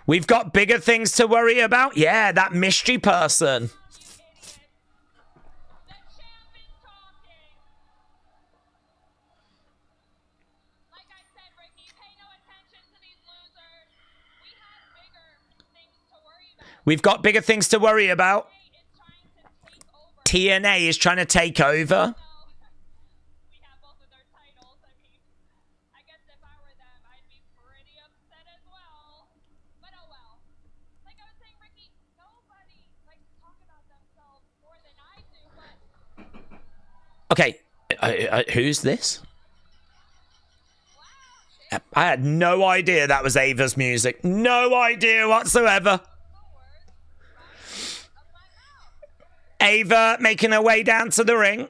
We've got bigger things to worry about. Yeah, that mystery person. We've got bigger things to worry about. TNA is trying to take over. Okay, who's this? I had no idea that was Ava's music. No idea whatsoever. Ava making her way down to the ring. You guys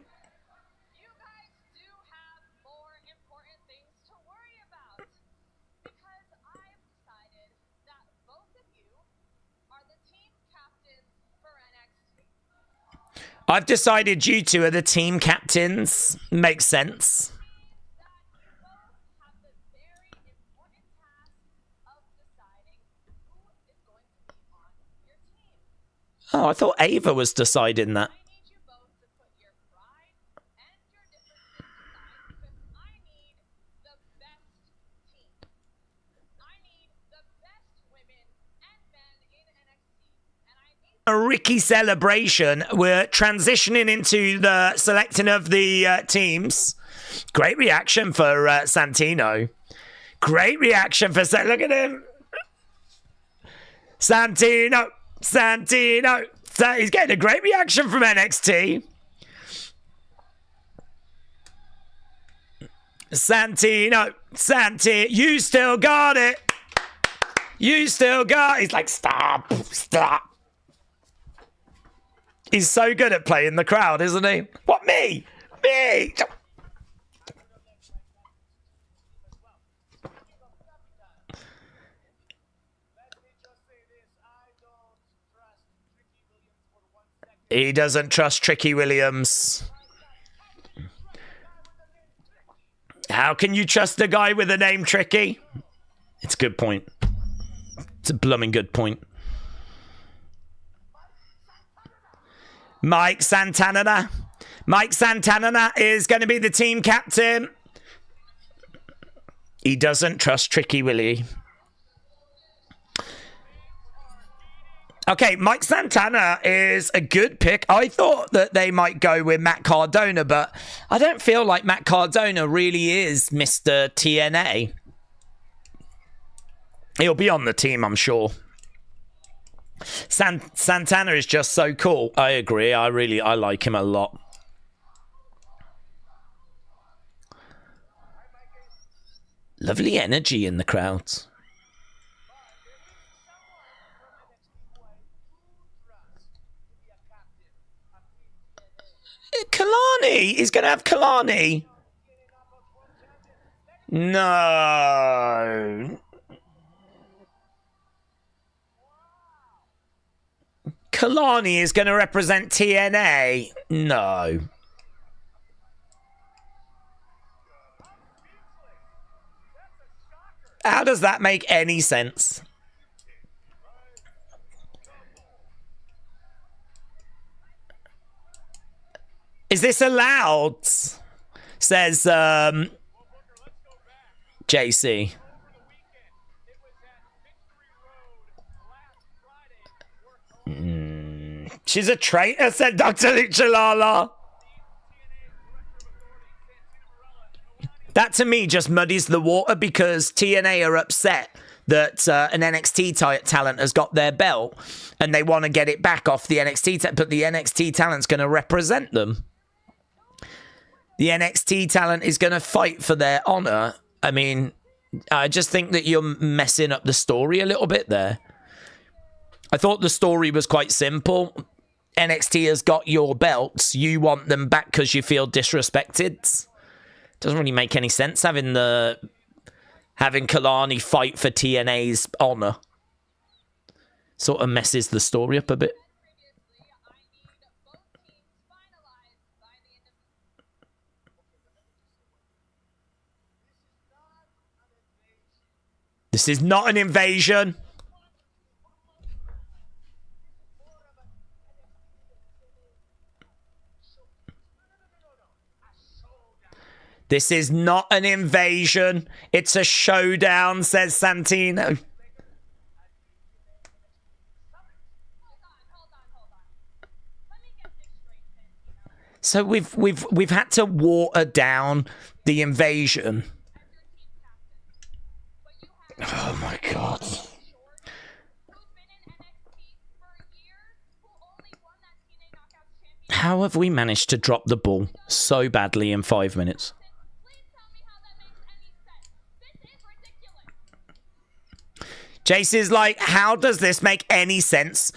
do have more important things to worry about. Because I've decided that both of you are the team captains for NXT. I've decided you two are the team captains. Makes sense. Oh, I thought Ava was deciding that. I need you both to put your pride and your differences aside because I need the best team. I need the best women and men in NXT. And I need a Ricky celebration. We're transitioning into the selecting of the teams. Great reaction for Santino. Great reaction for look at him. Santino. Santino. He's getting a great reaction from NXT. Santino. You still got it. You still got it. He's like, stop. Stop. He's so good at playing the crowd, isn't he? What, me? Me. He doesn't trust Tricky Williams. How can you trust a guy with a name Tricky? It's a good point. It's a blooming good point. Mike Santana. Mike Santana is going to be the team captain. He doesn't trust Tricky Willie. Okay, Mike Santana is a good pick. I thought that they might go with Matt Cardona, but I don't feel like Matt Cardona really is Mr. TNA. He'll be on the team, I'm sure. Santana is just so cool. I agree. I like him a lot. Lovely energy in the crowd. Kalani. He's going to have Kalani. No. Kalani is going to represent TNA. No. How does that make any sense? Is this allowed? Says JC. She's a traitor, said Dr. Luchalala. That to me just muddies the water because TNA are upset that an NXT talent has got their belt and they want to get it back off the NXT but the NXT talent's going to represent them. The NXT talent is going to fight for their honor. I mean, I just think that you're messing up the story a little bit there. I thought the story was quite simple. NXT has got your belts. You want them back because you feel disrespected. Doesn't really make any sense having Kalani fight for TNA's honor. Sort of messes the story up a bit. This is not an invasion. This is not an invasion. It's a showdown, says Santino. So we've had to water down the invasion. Oh my God. How have we managed to drop the ball so badly in 5 minutes? Jace is like, how does this make any sense?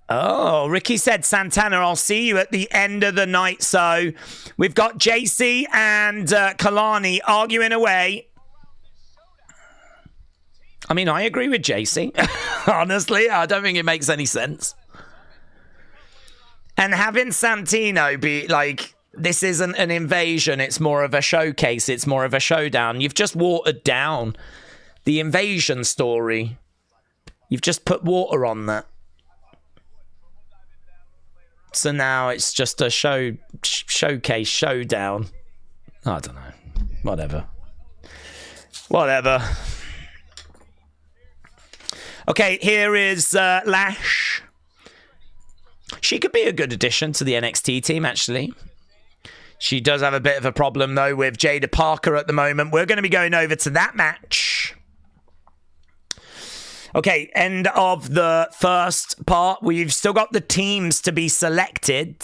Oh, Ricky said, Santana, I'll see you at the end of the night. So we've got JC and Kalani arguing away. I mean, I agree with JC. Honestly, I don't think it makes any sense. And having Santino be like, this isn't an invasion, it's more of a showcase, it's more of a showdown. You've just watered down the invasion story. You've just put water on that. So now it's just a showcase, showdown. I don't know. Whatever. Okay, here is Lash. She could be a good addition to the NXT team, actually. She does have a bit of a problem, though, with Jada Parker at the moment. We're going to be going over to that match. Okay, end of the first part. We've still got the teams to be selected.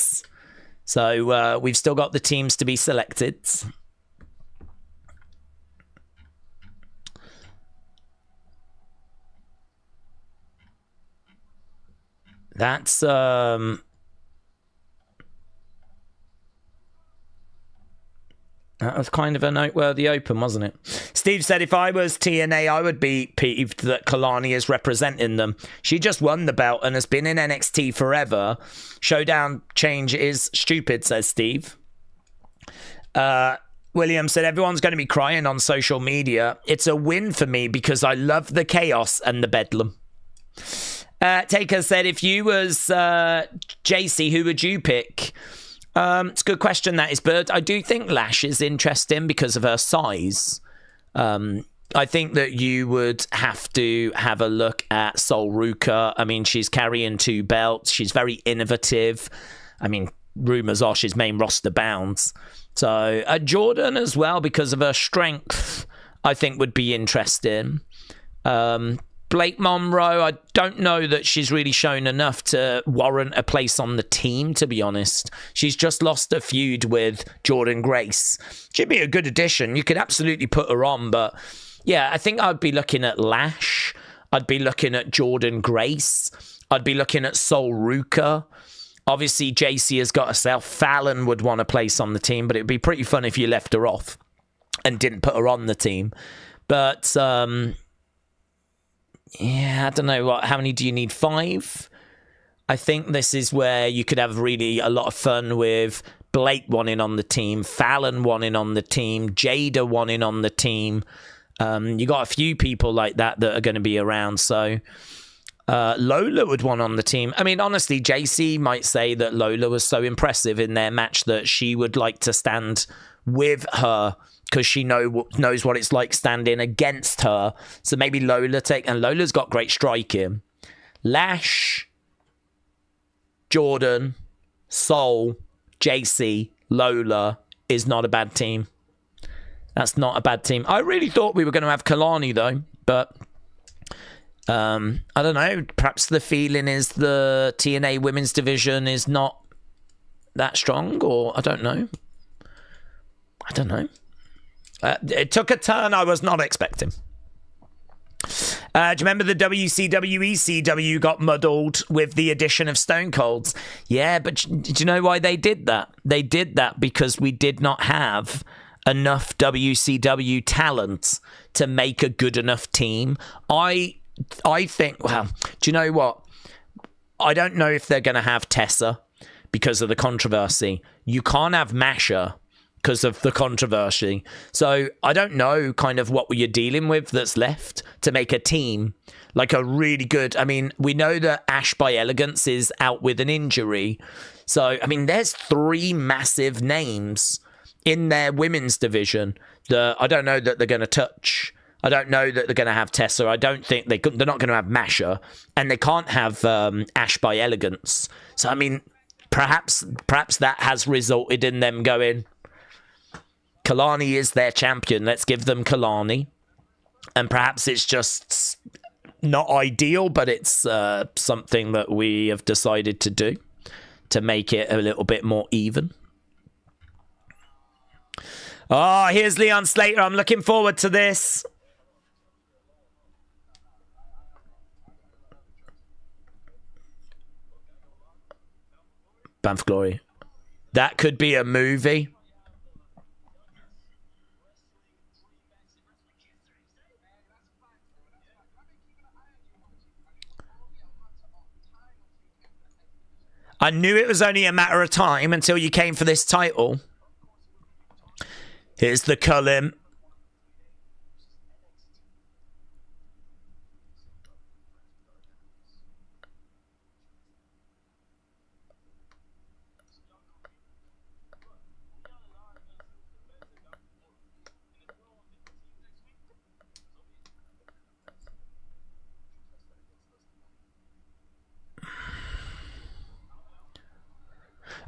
So we've still got the teams to be selected. That's that was kind of a noteworthy open, wasn't it? Steve said, if I was TNA, I would be peeved that Kalani is representing them. She just won the belt and has been in NXT forever. Showdown change is stupid, says Steve. William said, everyone's going to be crying on social media. It's a win for me because I love the chaos and the bedlam. Taker said, if you was JC, who would you pick? It's a good question, that is, Bird. I do think Lash is interesting because of her size. I think that you would have to have a look at Sol Ruka. I mean, she's carrying 2 belts. She's very innovative. I mean, rumours are she's main roster bound. So Jordan as well, because of her strength, I think would be interesting. Blake Monroe, I don't know that she's really shown enough to warrant a place on the team, to be honest. She's just lost a feud with Jordan Grace. She'd be a good addition. You could absolutely put her on, but Yeah, I think I'd be looking at Lash. I'd be looking at Jordan Grace. I'd be looking at Sol Ruka. Obviously, JC has got herself. Fallon would want a place on the team, but it'd be pretty fun if you left her off and didn't put her on the team. But, yeah, I don't know. How many do you need? 5? I think this is where you could have really a lot of fun with Blake wanting on the team, Fallon wanting on the team, Jada wanting on the team. You got a few people like that are going to be around, so... Lola would want on the team. I mean, honestly, JC might say that Lola was so impressive in their match that she would like to stand with her because she knows what it's like standing against her. So maybe Lola and Lola's got great striking. Lash, Jordan, Sol, JC, Lola is not a bad team. That's not a bad team. I really thought we were going to have Kalani though, but... I don't know. Perhaps the feeling is the TNA women's division is not that strong, or I don't know. It took a turn I was not expecting. Do you remember the WCW ECW got muddled with the addition of Stone Colds? Yeah, but do you know why they did that? They did that because we did not have enough WCW talent to make a good enough team. I think, well, do you know what? I don't know if they're going to have Tessa because of the controversy. You can't have Masha because of the controversy. So I don't know kind of what you're dealing with that's left to make a team like a really good. I mean, we know that Ash by Elegance is out with an injury. So, I mean, there's 3 massive names in their women's division that I don't know that they're going to touch. I don't know that they're going to have Tessa. I don't think they're not going to have Masha, and they can't have Ash by Elegance. So I mean, perhaps that has resulted in them going, Kalani is their champion. Let's give them Kalani, and perhaps it's just not ideal, but it's something that we have decided to do to make it a little bit more even. Oh, here's Leon Slater. I'm looking forward to this. Banff Glory. That could be a movie. I knew it was only a matter of time until you came for this title. Here's the Cullen.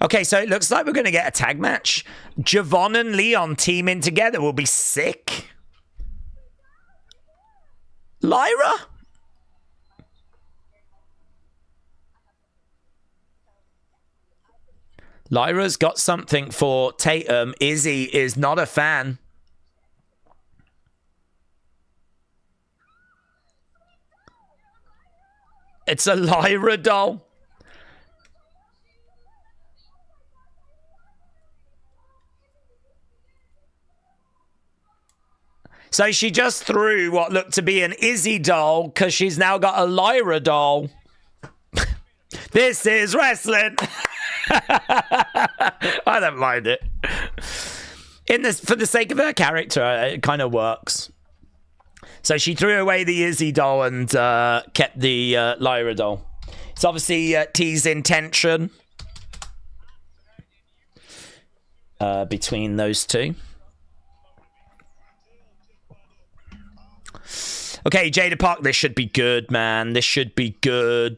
Okay, so it looks like we're going to get a tag match. Javon and Leon teaming together will be sick. Lyra? Lyra's got something for Tatum. Izzy is not a fan. It's a Lyra doll. So she just threw what looked to be an Izzy doll because she's now got a Lyra doll. This is wrestling. I don't mind it. For the sake of her character, it kind of works. So she threw away the Izzy doll and kept the Lyra doll. It's obviously T's intention between those two. Okay, Jada Park, this should be good, man. This should be good.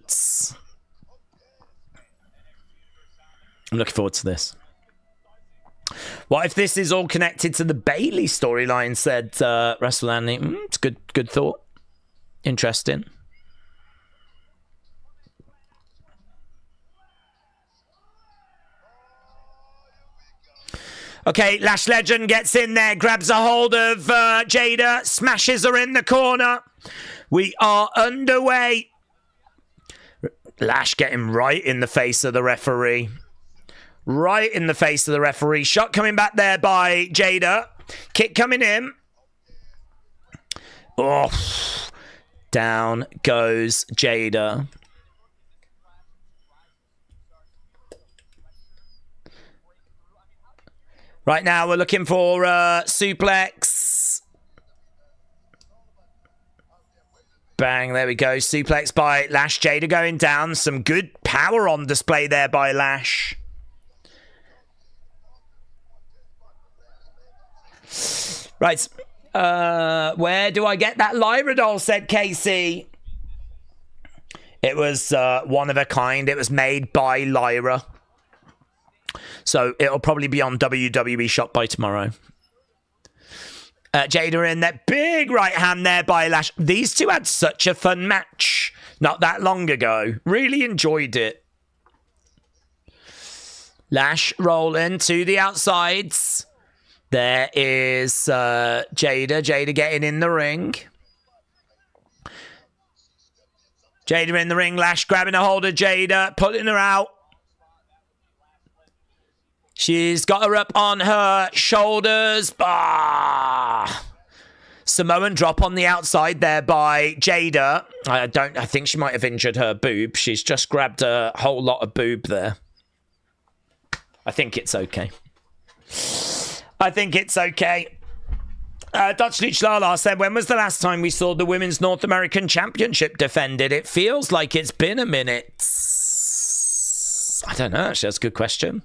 I'm looking forward to this. What if this is all connected to the Bailey storyline, said WrestleLand? It's good thought. Interesting. Okay, Lash Legend gets in there, grabs a hold of Jada, smashes her in the corner. We are underway. Lash getting right in the face of the referee. Right in the face of the referee. Shot coming back there by Jada. Kick coming in. Oh, down goes Jada. Right now we're looking for suplex. Bang, there we go. Suplex by Lash. Jada going down. Some good power on display there by Lash. Right. Where do I get that Lyra doll, said Casey. It was one of a kind. It was made by Lyra. So it'll probably be on WWE Shop by tomorrow. Jada in that big right hand there by Lash. These two had such a fun match not that long ago. Really enjoyed it. Lash rolling to the outsides. There is Jada. Jada getting in the ring. Jada in the ring. Lash grabbing a hold of Jada. Pulling her out. She's got her up on her shoulders. Samoan drop on the outside there by Jada. I think she might have injured her boob. She's just grabbed a whole lot of boob there. I think it's okay. Dutch Leech Lala said, when was the last time we saw the Women's North American Championship defended? It feels like it's been a minute. I don't know, actually, that's a good question.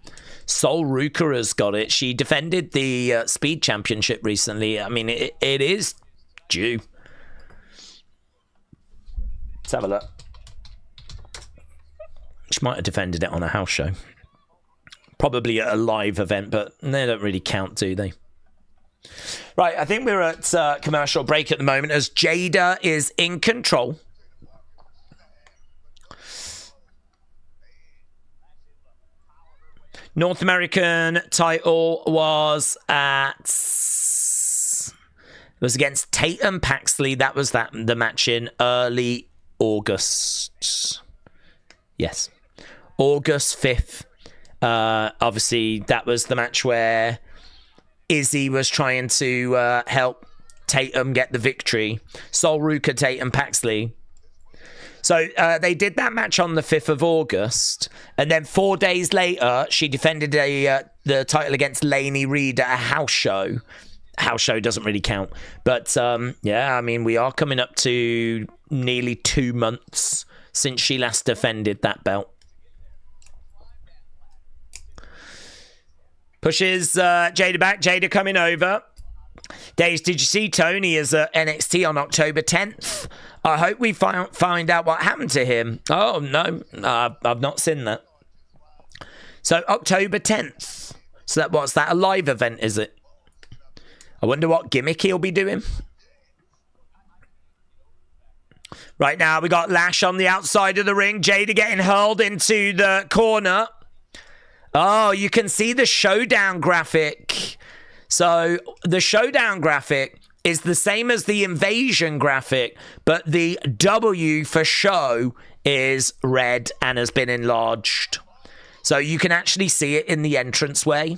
Sol Ruka has got it. She defended the Speed Championship recently. I mean, it is due. Let's have a look. She might have defended it on a house show. Probably at a live event, but they don't really count, do they? Right, I think we're at commercial break at the moment as Jada is in control. North American title was against Tatum Paxley. That was the match in early August. Yes, August 5th. Obviously, that was the match where Izzy was trying to help Tatum get the victory. Sol Ruka, Tatum Paxley. So they did that match on the 5th of August. And then 4 days later, she defended the title against Lainey Reed at a house show. House show doesn't really count. But, yeah, I mean, we are coming up to nearly 2 months since she last defended that belt. Pushes Jada back. Jada coming over. Daze, did you see Tony is at NXT on October 10th? I hope we find out what happened to him. Oh, no. I've not seen that. So, October 10th. So, what's that? A live event, is it? I wonder what gimmick he'll be doing. Right now, we got Lash on the outside of the ring. Jada getting hurled into the corner. Oh, you can see the showdown graphic. So, the showdown graphic is the same as the invasion graphic, but the W for show is red and has been enlarged. So, you can actually see it in the entranceway.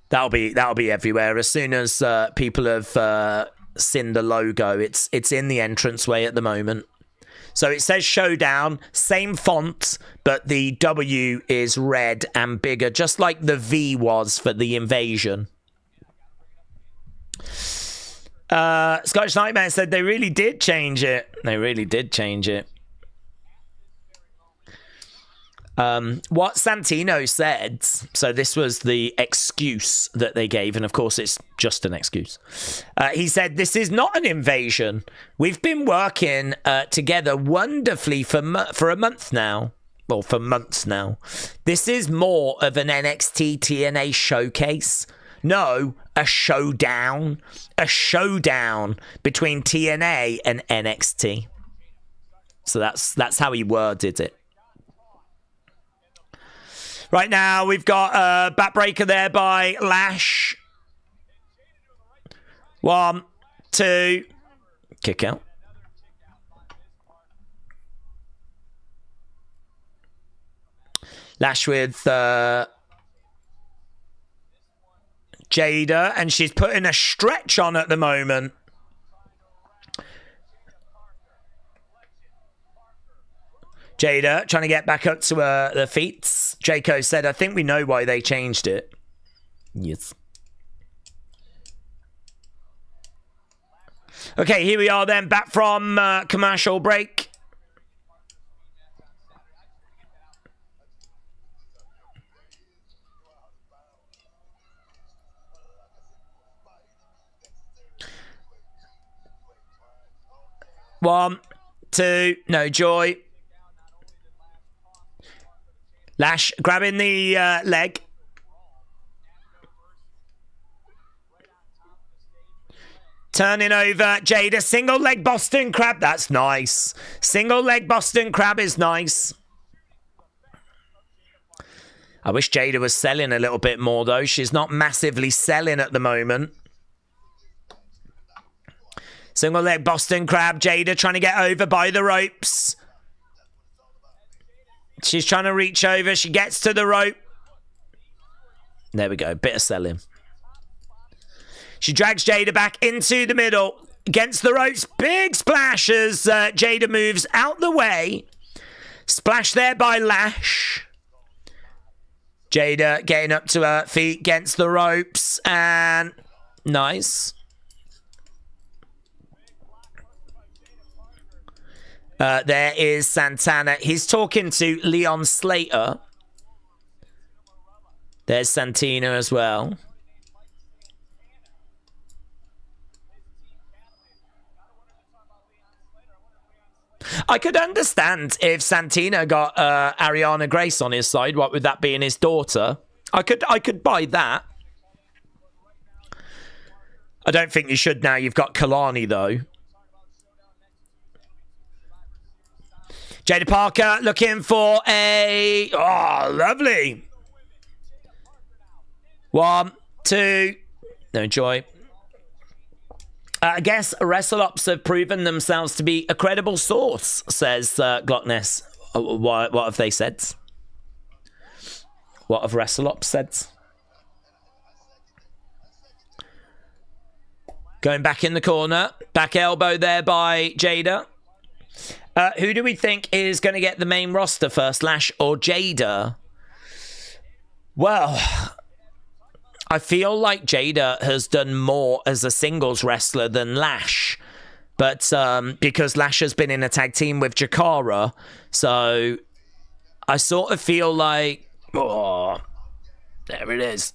That'll be everywhere. As soon as people have seen the logo, it's in the entranceway at the moment. So it says Showdown, same font, but the W is red and bigger, just like the V was for the Invasion. Scottish Nightmare said they really did change it. They really did change it. What Santino said, so this was the excuse that they gave, and of course it's just an excuse. He said, this is not an invasion. We've been working together wonderfully for a month now. Well, for months now. This is more of an NXT-TNA showcase. No, a showdown. A showdown between TNA and NXT. So that's how he worded it. Right now, we've got a backbreaker there by Lash. 1, 2. Kick out. Lash with Jada, and she's putting a stretch on at the moment. Jada trying to get back up to the feet. Jaco said, I think we know why they changed it. Yes. Okay, here we are then, back from commercial break. One, two, no joy. Lash grabbing the leg. Turning over Jada. Single leg Boston Crab. That's nice. Single leg Boston Crab is nice. I wish Jada was selling a little bit more, though. She's not massively selling at the moment. Single leg Boston Crab. Jada trying to get over by the ropes. She's trying to reach over. She gets to the rope. There we go. Bit of selling. She drags Jada back into the middle. Against the ropes. Big splash as Jada moves out the way. Splash there by Lash. Jada getting up to her feet against the ropes. And nice. There is Santana. He's talking to Leon Slater. There's Santina as well. I could understand if Santina got Ariana Grace on his side. What would that be in his daughter? I could buy that. I don't think you should now. You've got Kalani, though. Jada Parker looking for a... Oh, lovely. 1, 2. No joy. I guess WrestleOps have proven themselves to be a credible source, says Glockness. What have they said? What have WrestleOps said? Going back in the corner. Back elbow there by Jada. Who do we think is going to get the main roster first, Lash or Jada? Well, I feel like Jada has done more as a singles wrestler than Lash. But because Lash has been in a tag team with Jakara, so I sort of feel like... Oh, there it is.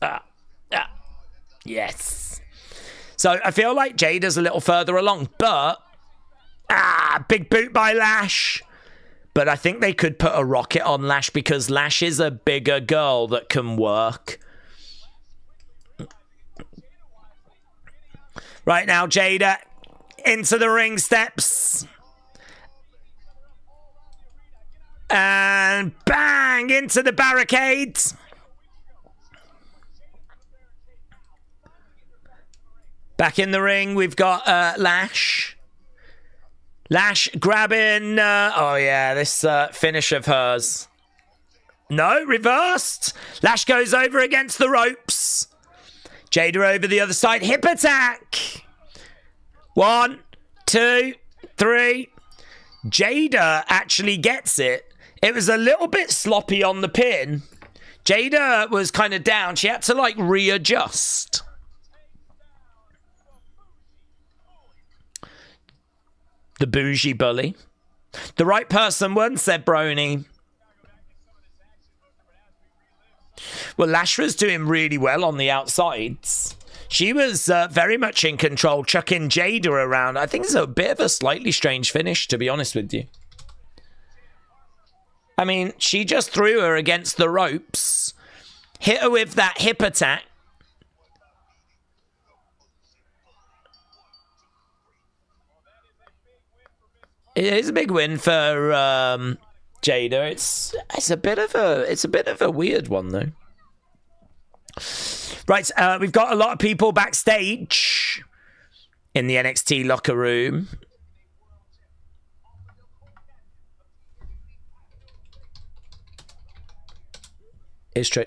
Yes. So I feel like Jada's a little further along, but... big boot by Lash. But I think they could put a rocket on Lash because Lash is a bigger girl that can work. Right now, Jada into the ring steps. And bang into the barricades. Back in the ring, we've got Lash. Lash grabbing... oh, yeah, this finish of hers. No, reversed. Lash goes over against the ropes. Jada over the other side. Hip attack. 1, 2, 3. Jada actually gets it. It was a little bit sloppy on the pin. Jada was kind of down. She had to, like, readjust. The bougie bully. The right person won, said Brony. Well, Lash was doing really well on the outsides. She was very much in control, chucking Jada around. I think it's a bit of a slightly strange finish, to be honest with you. I mean, she just threw her against the ropes, hit her with that hip attack. It is a big win for Jada. It's a bit of a weird one though. Right, we've got a lot of people backstage in the NXT locker room. It's true.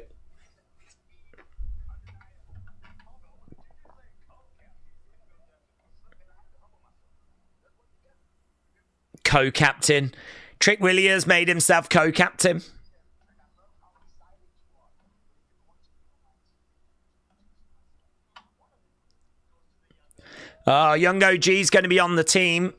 Co-captain. Trick Williams made himself co-captain. Young OG's going to be on the team.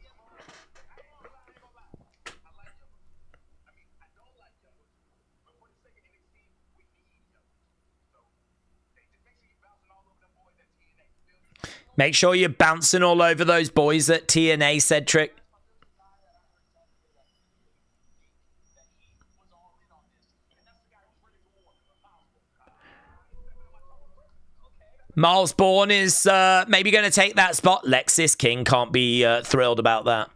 Make sure you're bouncing all over those boys at TNA, said Trick. Miles Bourne is maybe going to take that spot. Lexis King can't be thrilled about that.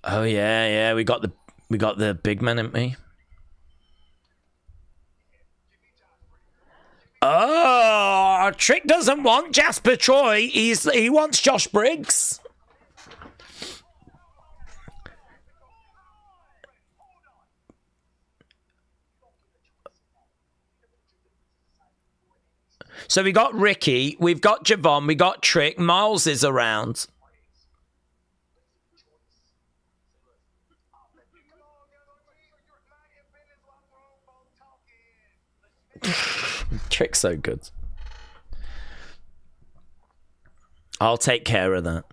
Oh yeah, we got the big man, haven't we? Oh, Trick doesn't want Jasper Troy. He wants Josh Briggs. So we got Ricky, we've got Javon, we got Trick, Miles is around. Trick's so good. I'll take care of that.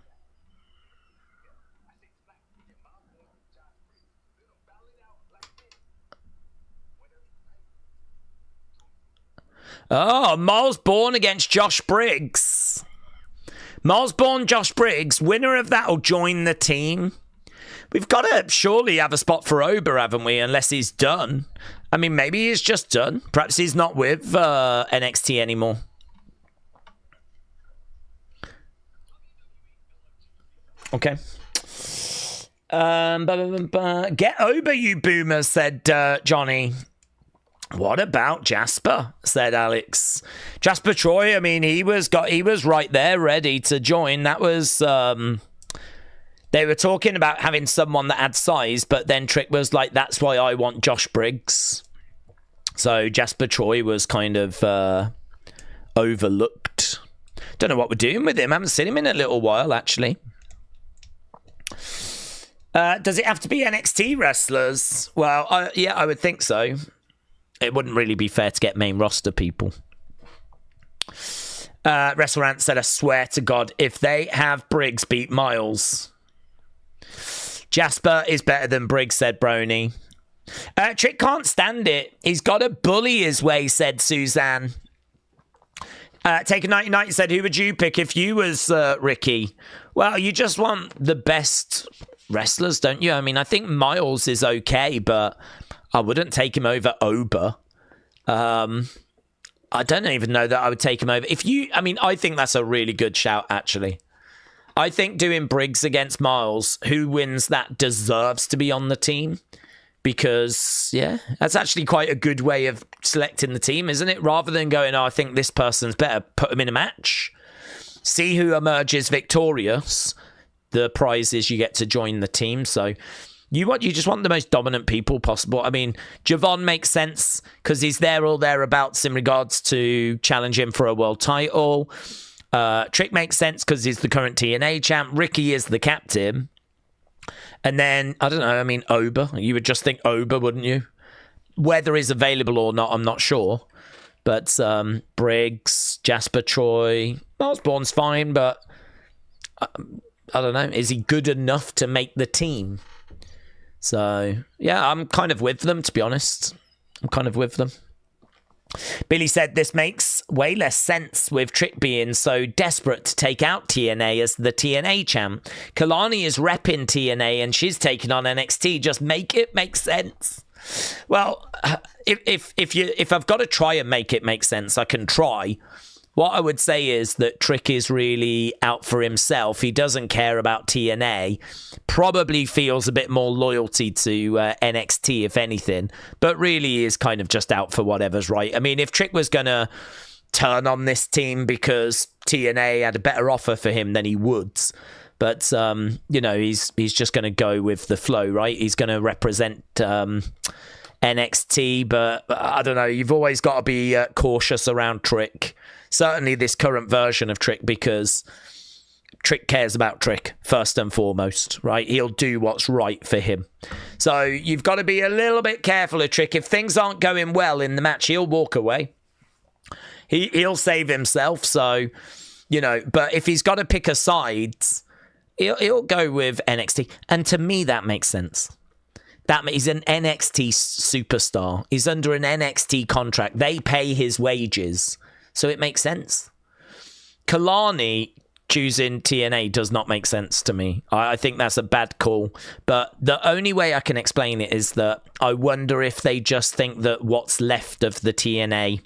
Oh, Miles Bourne against Josh Briggs. Miles Bourne, Josh Briggs. Winner of that will join the team. We've got to surely have a spot for Ober, haven't we? Unless he's done. I mean, maybe he's just done. Perhaps he's not with NXT anymore. Okay. Get Ober, you boomers, said Johnny. What about Jasper? Said Alex. Jasper Troy, I mean, he was right there ready to join. That was they were talking about having someone that had size, but then Trick was like, that's why I want Josh Briggs. So Jasper Troy was kind of overlooked. Don't know what we're doing with him. I haven't seen him in a little while, actually. Does it have to be NXT wrestlers? Well, yeah, I would think so. It wouldn't really be fair to get main roster people. WrestleRant said, I swear to God, if they have Briggs beat Miles. Jasper is better than Briggs, said Brony. Trick can't stand it. He's got to bully his way, said Suzanne. Taker 99 said, who would you pick if you was Ricky? Well, you just want the best wrestlers, don't you? I mean, I think Miles is okay, but I wouldn't take him over Ober. I don't even know that I would take him over. I think that's a really good shout, actually. I think doing Briggs against Miles, who wins that deserves to be on the team. Because, yeah, that's actually quite a good way of selecting the team, isn't it? Rather than going, I think this person's better, put them in a match. See who emerges victorious. The prize is you get to join the team. So you just want the most dominant people possible. I mean, Javon makes sense because he's there or thereabouts in regards to challenging for a world title. Trick makes sense because he's the current TNA champ. Ricky is the captain. And then, I don't know, I mean, Ober. You would just think Ober, wouldn't you? Whether he's available or not, I'm not sure. But Briggs, Jasper Troy, Miles Bourne's fine, but I don't know. Is he good enough to make the team? So, yeah, I'm kind of with them, to be honest. I'm kind of with them. Billy said this makes way less sense with Trick being so desperate to take out TNA as the TNA champ. Kalani is repping TNA and she's taking on NXT. Just make it make sense. Well, if I've got to try and make it make sense, I can try. What I would say is that Trick is really out for himself. He doesn't care about TNA. Probably feels a bit more loyalty to NXT, if anything. But really is kind of just out for whatever's right. I mean, if Trick was going to turn on this team because TNA had a better offer for him, then he would. But, you know, he's just going to go with the flow, right? He's going to represent NXT, but I don't know. You've always got to be cautious around Trick. Certainly this current version of Trick, because Trick cares about Trick first and foremost, right? He'll do what's right for him. So you've got to be a little bit careful of Trick. If things aren't going well in the match, he'll walk away. He'll save himself. So, you know, but if he's got to pick a side, he'll go with NXT. And to me, that makes sense. He's an NXT superstar. He's under an NXT contract. They pay his wages. So it makes sense. Kalani choosing TNA does not make sense to me. I think that's a bad call. But the only way I can explain it is that I wonder if they just think that what's left of the TNA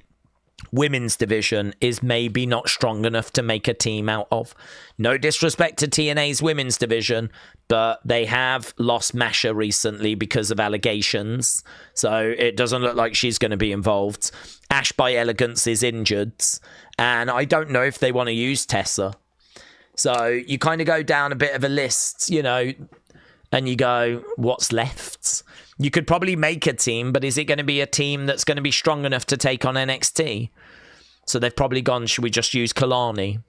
women's division is maybe not strong enough to make a team out of. No disrespect to TNA's women's division, but they have lost Masha recently because of allegations. So it doesn't look like she's going to be involved. Ash by Elegance is injured. And I don't know if they want to use Tessa. So you kind of go down a bit of a list, you know, and you go, what's left? You could probably make a team, but is it going to be a team that's going to be strong enough to take on NXT? So they've probably gone, should we just use Kalani?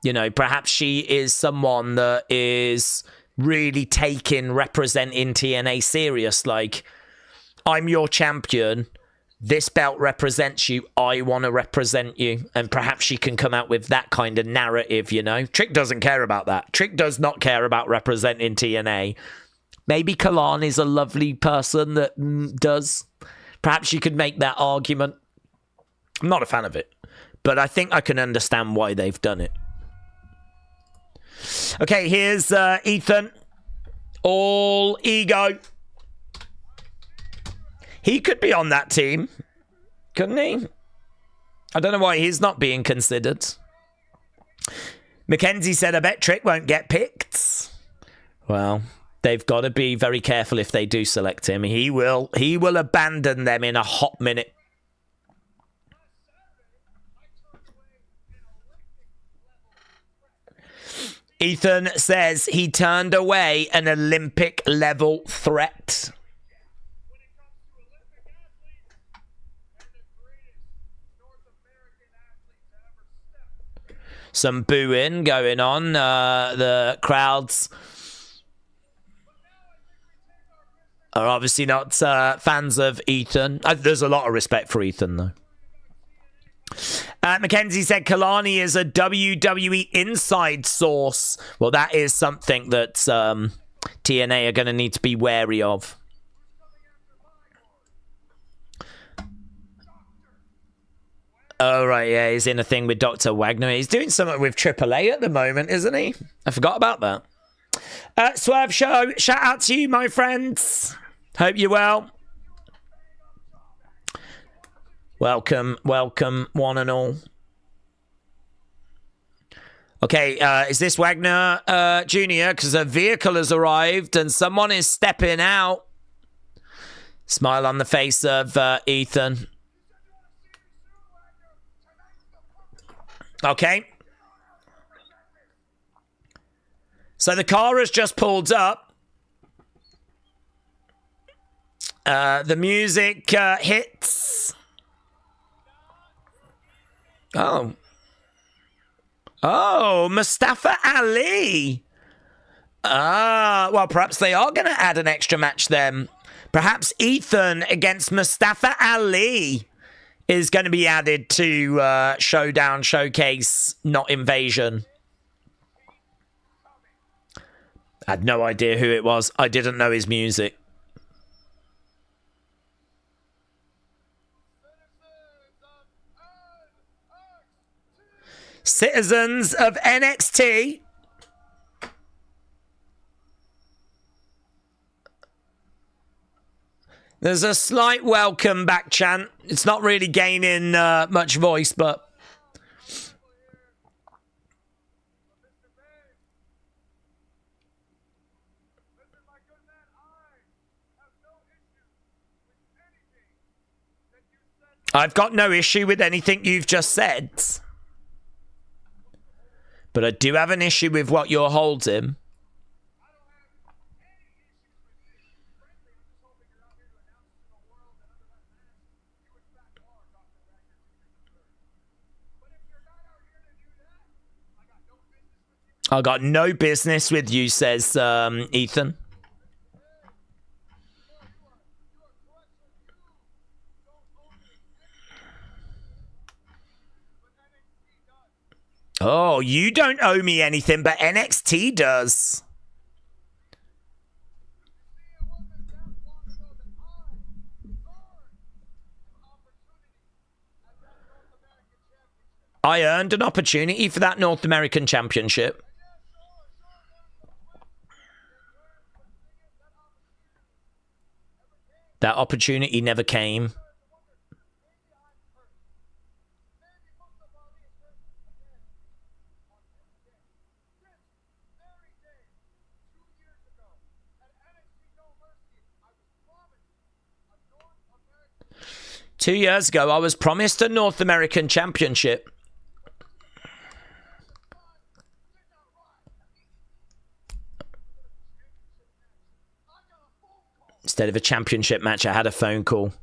You know, perhaps she is someone that is really representing TNA serious. Like, I'm your champion. This belt represents you. I want to represent you. And perhaps she can come out with that kind of narrative, you know. Trick doesn't care about that. Trick does not care about representing TNA. Maybe Kalani's a lovely person that does. Perhaps you could make that argument. I'm not a fan of it, but I think I can understand why they've done it. Okay, here's Ethan. All ego. He could be on that team, couldn't he? I don't know why he's not being considered. Mackenzie said, I bet Trick won't get picked. Well, they've got to be very careful if they do select him. He will abandon them in a hot minute. Ethan says he turned away an Olympic level threat. Some booing going on. The crowds are obviously not fans of Ethan. There's a lot of respect for Ethan, though. Mackenzie said Kalani is a WWE inside source. Well, that is something that TNA are going to need to be wary of. Oh, right, yeah, he's in a thing with Dr. Wagner. He's doing something with AAA at the moment, isn't he? I forgot about that. Swerve Show, shout out to you, my friends. Hope you're well. Welcome, welcome, one and all. Okay, is this Wagner Jr.? Because a vehicle has arrived and someone is stepping out. Smile on the face of Ethan. Okay. So the car has just pulled up. The music hits. Oh. Oh, Mustafa Ali. Well, perhaps they are going to add an extra match then. Perhaps Ethan against Mustafa Ali is going to be added to Showdown, Showcase, not Invasion. I had no idea who it was. I didn't know his music. Citizens of NXT. There's a slight welcome back chant. It's not really gaining much voice, but I've got no issue with anything you've just said. But I do have an issue with what you're holding. I got no business with you, says Ethan. Oh, you don't owe me anything, but NXT does. I earned an opportunity for that North American Championship. That opportunity never came. Two years ago, I was promised a North American Championship. Instead of a championship match, I had a phone call.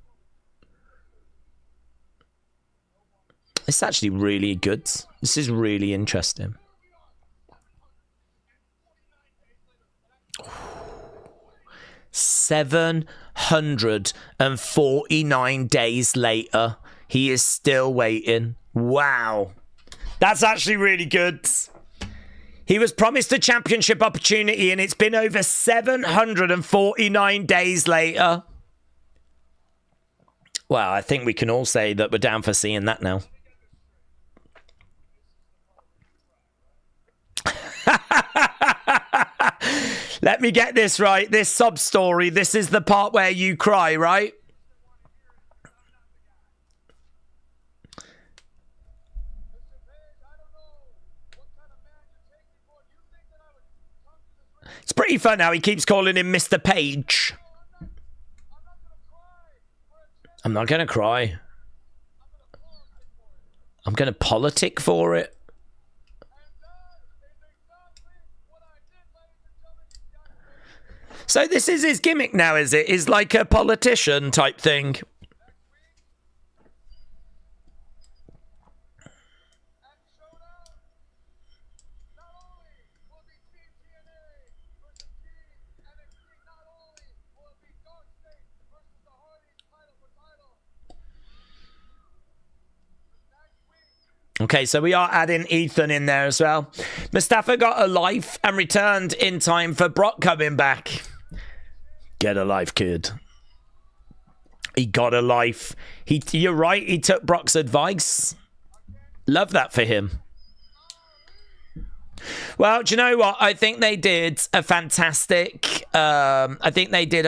It's actually really good. This is really interesting. $749 days later, he is still waiting. Wow. That's actually really good. He was promised a championship opportunity, and it's been over 749 days later. Well, I think we can all say that we're down for seeing that now. Let me get this right. This sub story, this is the part where you cry, right? It's pretty fun how he keeps calling him Mr. Page. I'm not going to cry. I'm going to politic for it. So this is his gimmick now, is it? Is like a politician type thing. Okay, so we are adding Ethan in there as well. Mustafa got a life and returned in time for Brock coming back. Get a life, kid. He got a life. You're right, he took Brock's advice. Love that for him. Well, do you know what? I think they did a fantastic job there. I think they did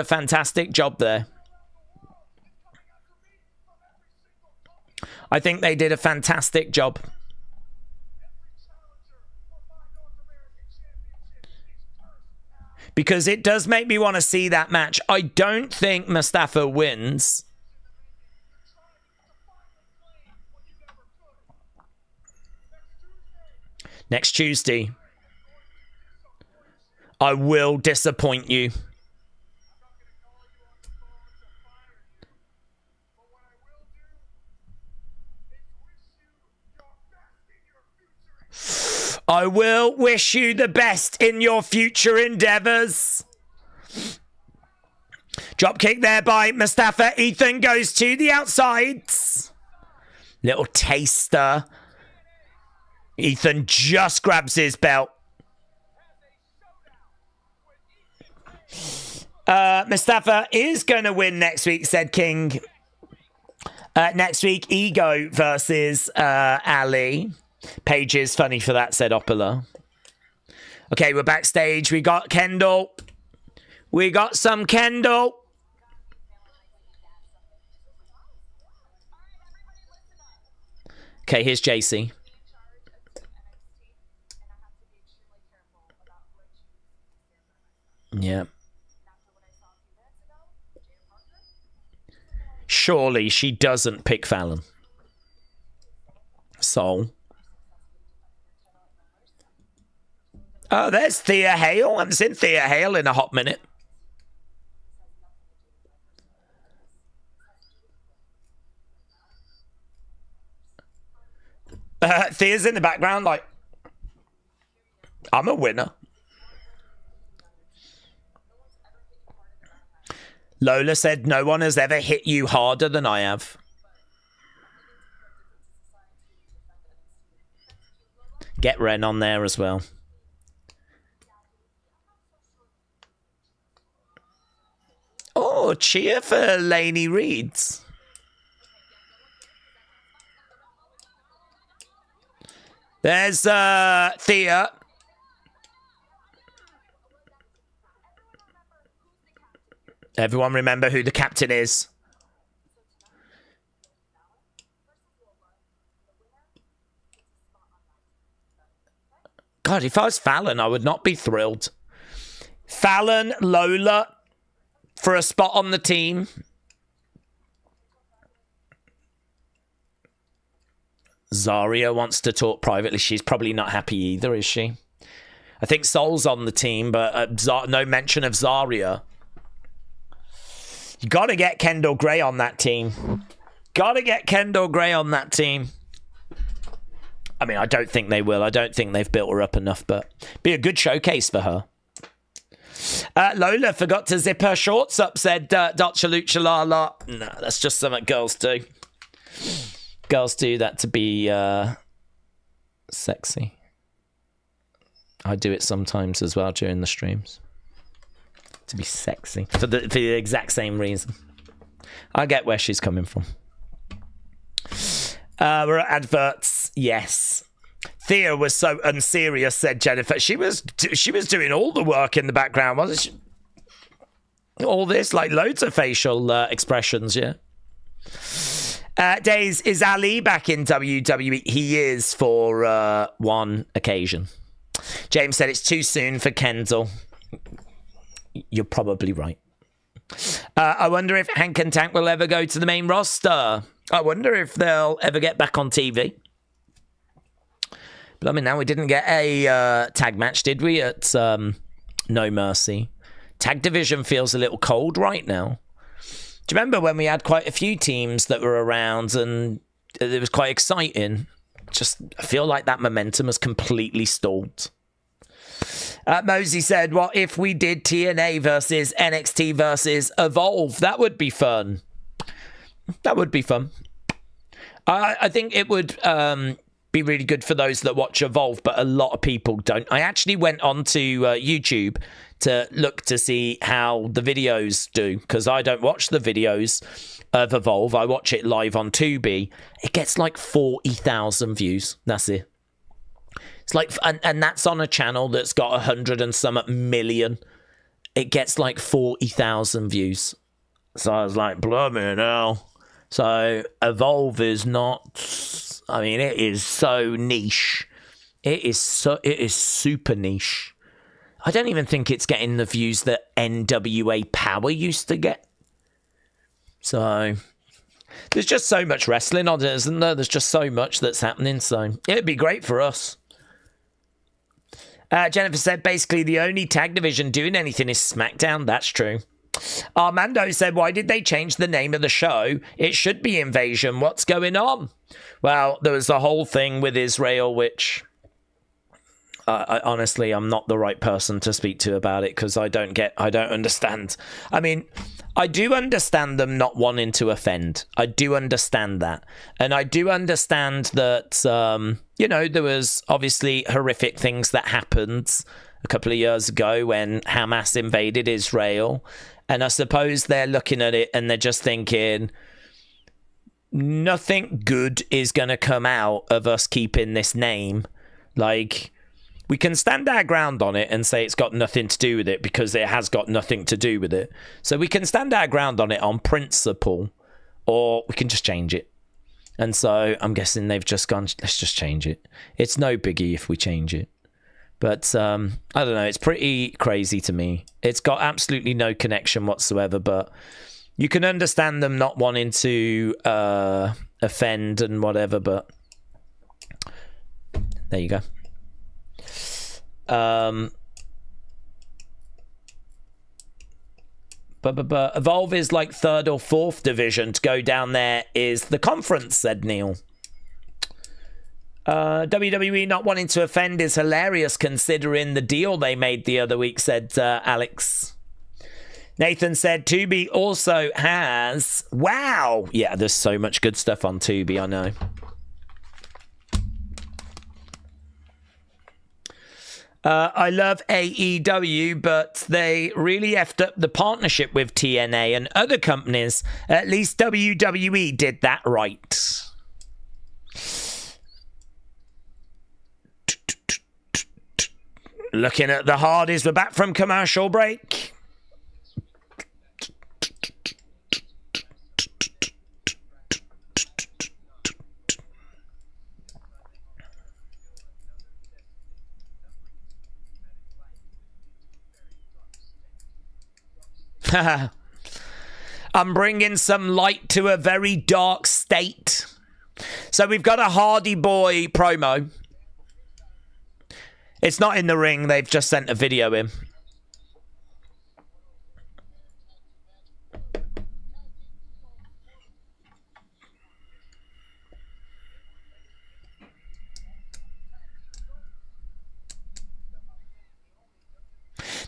a fantastic job. Because it does make me want to see that match. I don't think Mustafa wins. Next Tuesday. I will disappoint you. I will wish you the best in your future endeavors. Dropkick there by Mustafa. Ethan goes to the outsides. Little taster. Ethan just grabs his belt. Mustafa is going to win next week, said King. Next week, Ego versus Ali. Paige is funny for that, said Opala. Okay, we're backstage. We got Kendall. We got some Kendall. Okay, here's JC. Yeah. Surely she doesn't pick Fallon. Soul. Oh, there's Thea Hale. I haven't seen Thea Hale in a hot minute. Thea's in the background like, I'm a winner. Lola said, no one has ever hit you harder than I have. Get Ren on there as well. Oh, cheer for Lainey Reeds. There's Thea. Everyone remember who the captain is. God, if I was Fallon, I would not be thrilled. Fallon, Lola, for a spot on the team. Zarya wants to talk privately. She's probably not happy either, is she? I think Soul's on the team, but no mention of Zarya. You got to get Kendall Gray on that team. Got to get Kendall Gray on that team. I mean, I don't think they will. I don't think they've built her up enough, but be a good showcase for her. Lola forgot to zip her shorts up, said Dr. Lucha Lala. No, that's just something girls do. Girls do that to be sexy. I do it sometimes as well during the streams. To be sexy. For the exact same reason. I get where she's coming from. We're at adverts. Yes. Thea was so unserious, said Jennifer. She was doing all the work in the background, wasn't she? All this, like loads of facial expressions, yeah. Daze, is Ali back in WWE? He is for one occasion. James said it's too soon for Kendall. You're probably right. I wonder if Hank and Tank will ever go to the main roster. I wonder if they'll ever get back on TV. But I mean, now we didn't get a tag match, did we, at No Mercy? Tag division feels a little cold right now. Do you remember when we had quite a few teams that were around and it was quite exciting? Just I feel like that momentum has completely stalled. Mosey said, what if we did TNA versus NXT versus Evolve? That would be fun. That would be fun. I think it would be really good for those that watch Evolve, but a lot of people don't. I actually went onto YouTube to look to see how the videos do, because I don't watch the videos of Evolve. I watch it live on Tubi. It gets like 40,000 views. That's it. It's like, and that's on a channel that's got 100 and some million. It gets like 40,000 views. So I was like, blooming hell. So Evolve is not, I mean, it is so niche. It is super niche. I don't even think it's getting the views that NWA Power used to get. So there's just so much wrestling on it, isn't there? There's just so much that's happening. So it'd be great for us. Jennifer said, basically, the only tag division doing anything is SmackDown. That's true. Armando said, why did they change the name of the show? It should be Invasion. What's going on? Well, there was the whole thing with Israel, which honestly, I'm not the right person to speak to about it because I don't understand. I mean, I do understand them not wanting to offend. I do understand that. And I do understand that, there was obviously horrific things that happened a couple of years ago when Hamas invaded Israel. And I suppose they're looking at it and they're just thinking, nothing good is going to come out of us keeping this name. Like, we can stand our ground on it and say it's got nothing to do with it because it has got nothing to do with it. So we can stand our ground on it on principle, or we can just change it. And so I'm guessing they've just gone, let's just change it. It's no biggie if we change it. But I don't know, it's pretty crazy to me. It's got absolutely no connection whatsoever, but You can understand them not wanting to offend and whatever, but there you go. But Evolve is like 3rd or 4th division. To go down there is the conference, said Neil. WWE not wanting to offend is hilarious considering the deal they made the other week, said Alex. Nathan said Tubi also has... Wow! Yeah, there's so much good stuff on Tubi, I know. I love AEW, but they really effed up the partnership with TNA and other companies. At least WWE did that right. Looking at the Hardys, we're back from commercial break. I'm bringing some light to a very dark state. So we've got a Hardy Boy promo. It's not in the ring. They've just sent a video in.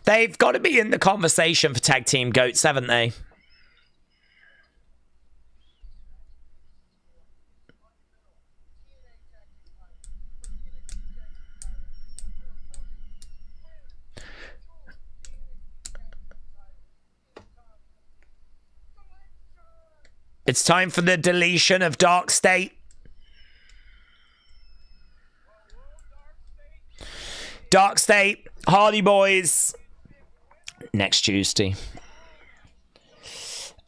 They've got to be in the conversation for tag team goats, haven't they? It's time for the deletion of Dark State. Dark State, Hardy Boys, next Tuesday.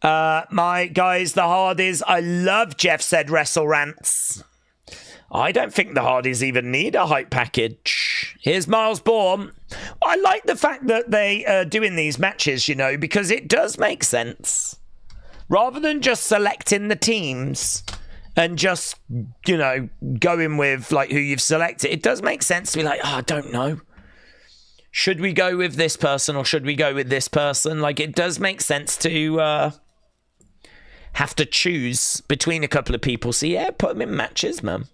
My guys, the Hardys. I love Jeff said wrestle rants. I don't think the Hardys even need a hype package. Here's Miles Bourne. I like the fact that they are doing these matches, you know, because it does make sense. Rather than just selecting the teams and just, you know, going with like who you've selected, it does make sense to be like, oh, I don't know. Should we go with this person or should we go with this person? Like, it does make sense to have to choose between a couple of people. So, yeah, put them in matches, man.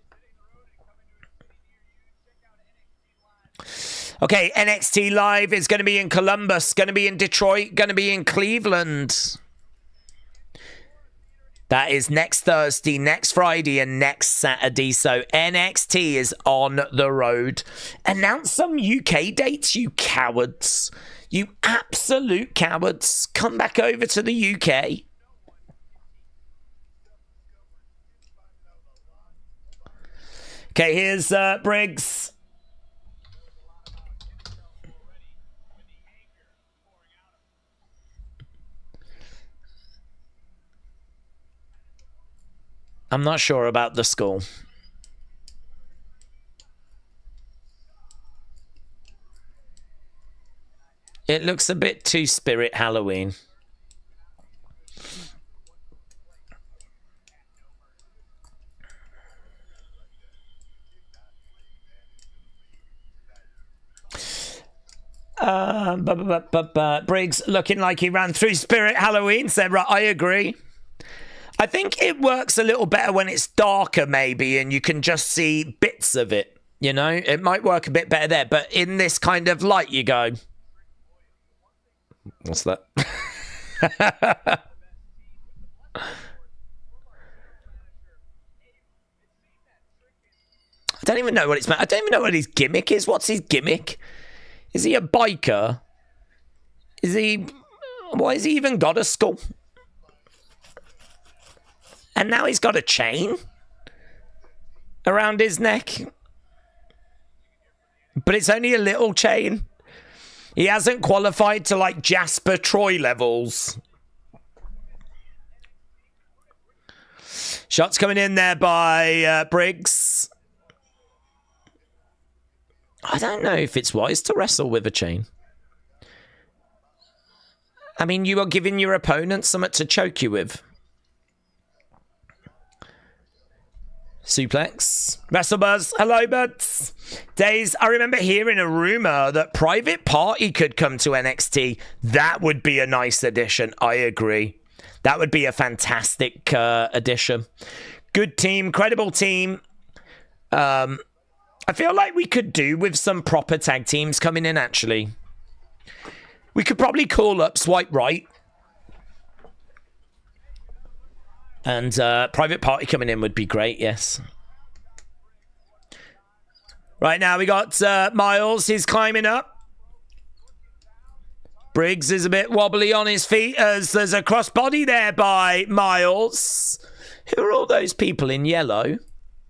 Okay, NXT Live is going to be in Columbus, going to be in Detroit, going to be in Cleveland. That is next Thursday, next Friday, and next Saturday. So NXT is on the road. Announce some UK dates, you cowards. You absolute cowards. Come back over to the UK. Okay, here's Briggs. I'm not sure about the school. It looks a bit too Spirit Halloween. Briggs looking like he ran through Spirit Halloween said, right, I agree. I think it works a little better when it's darker, maybe, and you can just see bits of it, you know? It might work a bit better there, but in this kind of light, you go... What's that? I don't even know what it's... I don't even know what his gimmick is. What's his gimmick? Is he a biker? Is he... Why has he even got a skull? And now he's got a chain around his neck. But it's only a little chain. He hasn't qualified to like Jasper Troy levels. Shots coming in there by Briggs. I don't know if it's wise to wrestle with a chain. I mean, you are giving your opponent something to choke you with. Suplex. WrestleBuzz. Hello, buds. Daze, I remember hearing a rumor that Private Party could come to NXT. That would be a nice addition. I agree. That would be a fantastic addition. Good team. Credible team. I feel like we could do with some proper tag teams coming in, actually. We could probably call up Swipe Right. And Private Party coming in would be great, yes. Right now we got Miles. He's climbing up. Briggs is a bit wobbly on his feet as there's a crossbody there by Miles. Who are all those people in yellow?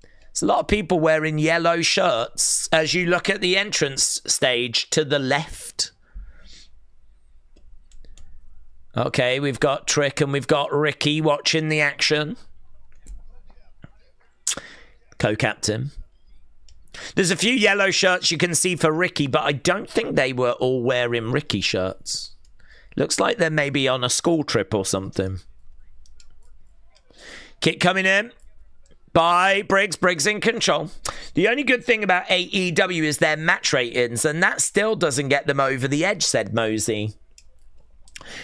There's a lot of people wearing yellow shirts as you look at the entrance stage to the left. Okay, we've got Trick and we've got Ricky watching the action. Co-captain. There's a few yellow shirts you can see for Ricky, but I don't think they were all wearing Ricky shirts. Looks like they're maybe on a school trip or something. Kick coming in by Briggs. Briggs in control. The only good thing about AEW is their match ratings, and that still doesn't get them over the edge, said Mosey.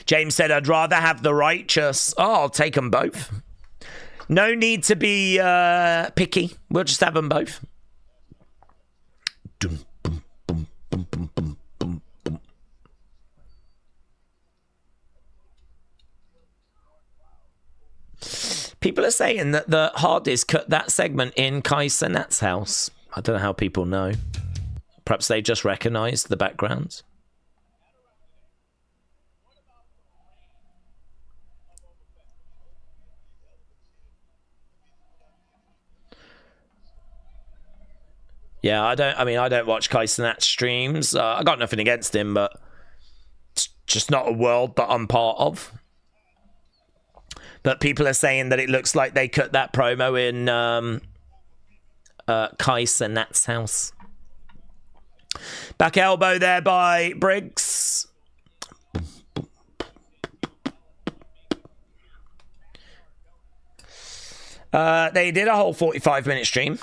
James said, I'd rather have the righteous. Oh, I'll take them both. No need to be picky. We'll just have them both. People are saying that the Hardys cut that segment in Kai Cenat's house. I don't know how people know. Perhaps they just recognise the backgrounds. Yeah, I don't watch Kai Cenat streams. I got nothing against him, but it's just not a world that I'm part of. But people are saying that it looks like they cut that promo in Kai Cenat's house. Back elbow there by Briggs. They did a whole 45-minute stream.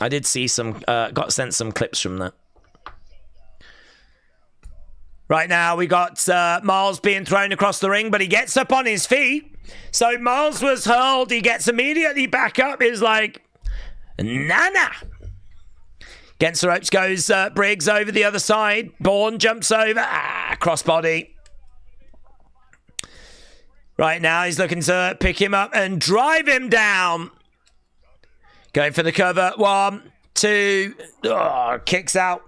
I did see some, got sent some clips from that. Right now, we got Miles being thrown across the ring, but he gets up on his feet. So Miles was hurled. He gets immediately back up. He's like, Nana. Against the ropes goes Briggs over the other side. Bourne jumps over. Crossbody. Right now, he's looking to pick him up and drive him down. Going for the cover. 1, 2. Oh, kicks out.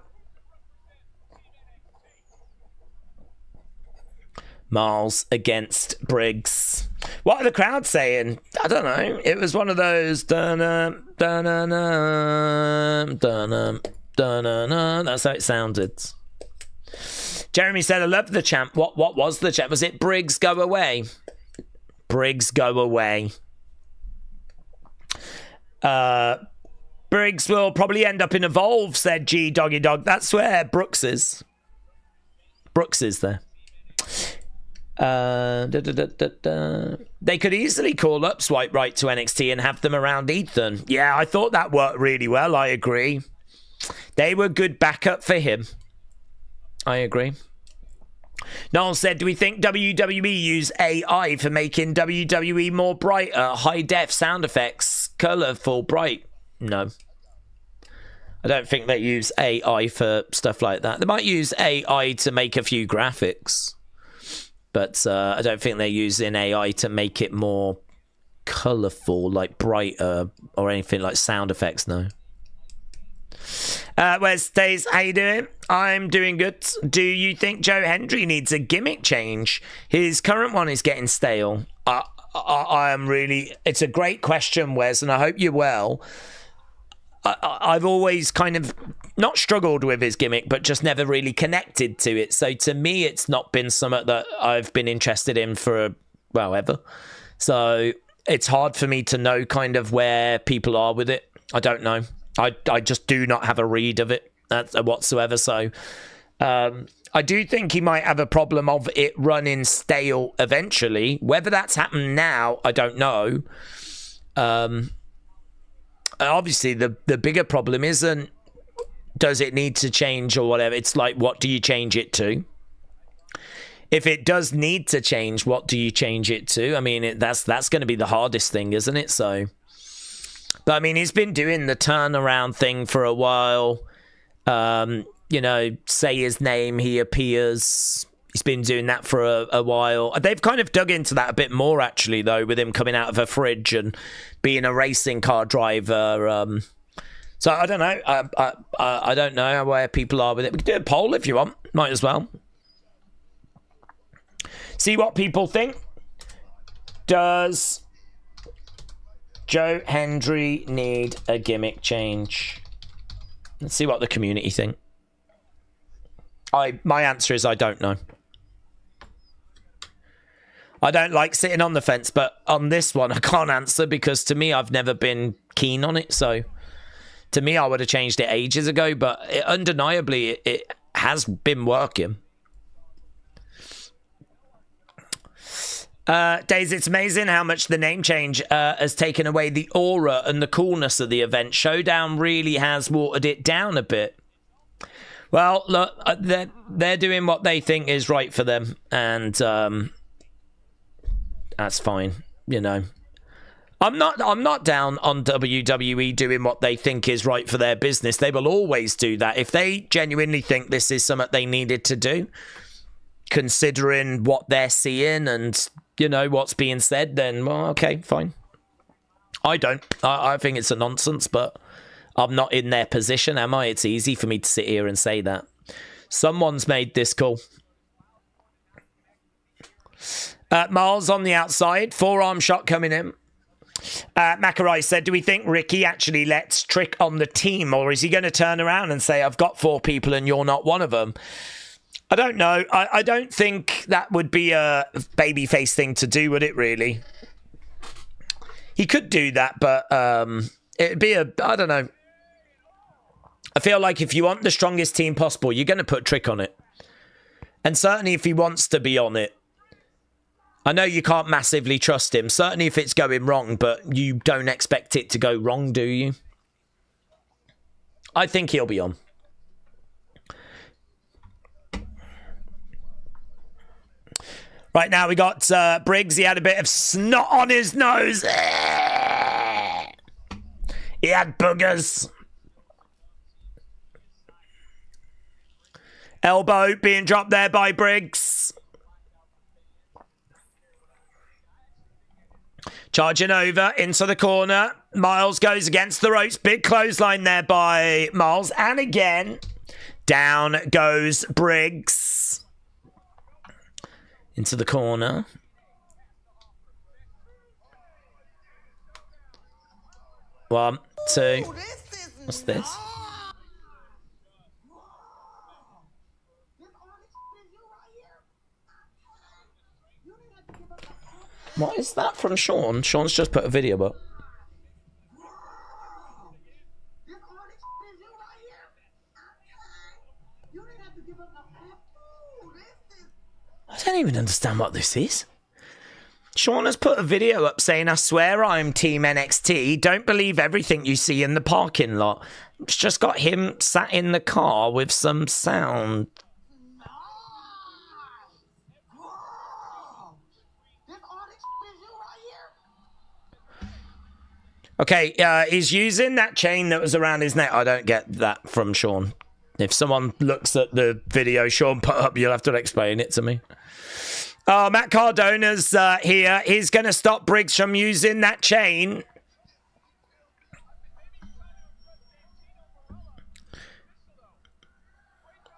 Miles against Briggs. What are the crowd saying? I don't know. It was one of those. Dun-dun, dun-dun-dun, dun-dun, dun-dun-dun. That's how it sounded. Jeremy said, I love the chant. What was the chant? Was it Briggs go away? Briggs go away. Briggs will probably end up in Evolve, said G Doggy Dog. That's where Brooks is. Brooks is there. They could easily call up Swipe Right to NXT and have them around Ethan. Yeah, I thought that worked really well. I agree. They were good backup for him. I agree. Noel said, do we think WWE use AI for making WWE more brighter, high-def sound effects, colourful, bright? No. I don't think they use AI for stuff like that. They might use AI to make a few graphics, but I don't think they're using AI to make it more colourful, like brighter, or anything like sound effects, no. Where's Daze? How you doing? I'm doing good. Do you think Joe Hendry needs a gimmick change? His current one is getting stale. I am really... It's a great question, Wes, and I hope you're well. I've always kind of not struggled with his gimmick, but just never really connected to it. So to me, it's not been something that I've been interested in for, well, ever. So it's hard for me to know kind of where people are with it. I don't know. I just do not have a read of it whatsoever. So I do think he might have a problem of it running stale eventually. Whether that's happened now, I don't know. Obviously, the bigger problem isn't does it need to change or whatever. It's like, what do you change it to? If it does need to change, what do you change it to? I mean, that's going to be the hardest thing, isn't it? So, but I mean, he's been doing the turnaround thing for a while. You know, say his name, he appears. He's been doing that for a while. They've kind of dug into that a bit more, actually, though, with him coming out of a fridge and being a racing car driver. So I don't know. I don't know where people are with it. We can do a poll if you want. Might as well. See what people think. Does Joe Hendry need a gimmick change? Let's see what the community think. My answer is I don't know. I don't like sitting on the fence, but on this one I can't answer because to me I've never been keen on it. So to me I would have changed it ages ago, but undeniably it has been working. Daze, it's amazing how much the name change has taken away the aura and the coolness of the event. Showdown really has watered it down a bit. Well, look, they're doing what they think is right for them, and that's fine. You know, I'm not down on WWE doing what they think is right for their business. They will always do that if they genuinely think this is something they needed to do, considering what they're seeing and, you know, what's being said. Then, well, okay, fine. I don't. I think it's a nonsense, but I'm not in their position, am I? It's easy for me to sit here and say that. Someone's made this call. Miles on the outside. Forearm shot coming in. Macarai said, do we think Ricky actually lets Trick on the team? Or is he going to turn around and say, I've got 4 people and you're not one of them? I don't know. I don't think that would be a babyface thing to do, would it really? He could do that, but it'd be I don't know. I feel like if you want the strongest team possible, you're going to put Trick on it. And certainly if he wants to be on it. I know you can't massively trust him. Certainly if it's going wrong, but you don't expect it to go wrong, do you? I think he'll be on. Right now we got Briggs. He had a bit of snot on his nose. He had boogers. Elbow being dropped there by Briggs. Charging over into the corner. Miles goes against the ropes. Big clothesline there by Miles. And again, down goes Briggs. Into the corner. One, two. What's this? What is that from Sean? Sean's just put a video up. I don't even understand what this is. Sean has put a video up saying, I swear I'm Team NXT. Don't believe everything you see in the parking lot. It's just got him sat in the car with some sound. Okay, he's using that chain that was around his neck. I don't get that from Sean. If someone looks at the video Sean put up, you'll have to explain it to me. Matt Cardona's here. He's going to stop Briggs from using that chain.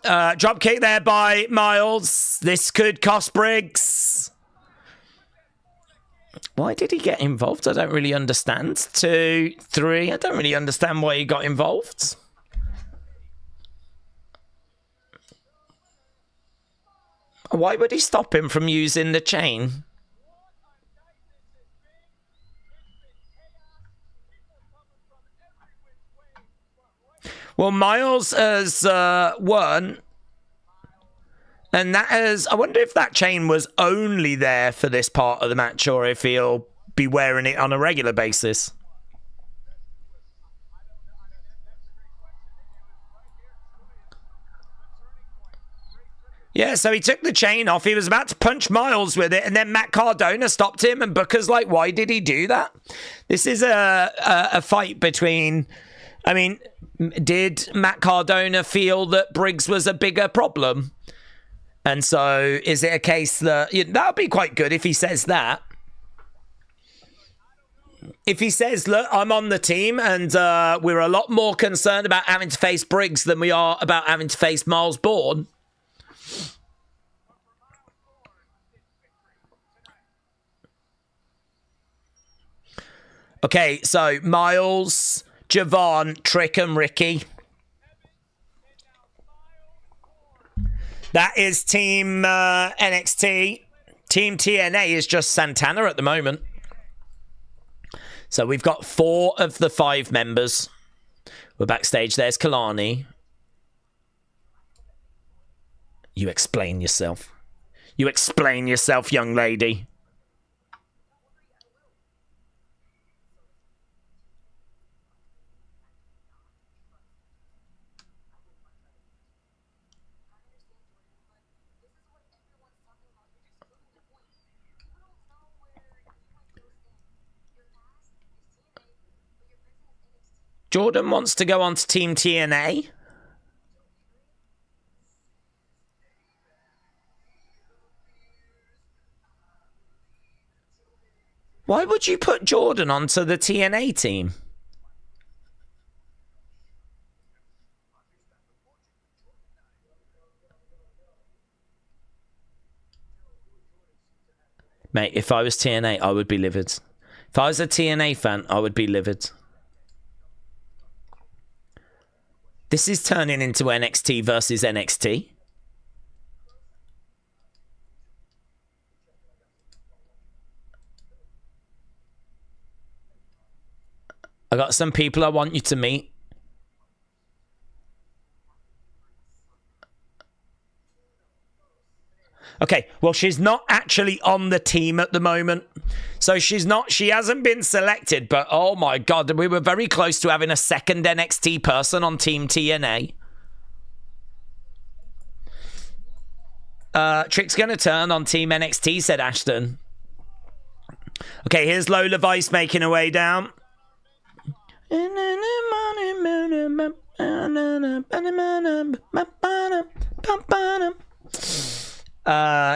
Drop kick there by Miles. This could cost Briggs. Why did he get involved? I don't really understand. 2, 3. I don't really understand why he got involved. Why would he stop him from using the chain? Well, Miles has won. And that is, I wonder if that chain was only there for this part of the match or if he'll be wearing it on a regular basis. Yeah, so he took the chain off. He was about to punch Miles with it, and then Matt Cardona stopped him, and Booker's like, why did he do that? This is a fight between... I mean, did Matt Cardona feel that Briggs was a bigger problem? And so is it a case that... that would be quite good if he says that. If he says, look, I'm on the team, and we're a lot more concerned about having to face Briggs than we are about having to face Miles Bourne. Okay, so Miles, Javon, Trick, and Ricky. That is Team NXT. Team TNA is just Santana at the moment. So we've got 4 of the 5 members. We're backstage. There's Kalani. You explain yourself. You explain yourself, young lady. Jordan wants to go on to Team TNA. Why would you put Jordan onto the TNA team? Mate, if I was TNA, I would be livid. If I was a TNA fan, I would be livid. This is turning into NXT versus NXT. I got some people I want you to meet. Okay, well, she's not actually on the team at the moment. So she hasn't been selected, but oh my God, we were very close to having a second NXT person on Team TNA. Trick's going to turn on Team NXT, said Ashton. Okay, here's Lola Vice making her way down.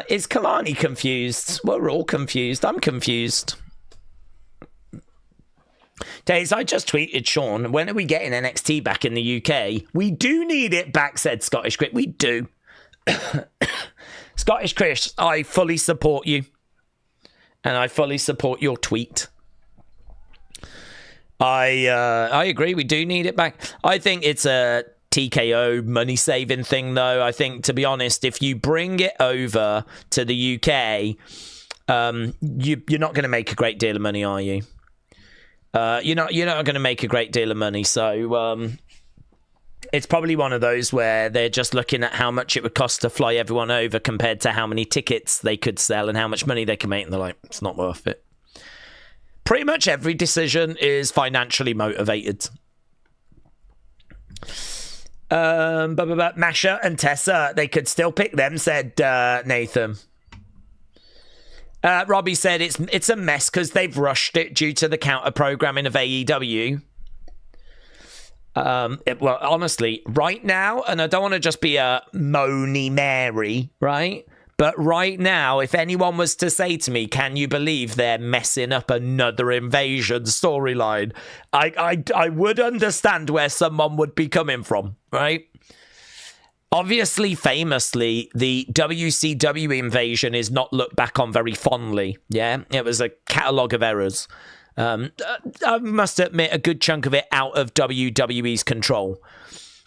Is Kalani confused? Well, we're all confused. I'm confused. Daze, I just tweeted Sean, when are we getting NXT back in the UK? We do need it back, said Scottish Chris. We do. Scottish Chris, I fully support you. And I fully support your tweet. I agree, we do need it back. I think it's a TKO money-saving thing, though. I think, to be honest, if you bring it over to the UK, you're not going to make a great deal of money, are you? You're not going to make a great deal of money. So it's probably one of those where they're just looking at how much it would cost to fly everyone over compared to how many tickets they could sell and how much money they can make. And they're like, it's not worth it. Pretty much every decision is financially motivated. Masha and Tessa, they could still pick them, said Nathan. Robbie said it's a mess because they've rushed it due to the counter programming of AEW. Well, honestly, right now, and I don't want to just be a moany Mary, right? But right now, if anyone was to say to me, can you believe they're messing up another invasion storyline? I would understand where someone would be coming from, right? Obviously, famously, the WCW invasion is not looked back on very fondly, yeah? It was a catalogue of errors. I must admit, a good chunk of it out of WWE's control.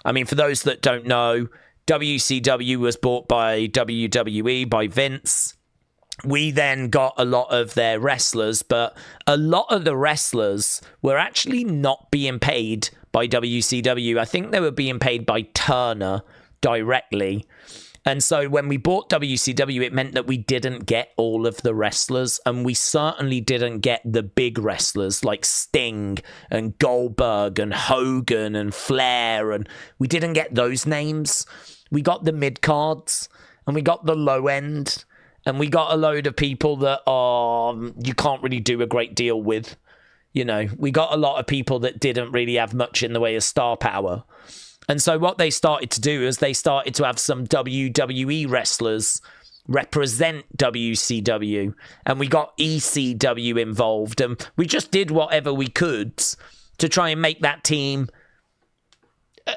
I mean, for those that don't know, WCW was bought by WWE, by Vince. We then got a lot of their wrestlers, but a lot of the wrestlers were actually not being paid by WCW. I think they were being paid by Turner directly. And so when we bought WCW, it meant that we didn't get all of the wrestlers, and we certainly didn't get the big wrestlers like Sting and Goldberg and Hogan and Flair, and we didn't get those names. We got the mid-cards, and we got the low end, and we got a load of people that you can't really do a great deal with. You know, we got a lot of people that didn't really have much in the way of star power. And so what they started to do is they started to have some WWE wrestlers represent WCW, and we got ECW involved, and we just did whatever we could to try and make that team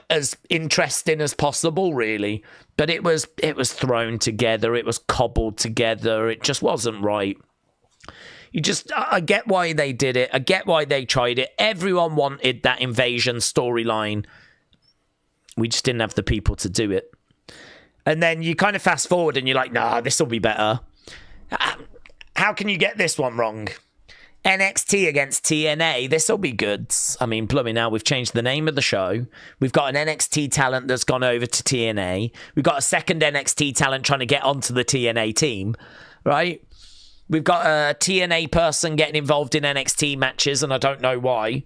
as interesting as possible, really. But it was thrown together, it was cobbled together, it just wasn't right. I get why they did it, I get why they tried it. Everyone wanted that invasion storyline. We just didn't have the people to do it. And then you kind of fast forward and you're like, nah, this will be better. How can you get this one wrong? NXT against TNA, this will be good. I mean, blooming now, we've changed the name of the show. We've got an NXT talent that's gone over to TNA. We've got a second NXT talent trying to get onto the TNA team, right? We've got a TNA person getting involved in NXT matches, and I don't know why.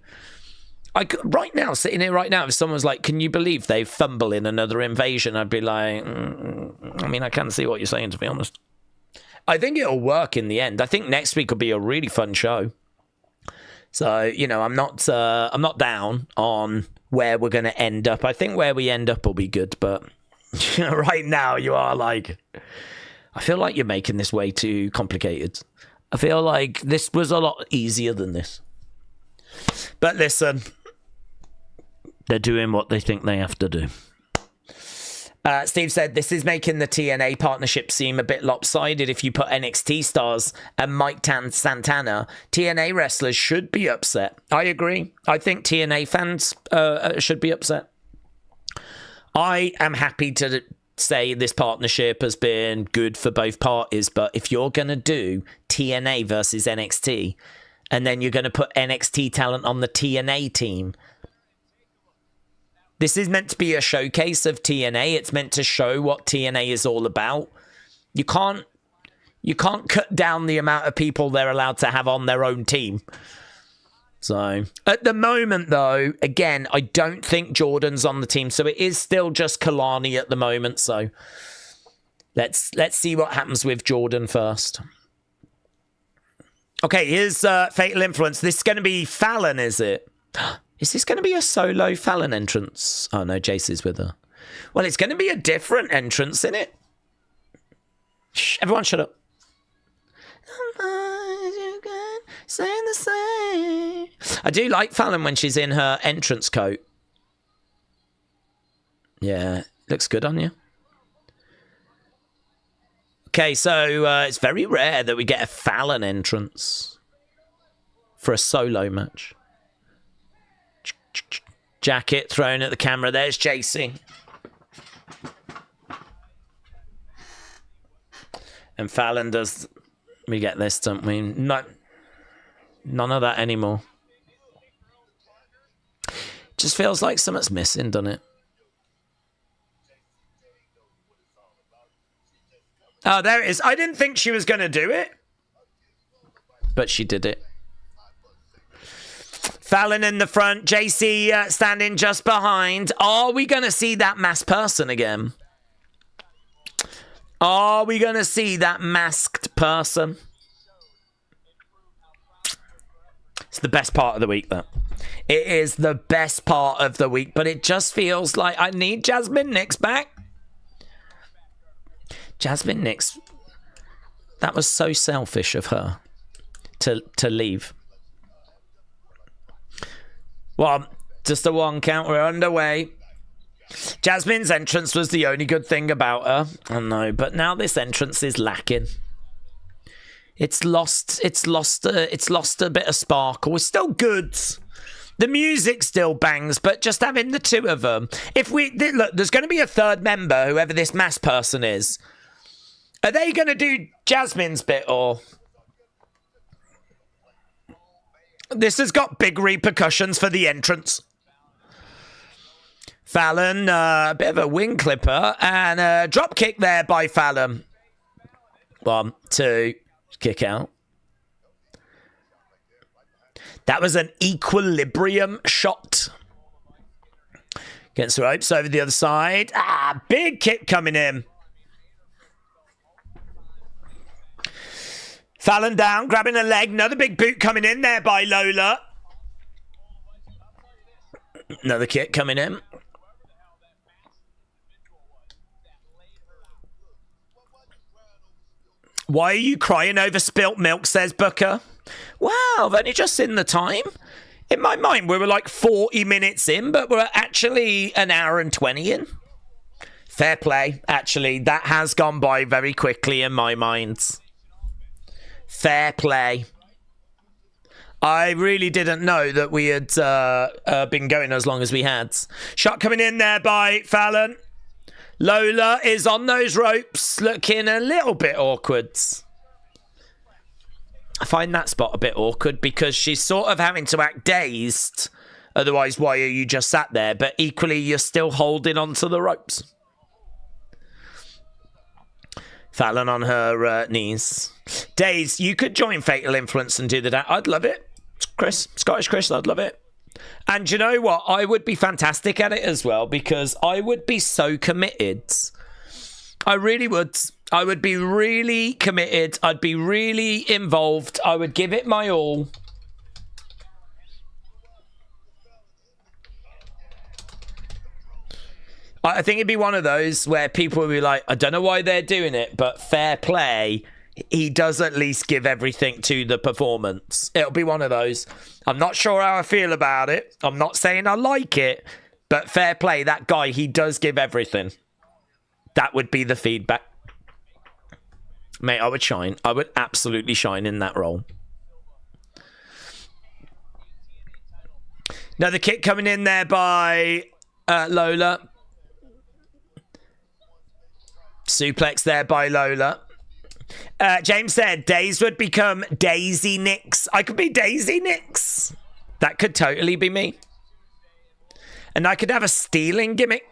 Right now, sitting here right now, if someone's like, can you believe they fumble in another invasion? I'd be like, I mean, I can see what you're saying, to be honest. I think it'll work in the end. I think next week will be a really fun show. So, you know, I'm not down on where we're going to end up. I think where we end up will be good, but right now you are like, I feel like you're making this way too complicated. I feel like this was a lot easier than this. But listen, they're doing what they think they have to do. Steve said, this is making the TNA partnership seem a bit lopsided. If you put NXT stars and Mike Santana, TNA wrestlers should be upset. I agree. I think TNA fans should be upset. I am happy to say this partnership has been good for both parties, but if you're going to do TNA versus NXT, and then you're going to put NXT talent on the TNA team, this is meant to be a showcase of TNA. It's meant to show what TNA is all about. You can't cut down the amount of people they're allowed to have on their own team. So, at the moment, though, again, I don't think Jordan's on the team. So, it is still just Kalani at the moment. So, let's see what happens with Jordan first. Okay, here's Fatal Influence. This is going to be Fallon, is it? Is this going to be a solo Fallon entrance? Oh, no, Jace is with her. Well, it's going to be a different entrance, isn't it? Shh, everyone shut up. I do like Fallon when she's in her entrance coat. Yeah, looks good on you. Okay, so it's very rare that we get a Fallon entrance for a solo match. Jacket thrown at the camera. There's JC. And Fallon does... We get this, don't we? No, none of that anymore. Just feels like something's missing, doesn't it? Oh, there it is. I didn't think she was going to do it. But she did it. Fallon in the front. JC standing just behind. Are we going to see that masked person again? Are we going to see that masked person? It's the best part of the week, though. It is the best part of the week, but it just feels like I need Jasmine Nix back. Jasmine Nix. That was so selfish of her to leave. Well, just a one count. We're underway. Jasmine's entrance was the only good thing about her. I know, but now this entrance is lacking. It's lost a bit of sparkle. It's still good. The music still bangs, but just having the two of them. Look, there's going to be a third member, whoever this masked person is. Are they going to do Jasmine's bit, or... This has got big repercussions for the entrance. Fallon, a bit of a wing clipper, and a drop kick there by Fallon. 1, 2, kick out. That was an equilibrium shot. Against the ropes over the other side. Big kick coming in. Fallon down, grabbing a leg. Another big boot coming in there by Lola. Another kick coming in. Why are you crying over spilt milk, says Booker. Wow, I've only just seen the time. In my mind, we were like 40 minutes in, but we're actually an hour and 20 in. Fair play. Actually, that has gone by very quickly in my mind. Fair play. I really didn't know that we had been going as long as we had. Shot coming in there by Fallon. Lola is on those ropes, looking a little bit awkward. I find that spot a bit awkward because she's sort of having to act dazed. Otherwise, why are you just sat there? But equally, you're still holding onto the ropes. Fallon on her knees. Daze, you could join Fatal Influence and do the dance. I'd love it. Chris, Scottish Chris, I'd love it. And you know what? I would be fantastic at it as well because I would be so committed. I really would. I would be really committed. I'd be really involved. I would give it my all. I think it'd be one of those where people would be like, I don't know why they're doing it, but fair play. He does at least give everything to the performance. It'll be one of those. I'm not sure how I feel about it. I'm not saying I like it, but fair play. That guy, he does give everything. That would be the feedback. Mate, I would shine. I would absolutely shine in that role. Another kick coming in there by Lola. Suplex there by Lola. James said Daze would become Daisy Nix. I could be Daisy Nix. That could totally be me. And I could have a stealing gimmick.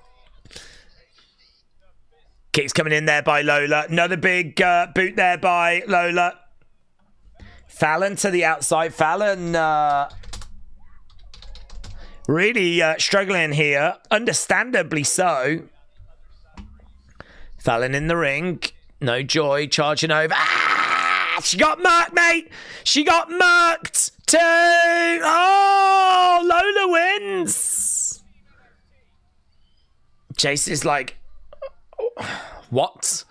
Kicks coming in there by Lola. Another big boot there by Lola. Fallon to the outside. Fallon really struggling here. Understandably so. Fallon in the ring. No joy. Charging over. She got murked, mate. She got murked. 2. Oh, Lola wins. Jace is like, what?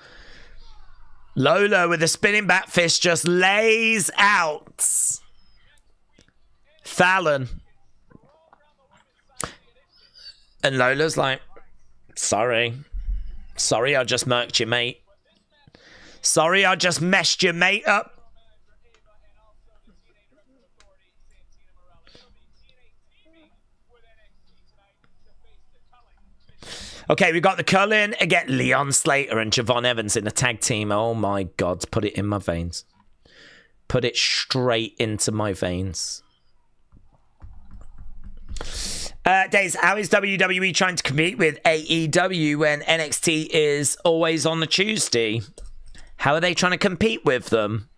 Lola with a spinning back fist just lays out Fallon. And Lola's like, sorry. Sorry, I just murked you, mate. Sorry, I just messed your mate up. Okay, we got the Cullen again. Leon Slater and Javon Evans in a tag team. Oh my God, put it in my veins. Put it straight into my veins. Daze, how is WWE trying to compete with AEW when NXT is always on the Tuesday? How are they trying to compete with them?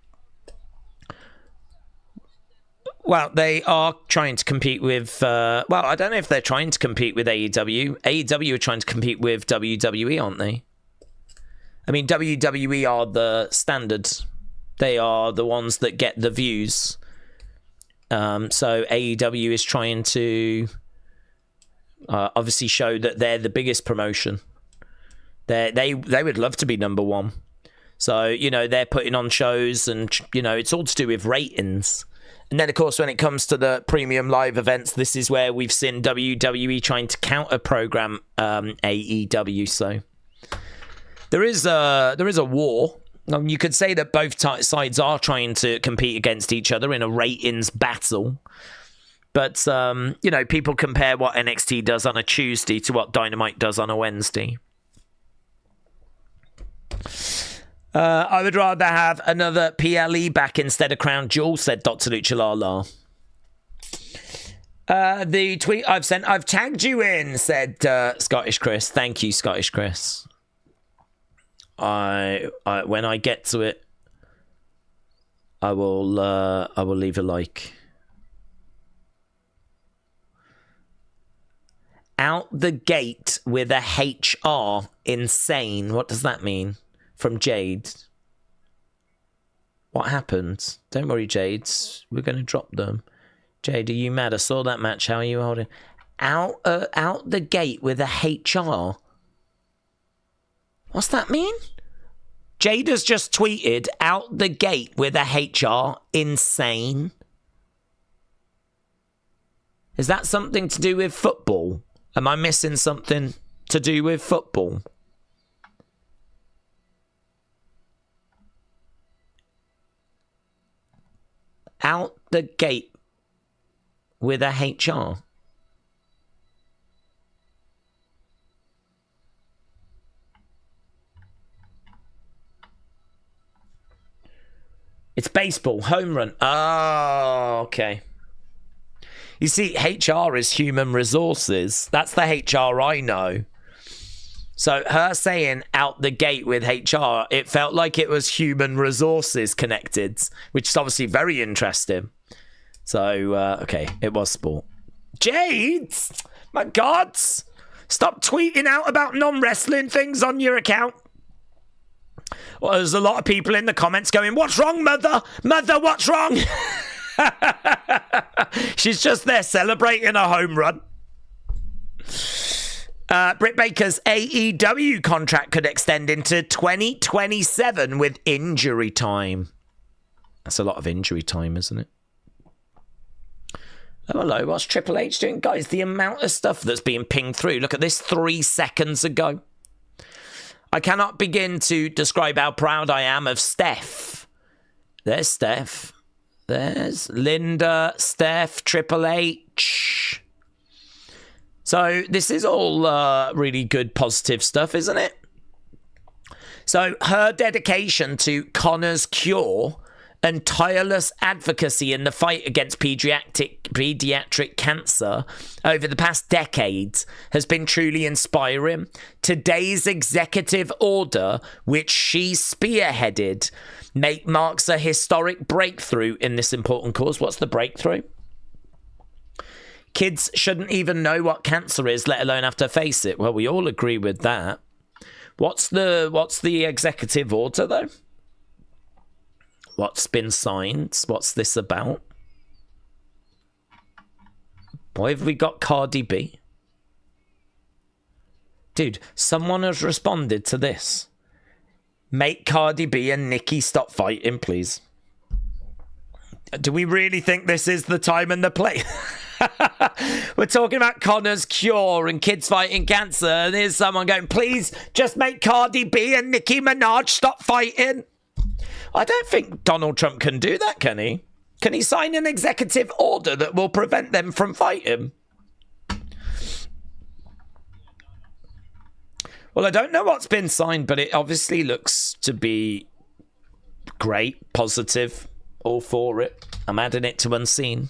Well, they are trying to compete with... well, I don't know if they're trying to compete with AEW. AEW are trying to compete with WWE, aren't they? I mean, WWE are the standard. They are the ones that get the views. So AEW is trying to obviously show that they're the biggest promotion. They would love to be number one. So, you know, they're putting on shows and, you know, it's all to do with ratings. And then, of course, when it comes to the premium live events, this is where we've seen WWE trying to counter-program AEW. So there is a war. You could say that both sides are trying to compete against each other in a ratings battle. But, you know, people compare what NXT does on a Tuesday to what Dynamite does on a Wednesday. I would rather have another PLE back instead of Crown Jewel, said Dr. Luchalala. The tweet I've sent, I've tagged you in, said Scottish Chris. Thank you, Scottish Chris. I when I get to it, I will leave a like. Out the gate with a HR, insane. What does that mean? From Jade. What happened? Don't worry, Jade. We're going to drop them. Jade, are you mad? I saw that match. How are you holding? Out the gate with a HR. What's that mean? Jada's just tweeted, out the gate with a HR, insane. Is that something to do with football? Am I missing something to do with football? Out the gate with a HR. It's baseball, home run. Oh, okay. You see, HR is human resources. That's the HR I know. So her saying out the gate with HR, it felt like it was human resources connected, which is obviously very interesting. So, okay, it was sport. Jade! My God! Stop tweeting out about non-wrestling things on your account. Well, there's a lot of people in the comments going, what's wrong, mother? Mother, what's wrong? She's just there celebrating a home run. Britt Baker's AEW contract could extend into 2027 with injury time. That's a lot of injury time, isn't it? Oh, hello, what's Triple H doing? Guys, the amount of stuff that's being pinged through. Look at this 3 seconds ago. I cannot begin to describe how proud I am of Steph. There's Steph. There's Linda, Steph, Triple H. So this is all really good, positive stuff, isn't it? So her dedication to Connor's cure and tireless advocacy in the fight against pediatric cancer over the past decades has been truly inspiring. Today's executive order, which she spearheaded, marks a historic breakthrough in this important cause. What's the breakthrough? Kids shouldn't even know what cancer is, let alone have to face it. Well, we all agree with that. What's the executive order, though? What's been signed? What's this about? Why have we got Cardi B? Dude, someone has responded to this. Make Cardi B and Nicki stop fighting, please. Do we really think this is the time and the place? We're talking about Connor's cure and kids fighting cancer, and here's someone going, please just make Cardi B and Nicki Minaj stop fighting. I don't think Donald Trump can do that, can he? Can he sign an executive order that will prevent them from fighting? Well, I don't know what's been signed, but it obviously looks to be great, positive, all for it. I'm adding it to unseen.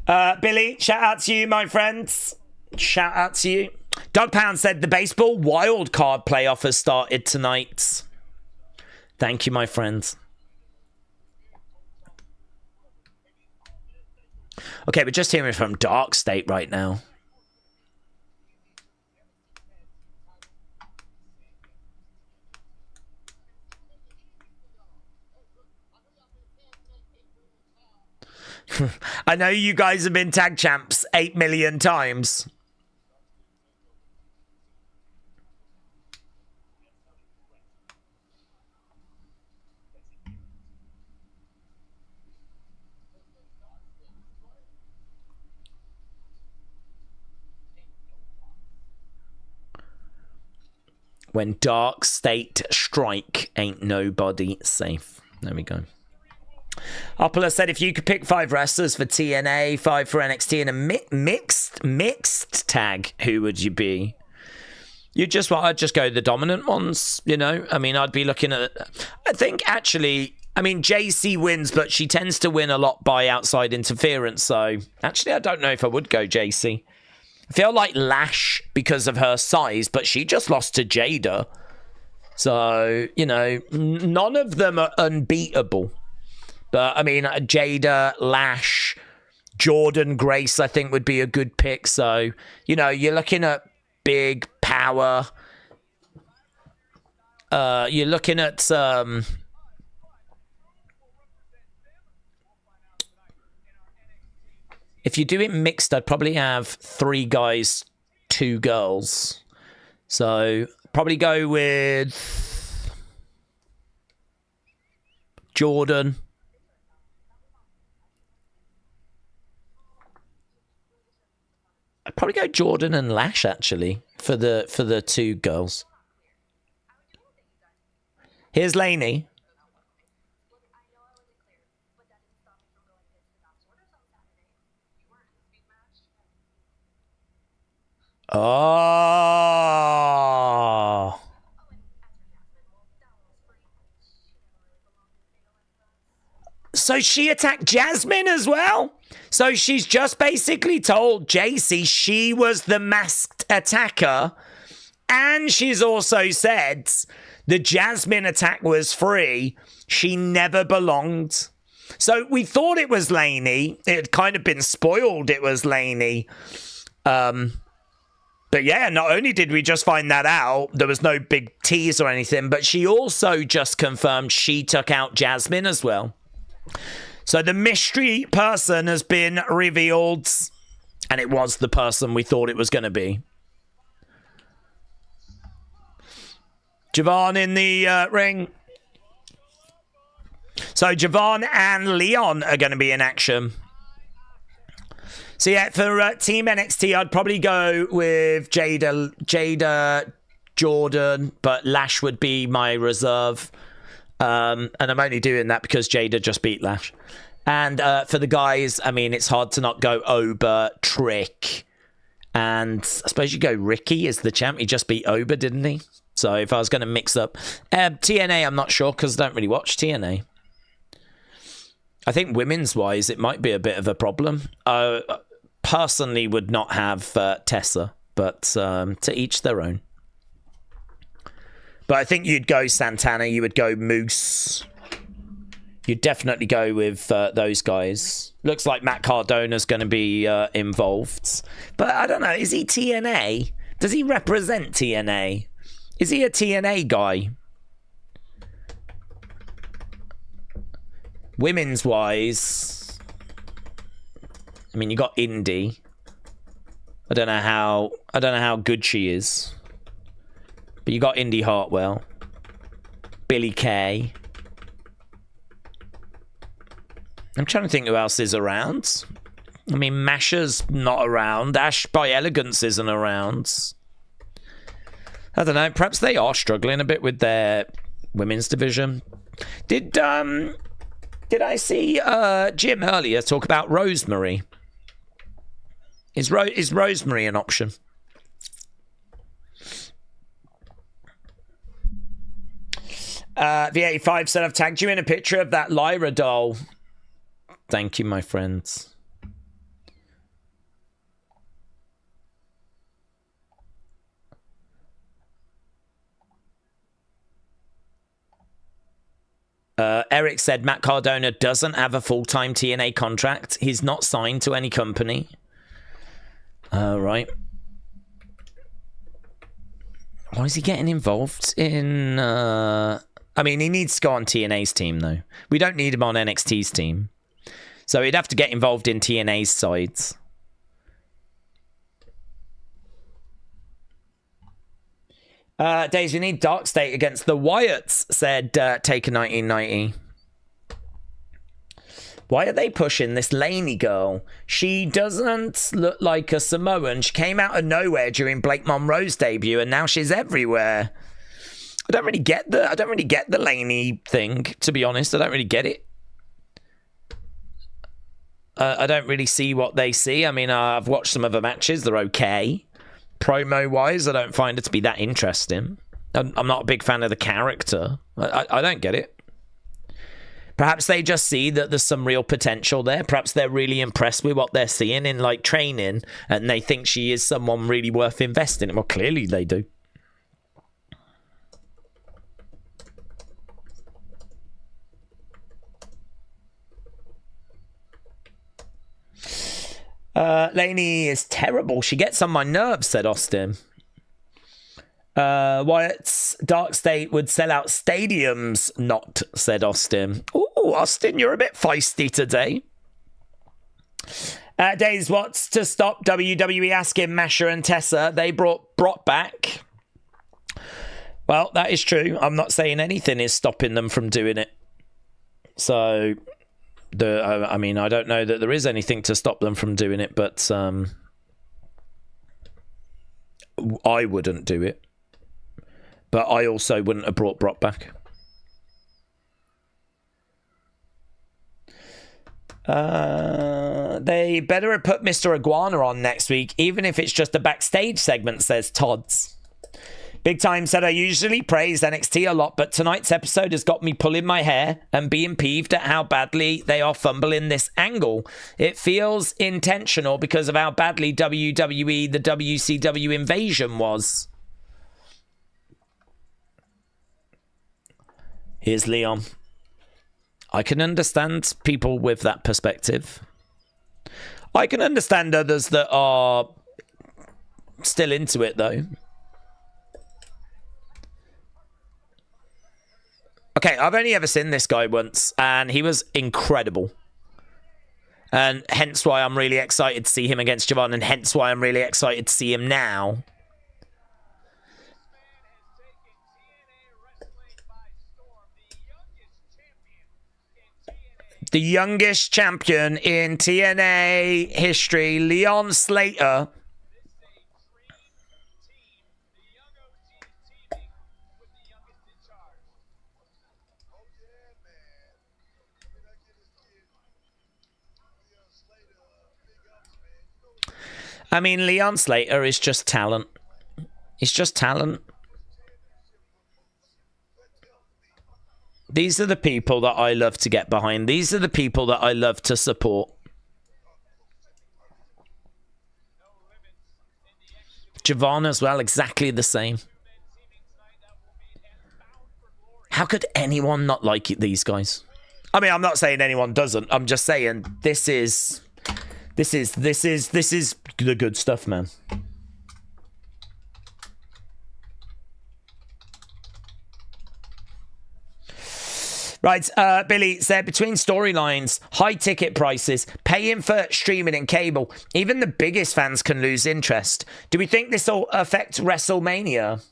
Billy, shout out to you, my friends. Shout out to you. Doug Pound said the baseball wild card playoff has started tonight. Thank you, my friends. Okay, we're just hearing from Dark State right now. I know you guys have been tag champs 8 million times. When Dark State strike, ain't nobody safe. There we go. Opala said, if you could pick 5 wrestlers for TNA, 5 for NXT, and a mixed tag, who would you be? I'd just go the dominant ones, you know? I mean, I'd be looking at... I think, actually, I mean, JC wins, but she tends to win a lot by outside interference. So, actually, I don't know if I would go JC. I feel like Lash because of her size, but she just lost to Jada. So, you know, none of them are unbeatable. But, I mean, Jada, Lash, Jordan Grace, I think would be a good pick. So, you know, you're looking at big power. You're looking at... if you do it mixed, I'd probably have 3 guys, 2 girls. So, probably go with Jordan. I'd probably go Jordan and Lash, actually, for the 2 girls. Here's Lainey. Oh. So she attacked Jasmine as well? So she's just basically told JC she was the masked attacker. And she's also said the Jasmine attack was free. She never belonged. So we thought it was Lainey. It had kind of been spoiled it was Lainey. But yeah, not only did we just find that out, there was no big tease or anything, but she also just confirmed she took out Jasmine as well. So the mystery person has been revealed, and it was the person we thought it was going to be. Javon in the ring. So Javon and Leon are going to be in action. So yeah, for Team NXT, I'd probably go with Jada, Jordan, but Lash would be my reserve. And I'm only doing that because Jada just beat Lash. And for the guys, I mean, it's hard to not go Oba, Trick, and I suppose you go Ricky as the champ. He just beat Oba, didn't he? So if I was going to mix up TNA, I'm not sure because I don't really watch TNA. I think women's-wise, it might be a bit of a problem. Personally would not have Tessa, but to each their own. But I think you'd go Santana, you would go Moose. You'd definitely go with those guys. Looks like Matt Cardona's going to be involved. But I don't know, is he TNA? Does he represent TNA? Is he a TNA guy? Women's-wise, I mean, you got Indy. I don't know how good she is. But you got Indy Hartwell. Billy Kay. I'm trying to think who else is around. I mean, Masha's not around. Ash by Elegance isn't around. I don't know. Perhaps they are struggling a bit with their women's division. Did I see Jim earlier talk about Rosemary? Is Rosemary an option? V85 said, I've tagged you in a picture of that Lyra doll. Thank you, my friends. Eric said Matt Cardona doesn't have a full-time TNA contract. He's not signed to any company. Right. Why is he getting involved in... I mean, he needs to go on TNA's team, though. We don't need him on NXT's team. So he'd have to get involved in TNA's sides. Days, we need Dark State against the Wyatts, said Taker 1990. Why are they pushing this Laney girl? She doesn't look like a Samoan. She came out of nowhere during Blake Monroe's debut, and now she's everywhere. I don't really get the Laney thing, to be honest. I don't really get it. I don't really see what they see. I mean, I've watched some of the matches. They're okay. Promo-wise, I don't find it to be that interesting. I'm not a big fan of the character. I don't get it. Perhaps they just see that there's some real potential there. Perhaps they're really impressed with what they're seeing in like training, and they think she is someone really worth investing in. Well, clearly they do. Lainey is terrible. She gets on my nerves, said Austin. Wyatt's Dark State would sell out stadiums, not, said Austin. Ooh, Austin, you're a bit feisty today. Daze, what's to stop WWE asking Masha and Tessa? They brought Brock back. Well, that is true. I'm not saying anything is stopping them from doing it. So... I mean, I don't know that there is anything to stop them from doing it, but I wouldn't do it. But I also wouldn't have brought Brock back. They better have put Mr. Iguana on next week, even if it's just a backstage segment, says Todd's. Big Time said, I usually praise NXT a lot, but tonight's episode has got me pulling my hair and being peeved at how badly they are fumbling this angle. It feels intentional because of how badly WWE, the WCW invasion was. Here's Leon. I can understand people with that perspective. I can understand others that are still into it, though. Okay, I've only ever seen this guy once, and he was incredible. And hence why I'm really excited to see him against Javon, and hence why I'm really excited to see him now. The youngest champion in TNA history, Leon Slater. I mean, Leon Slater is just talent. He's just talent. These are the people that I love to get behind. These are the people that I love to support. Javon as well, exactly the same. How could anyone not like these guys? I mean, I'm not saying anyone doesn't. I'm just saying this is the good stuff, man. Right, Billy said, between storylines, high ticket prices, paying for streaming and cable, even the biggest fans can lose interest. Do we think this will affect WrestleMania?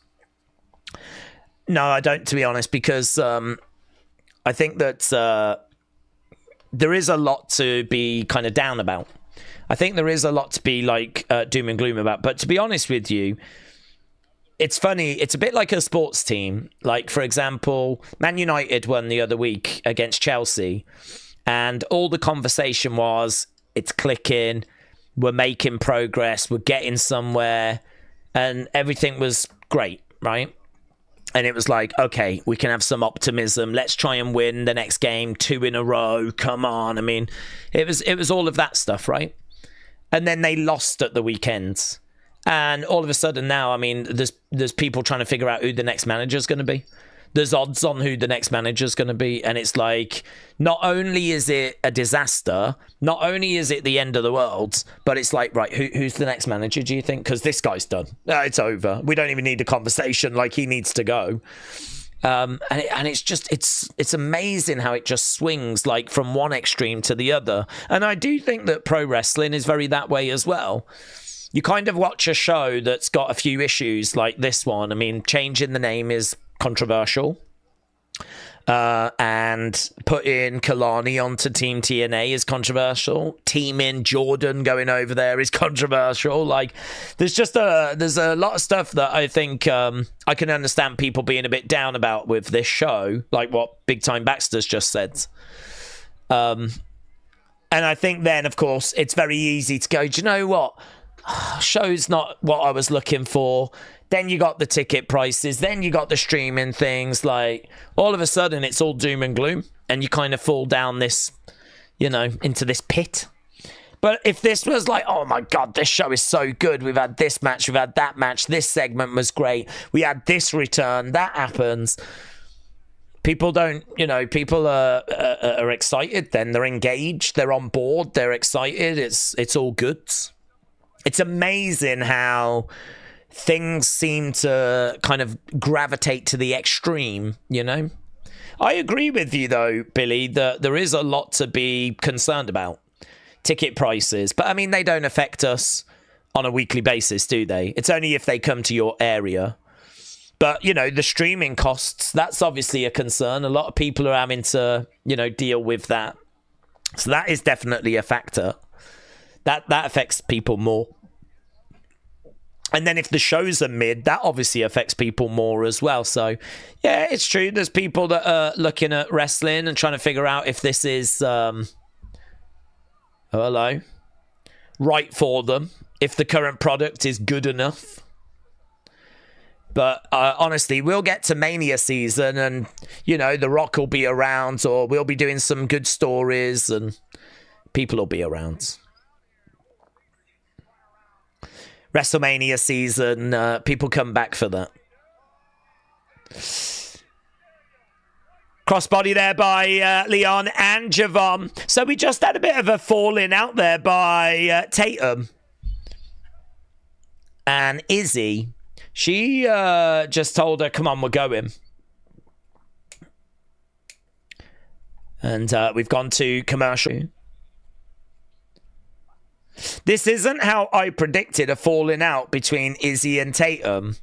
No, I don't, to be honest, because I think that there is a lot to be kind of down about. I think there is a lot to be like doom and gloom about. But to be honest with you, it's funny. It's a bit like a sports team. Like, for example, Man United won the other week against Chelsea. And all the conversation was, it's clicking. We're making progress. We're getting somewhere. And everything was great, right? And it was like, okay, we can have some optimism. Let's try and win the next game 2 in a row. Come on. I mean, it was all of that stuff, right? And then they lost at the weekend. And all of a sudden now, I mean, there's people trying to figure out who the next manager is going to be. There's odds on who the next manager is going to be. And it's like, not only is it a disaster, not only is it the end of the world, but it's like, right, who's the next manager, do you think? Because this guy's done. It's over. We don't even need a conversation. Like, he needs to go. And it's just, it's amazing how it just swings like from one extreme to the other. And I do think that pro wrestling is very that way as well. You kind of watch a show that's got a few issues like this one. I mean, changing the name is controversial. And putting Kalani onto Team TNA is controversial. Teaming Jordan going over there is controversial. Like, there's a lot of stuff that I think I can understand people being a bit down about with this show, like what Big Time Baxter's just said. And I think then, of course, it's very easy to go, do you know what? Show's not what I was looking for. Then you got the ticket prices. Then you got the streaming things. Like, all of a sudden, it's all doom and gloom. and you kind of fall down this, you know, into this pit. But if this was like, oh my God, this show is so good. We've had this match, we've had that match. This segment was great. We had this return. That happens. People don't, you know, people are excited then. They're engaged. They're on board. They're excited. It's all good. It's amazing how things seem to kind of gravitate to the extreme, you know? I agree with you, though, Billy, that there is a lot to be concerned about. Ticket prices. But, I mean, they don't affect us on a weekly basis, do they? It's only if they come to your area. But, you know, the streaming costs, that's obviously a concern. A lot of people are having to, you know, deal with that. So that is definitely a factor. That affects people more. And then if the shows are mid, that obviously affects people more as well. So, yeah, it's true. There's people that are looking at wrestling and trying to figure out if this is, right for them, if the current product is good enough. But honestly, we'll get to Mania season and, you know, The Rock will be around, or we'll be doing some good stories and people will be around. WrestleMania season, people come back for that. Crossbody there by Leon and Javon. So we just had a bit of a falling out there by Tatum. And Izzy, she just told her, come on, we're going. And we've gone to commercial. This isn't how I predicted a falling out between Izzy and Tatum.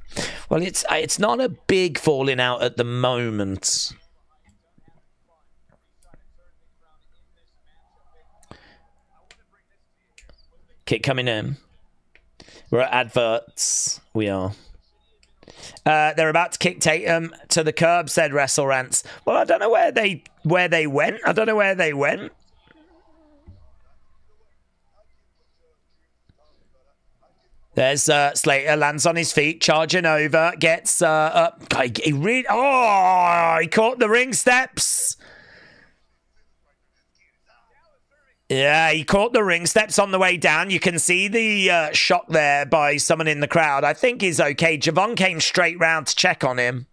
Well, it's not a big falling out at the moment. Kick coming in. We're at adverts. We are. They're about to kick Tatum to the curb, said WrestleRants. Well, I don't know where they went. I don't know where they went. There's Slater, lands on his feet, charging over, gets up. He caught the ring steps. Yeah, he caught the ring steps on the way down. You can see the shock there by someone in the crowd. I think he's okay. Javon came straight round to check on him.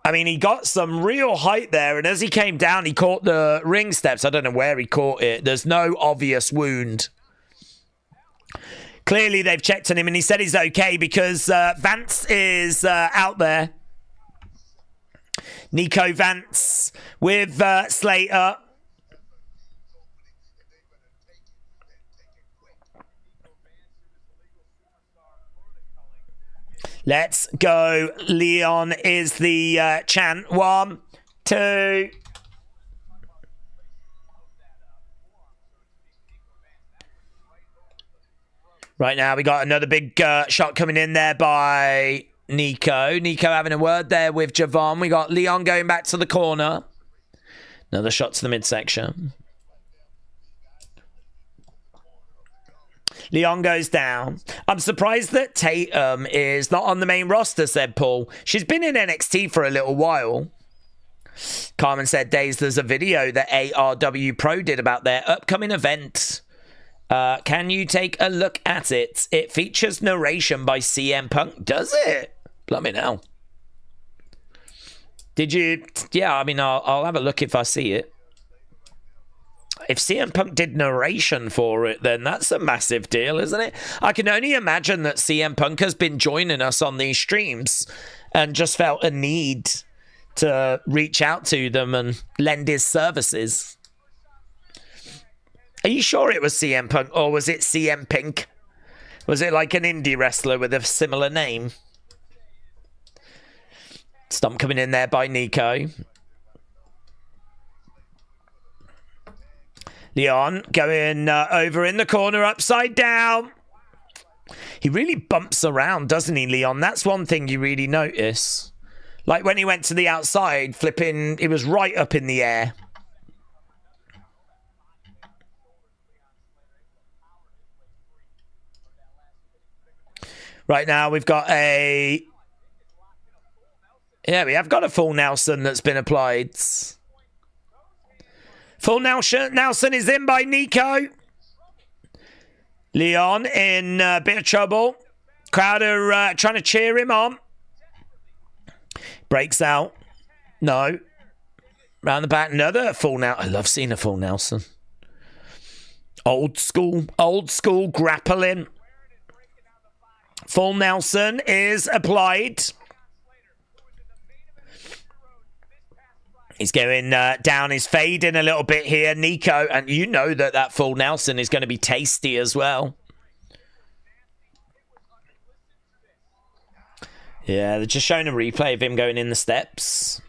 I mean, he got some real height there, and as he came down, he caught the ring steps. I don't know where he caught it. There's no obvious wound. Clearly, they've checked on him, and he said he's okay because Vance is out there. Nico Vance with Slater. Let's go. Leon is the chant. 1, 2. Right now, we got another big shot coming in there by Nico. Nico having a word there with Javon. We got Leon going back to the corner. Another shot to the midsection. Leon goes down. I'm surprised that Tatum is not on the main roster, said Paul. She's been in NXT for a little while. Carmen said, Daze, there's a video that ARW Pro did about their upcoming event. Can you take a look at it? It features narration by CM Punk. Does it? Blimey now. Did you? Yeah, I mean, I'll have a look if I see it. If CM Punk did narration for it, then that's a massive deal, isn't it? I can only imagine that CM Punk has been joining us on these streams and just felt a need to reach out to them and lend his services. Are you sure it was CM Punk or was it CM Pink? Was it like an indie wrestler with a similar name? Stomp coming in there by Nico. Leon going over in the corner, upside down. He really bumps around, doesn't he, Leon? That's one thing you really notice. Like when he went to the outside, flipping, it was right up in the air. Right now, we've got a Yeah, we have got a full Nelson that's been applied. Full Nelson is in by Nico. Leon in a bit of trouble. Crowd are trying to cheer him on. Breaks out. No. Round the back, another full Nelson. I love seeing a full Nelson. Old school grappling. Full Nelson is applied. He's going down his fade in a little bit here, Nico. And you know that full Nelson is going to be tasty as well. Yeah, they're just showing a replay of him going in the steps.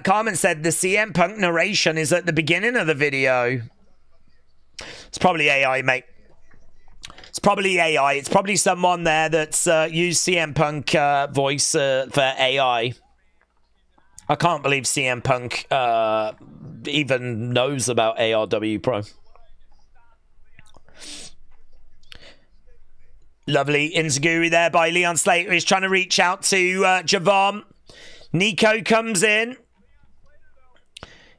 Carmen said the CM Punk narration is at the beginning of the video. It's probably AI, mate. It's probably AI. It's probably someone there that's used CM Punk voice for AI. I can't believe CM Punk even knows about ARW Pro. Lovely Inzaguri there by Leon Slater. He's trying to reach out to Javon. Nico comes in.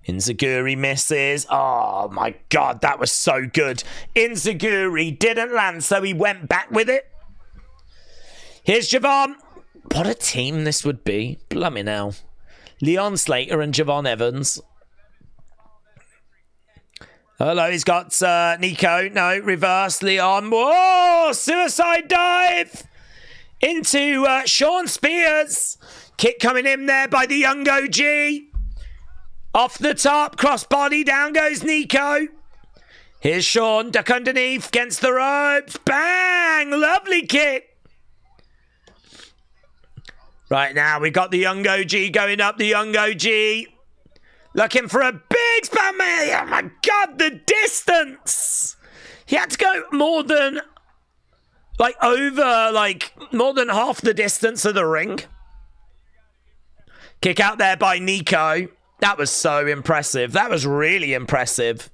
Inzaguri misses. Oh my God, that was so good. Inzaguri didn't land, so he went back with it. Here's Javon. What a team this would be. Blimey now. Leon Slater and Javon Evans. Hello, he's got Nico. No, reverse. Leon. Whoa! Suicide dive! Into Sean Spears. Kick coming in there by the young OG. Off the top. Crossbody. Down goes Nico. Here's Sean. Duck underneath. Against the ropes. Bang! Lovely kick. Right now, we've got the young OG going up. The young OG. Looking for a big spam. Oh my God, the distance. He had to go more than, more than half the distance of the ring. Kick out there by Nico. That was so impressive. That was really impressive.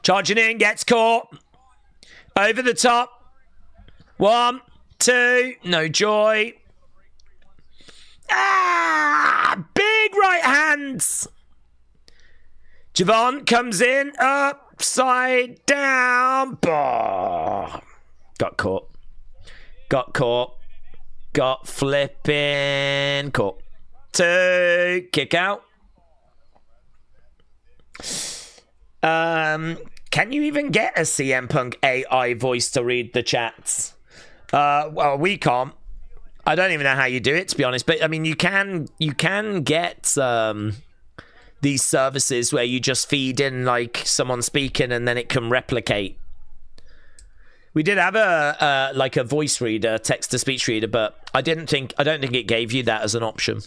Charging in, gets caught. Over the top. 1, 2, no joy. Ah! Big right hands. Javon comes in. Upside down. Bah. Got caught. Got caught. Got flipping caught. 2. Kick out. Can you even get a CM Punk AI voice to read the chats? Well, we can't. I don't even know how you do it, to be honest. But I mean, you can get these services where you just feed in like someone speaking and then it can replicate. We did have a voice reader, text to speech reader, but I don't think it gave you that as an option.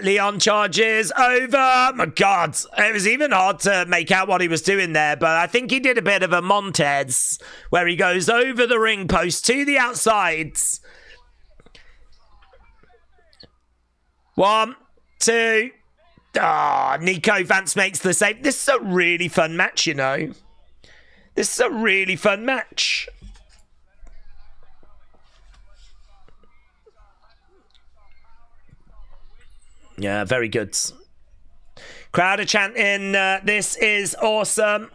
Leon charges over. My God, it was even hard to make out what he was doing there, but I think he did a bit of a Montez where he goes over the ring post to the outsides. 1, 2. Nico Vance makes the save. This is a really fun match, you know. This is a really fun match. Yeah, very good. Crowd are chanting, this is awesome.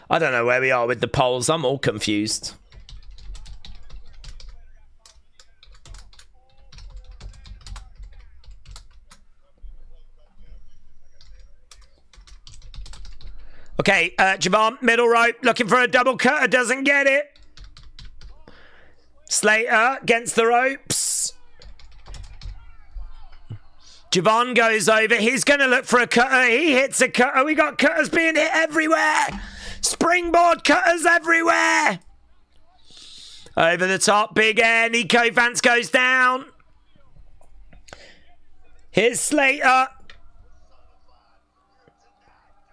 I don't know where we are with the polls. I'm all confused. Okay, Javon, middle rope, looking for a double cutter, doesn't get it. Slater against the ropes. Javon goes over. He's going to look for a cutter. He hits a cutter. We got cutters being hit everywhere. Springboard cutters everywhere. Over the top. Big air. Nico Vance goes down. Here's Slater.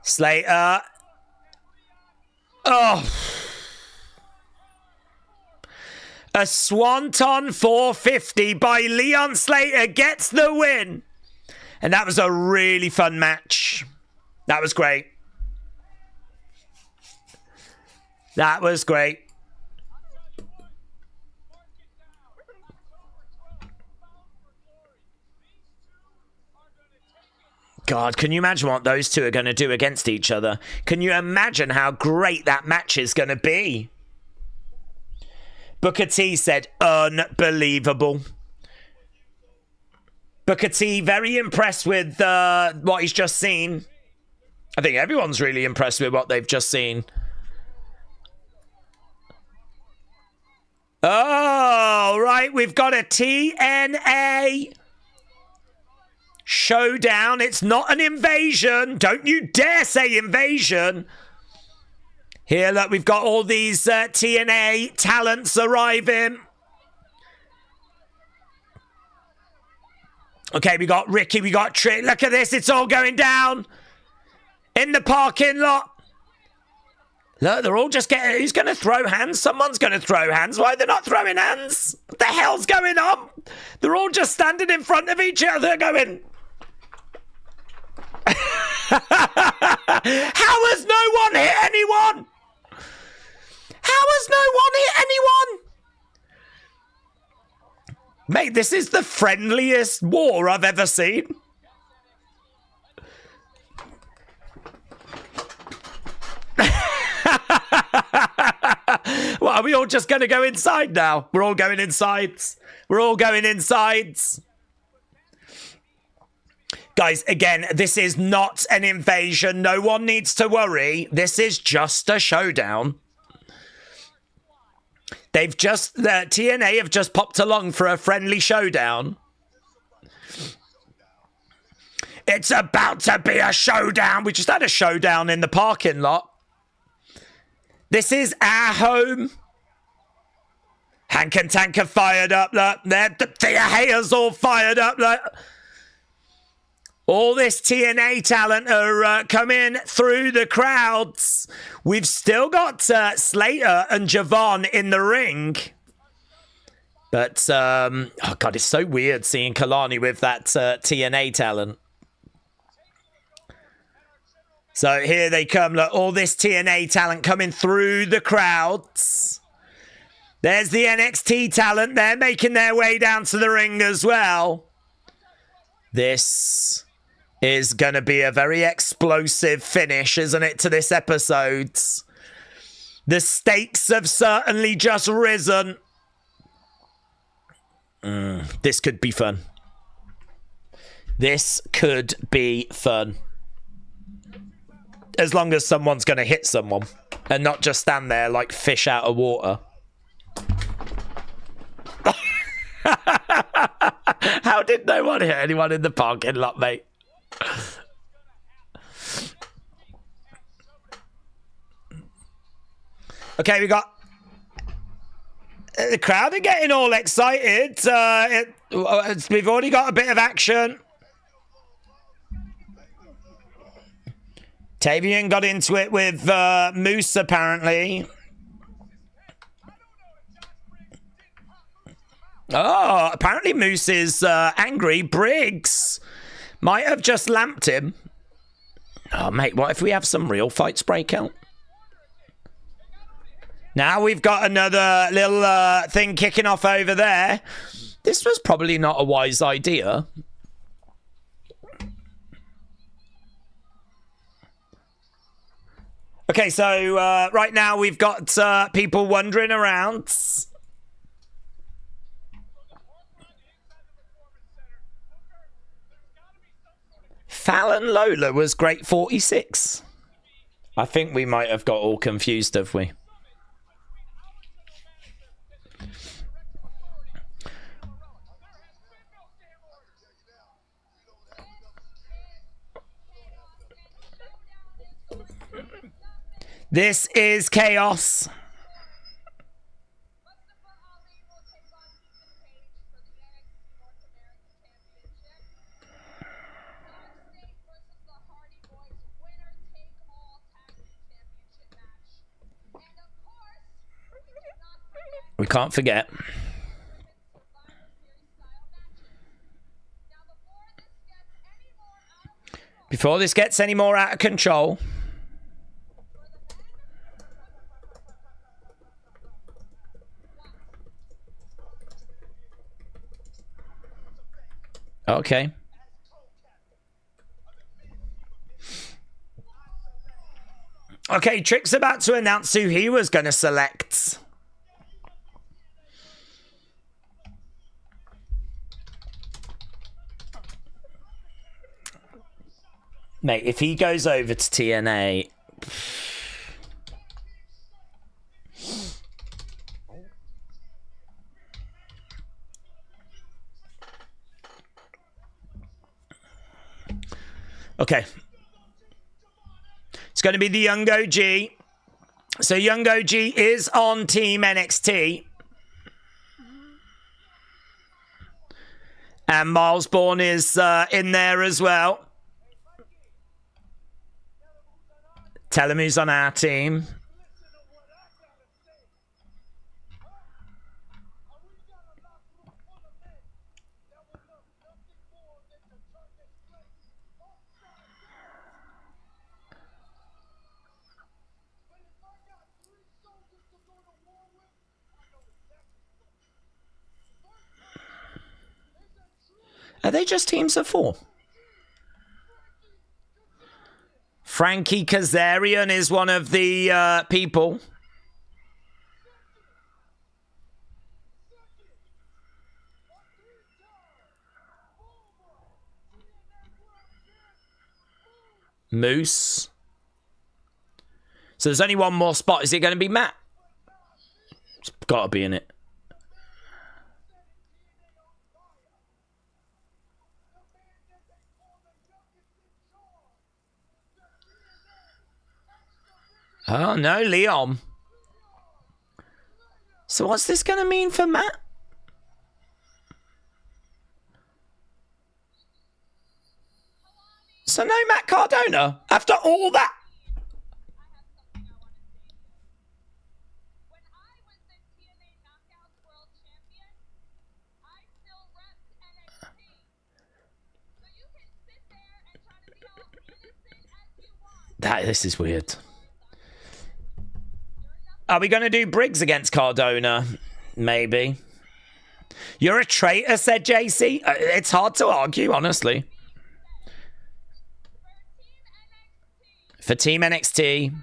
Slater. Oh. A Swanton 450 by Leon Slater gets the win. And that was a really fun match. That was great. That was great. God, can you imagine what those two are going to do against each other? Can you imagine how great that match is going to be? Booker T said, unbelievable. Booker T, very impressed with what he's just seen. I think everyone's really impressed with what they've just seen. Oh, right. We've got a TNA showdown. It's not an invasion. Don't you dare say invasion. Here, look, we've got all these TNA talents arriving. Okay, we got Ricky, we got Trick. Look at this. It's all going down in the parking lot. Look, they're all just getting... Who's going to throw hands? Someone's going to throw hands. Why are they not throwing hands? What the hell's going on? They're all just standing in front of each other going... How has no one hit anyone? How has no one hit anyone? Mate, this is the friendliest war I've ever seen. Well, are we all just going to go inside now? We're all going inside. We're all going inside. Guys, again, this is not an invasion. No one needs to worry. This is just a showdown. They've just... The TNA have just popped along for a friendly showdown. It's about to be a showdown. We just had a showdown in the parking lot. This is our home. Hank and Tank are fired up. Look, the haters all fired up. Look. All this TNA talent are coming through the crowds. We've still got Slater and Javon in the ring. But, oh God, it's so weird seeing Kalani with that TNA talent. So here they come. Look, all this TNA talent coming through the crowds. There's the NXT talent. They're making their way down to the ring as well. This is going to be a very explosive finish, isn't it, to this episode? The stakes have certainly just risen. This could be fun. This could be fun. As long as someone's going to hit someone and not just stand there like fish out of water. How did no one hit anyone in the parking lot, mate? Okay, we got... The crowd are getting all excited. We've already got a bit of action. Tavian got into it with Moose, apparently. Oh, apparently Moose is angry. Briggs might have just lamped him. Oh, mate, what if we have some real fights break out? Now we've got another little thing kicking off over there. This was probably not a wise idea. Okay, so right now we've got people wandering around. Fallon Lola was great 46. I think we might have got all confused, have we? This is chaos. We can't forget. Before this gets any more out of control. Okay. Okay, Trick's about to announce who he was going to select. Mate, if he goes over to TNA... Okay. It's going to be the Young OG. So Young OG is on Team NXT. And Miles Bourne is in there as well. Tell him who's on our team. Are they just teams of 4? Frankie Kazarian is one of the people. Moose. So there's only one more spot. Is it going to be Matt? It's got to be in it. Oh, no, Leon. So what's this going to mean for Matt? So no Matt Cardona after all that? This is weird. Are we going to do Briggs against Cardona? Maybe. You're a traitor, said JC. It's hard to argue, honestly. For Team NXT.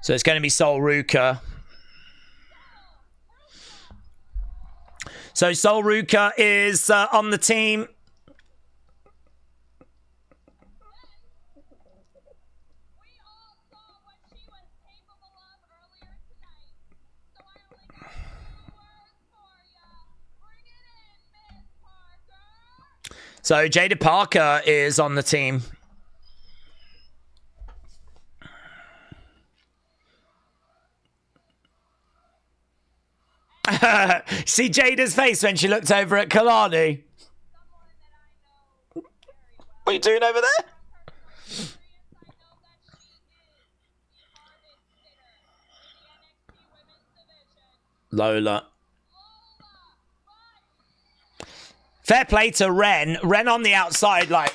So it's going to be Sol Ruka. So Sol Ruka is on the team. So Jada Parker is on the team. See Jada's face when she looked over at Kalani. What are you doing over there? Lola. Fair play to Ren. Ren on the outside, like...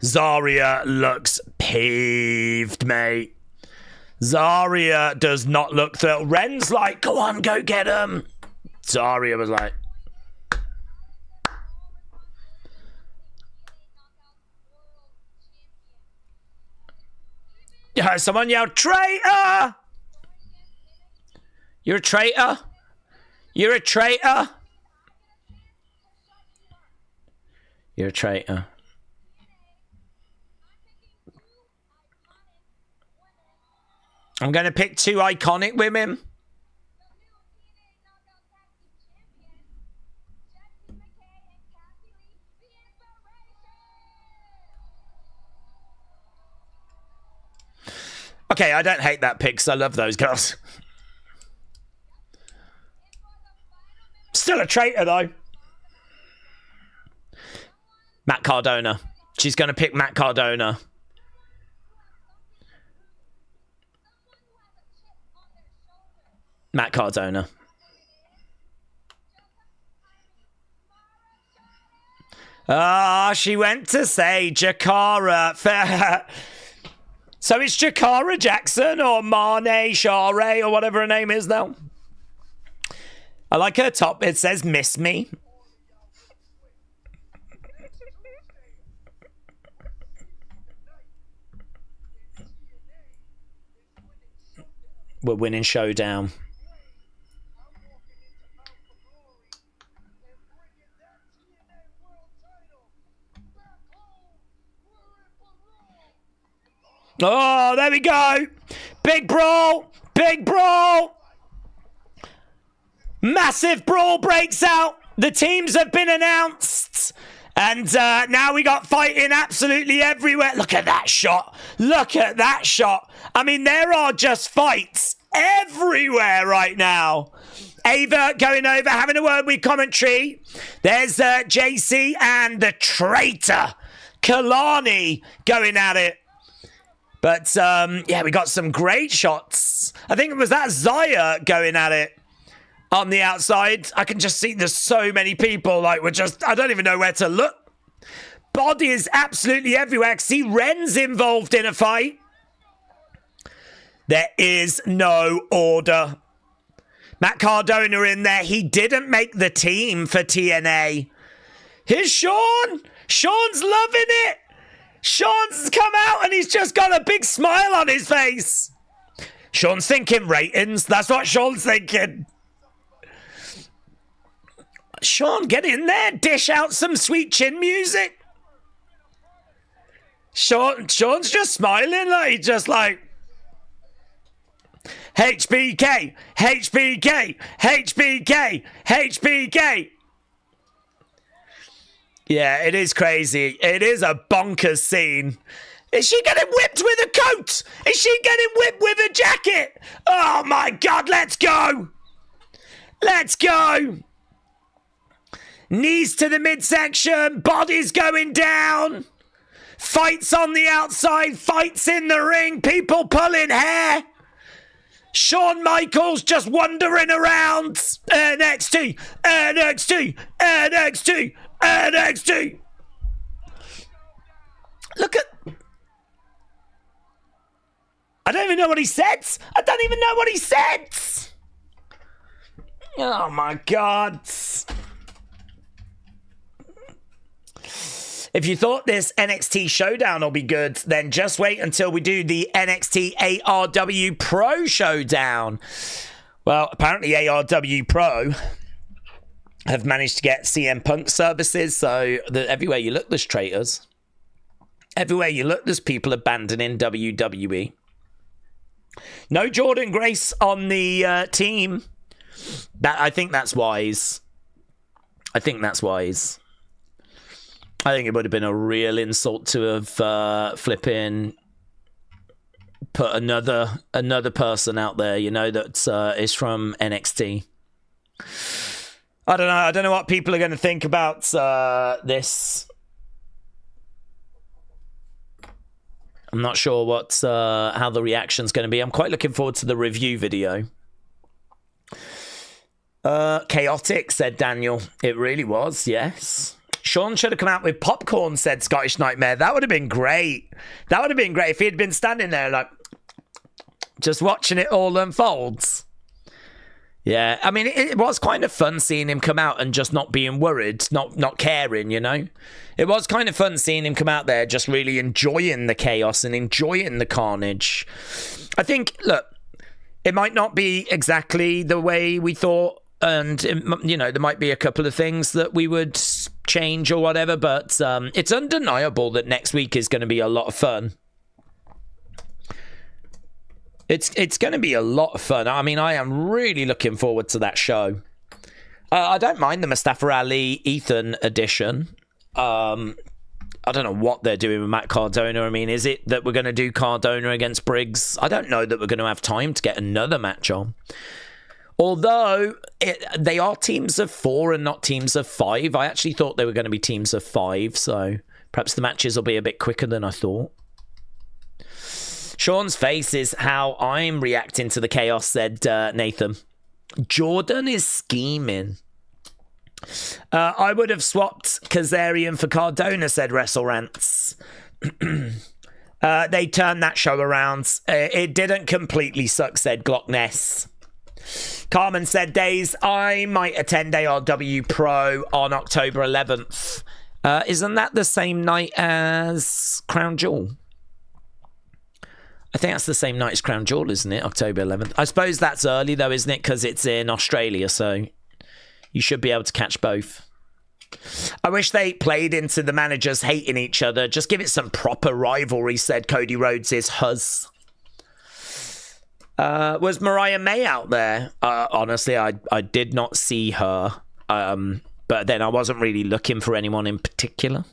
Zarya looks peeved, mate. Zarya does not look thrilled. Ren's like, go on, go get him. Zarya was like... Yeah, someone yelled, traitor! You're a traitor? You're a traitor? You're a traitor. I'm going to pick 2 iconic women. Okay, I don't hate that pick because I love those girls. Still a traitor, though. Matt Cardona. She's going to pick Matt Cardona. Matt Cardona. Ah, she went to say Jakara. Fair. So it's Jakara Jackson or Marne Share or whatever her name is now. I like her top. It says "Miss Me." We're winning Showdown. Oh, there we go. Big brawl. Big brawl. Massive brawl breaks out. The teams have been announced. And now we got fighting absolutely everywhere. Look at that shot. Look at that shot. I mean, there are just fights everywhere right now. Ava going over, having a word with commentary. There's JC and the traitor, Kalani, going at it. But, yeah, we got some great shots. I think it was that Zaya going at it on the outside. I can just see there's so many people. Like, I don't even know where to look. Body is absolutely everywhere. I can see Ren's involved in a fight. There is no order. Matt Cardona in there. He didn't make the team for TNA. Here's Sean. Sean's loving it. Sean's come out and he's just got a big smile on his face. Sean's thinking ratings. That's what Sean's thinking. Sean, get in there. Dish out some sweet chin music. Sean's just smiling. Like, he's just like, HBK, HBK, HBK, HBK. Yeah, it is crazy. It is a bonkers scene. Is she getting whipped with a coat? Is she getting whipped with a jacket? Oh my God, let's go. Let's go. Knees to the midsection. Bodies going down. Fights on the outside. Fights in the ring. People pulling hair. Shawn Michaels just wandering around. NXT, NXT, NXT, NXT. Look at... I don't even know what he said. I don't even know what he said. Oh my God. If you thought this NXT Showdown will be good, then just wait until we do the NXT ARW Pro Showdown. Well, apparently ARW Pro have managed to get CM Punk services, so everywhere you look, there's traitors. Everywhere you look, there's people abandoning WWE. No Jordan Grace on the team. I think that's wise. I think that's wise. I think it would have been a real insult to have flipping put another person out there, you know, that is from NXT. I don't know. I don't know what people are going to think about this. I'm not sure how the reaction's going to be. I'm quite looking forward to the review video. Chaotic, said Daniel. It really was, yes. Sean should have come out with popcorn, said Scottish Nightmare. That would have been great. That would have been great if he had been standing there like just watching it all unfold. Yeah, I mean, it was kind of fun seeing him come out and just not being worried, not caring, you know? It was kind of fun seeing him come out there just really enjoying the chaos and enjoying the carnage. I think, look, it might not be exactly the way we thought, and, you know, there might be a couple of things that we would change or whatever, but it's undeniable that next week is going to be a lot of fun. It's going to be a lot of fun. I mean, I am really looking forward to that show. I don't mind the Mustafa Ali Ethan edition. I don't know what they're doing with Matt Cardona. I mean, is it that we're going to do Cardona against Briggs? I don't know that we're going to have time to get another match on. Although they are teams of 4 and not teams of 5. I actually thought they were going to be teams of 5, so perhaps the matches will be a bit quicker than I thought. Sean's face is how I'm reacting to the chaos, said Nathan. Jordan is scheming. I would have swapped Kazarian for Cardona, said WrestleRants. They turned that show around. It didn't completely suck, said Glockness. Carmen said, Daze, I might attend ARW Pro on October 11th. Isn't that the same night as Crown Jewel? I think that's the same night as Crown Jewel, isn't it? October 11th. I suppose that's early, though, isn't it? Because it's in Australia, so you should be able to catch both. I wish they played into the managers hating each other. Just give it some proper rivalry, said Cody Rhodes' huzz. Was Mariah May out there? Honestly, I did not see her. But then I wasn't really looking for anyone in particular.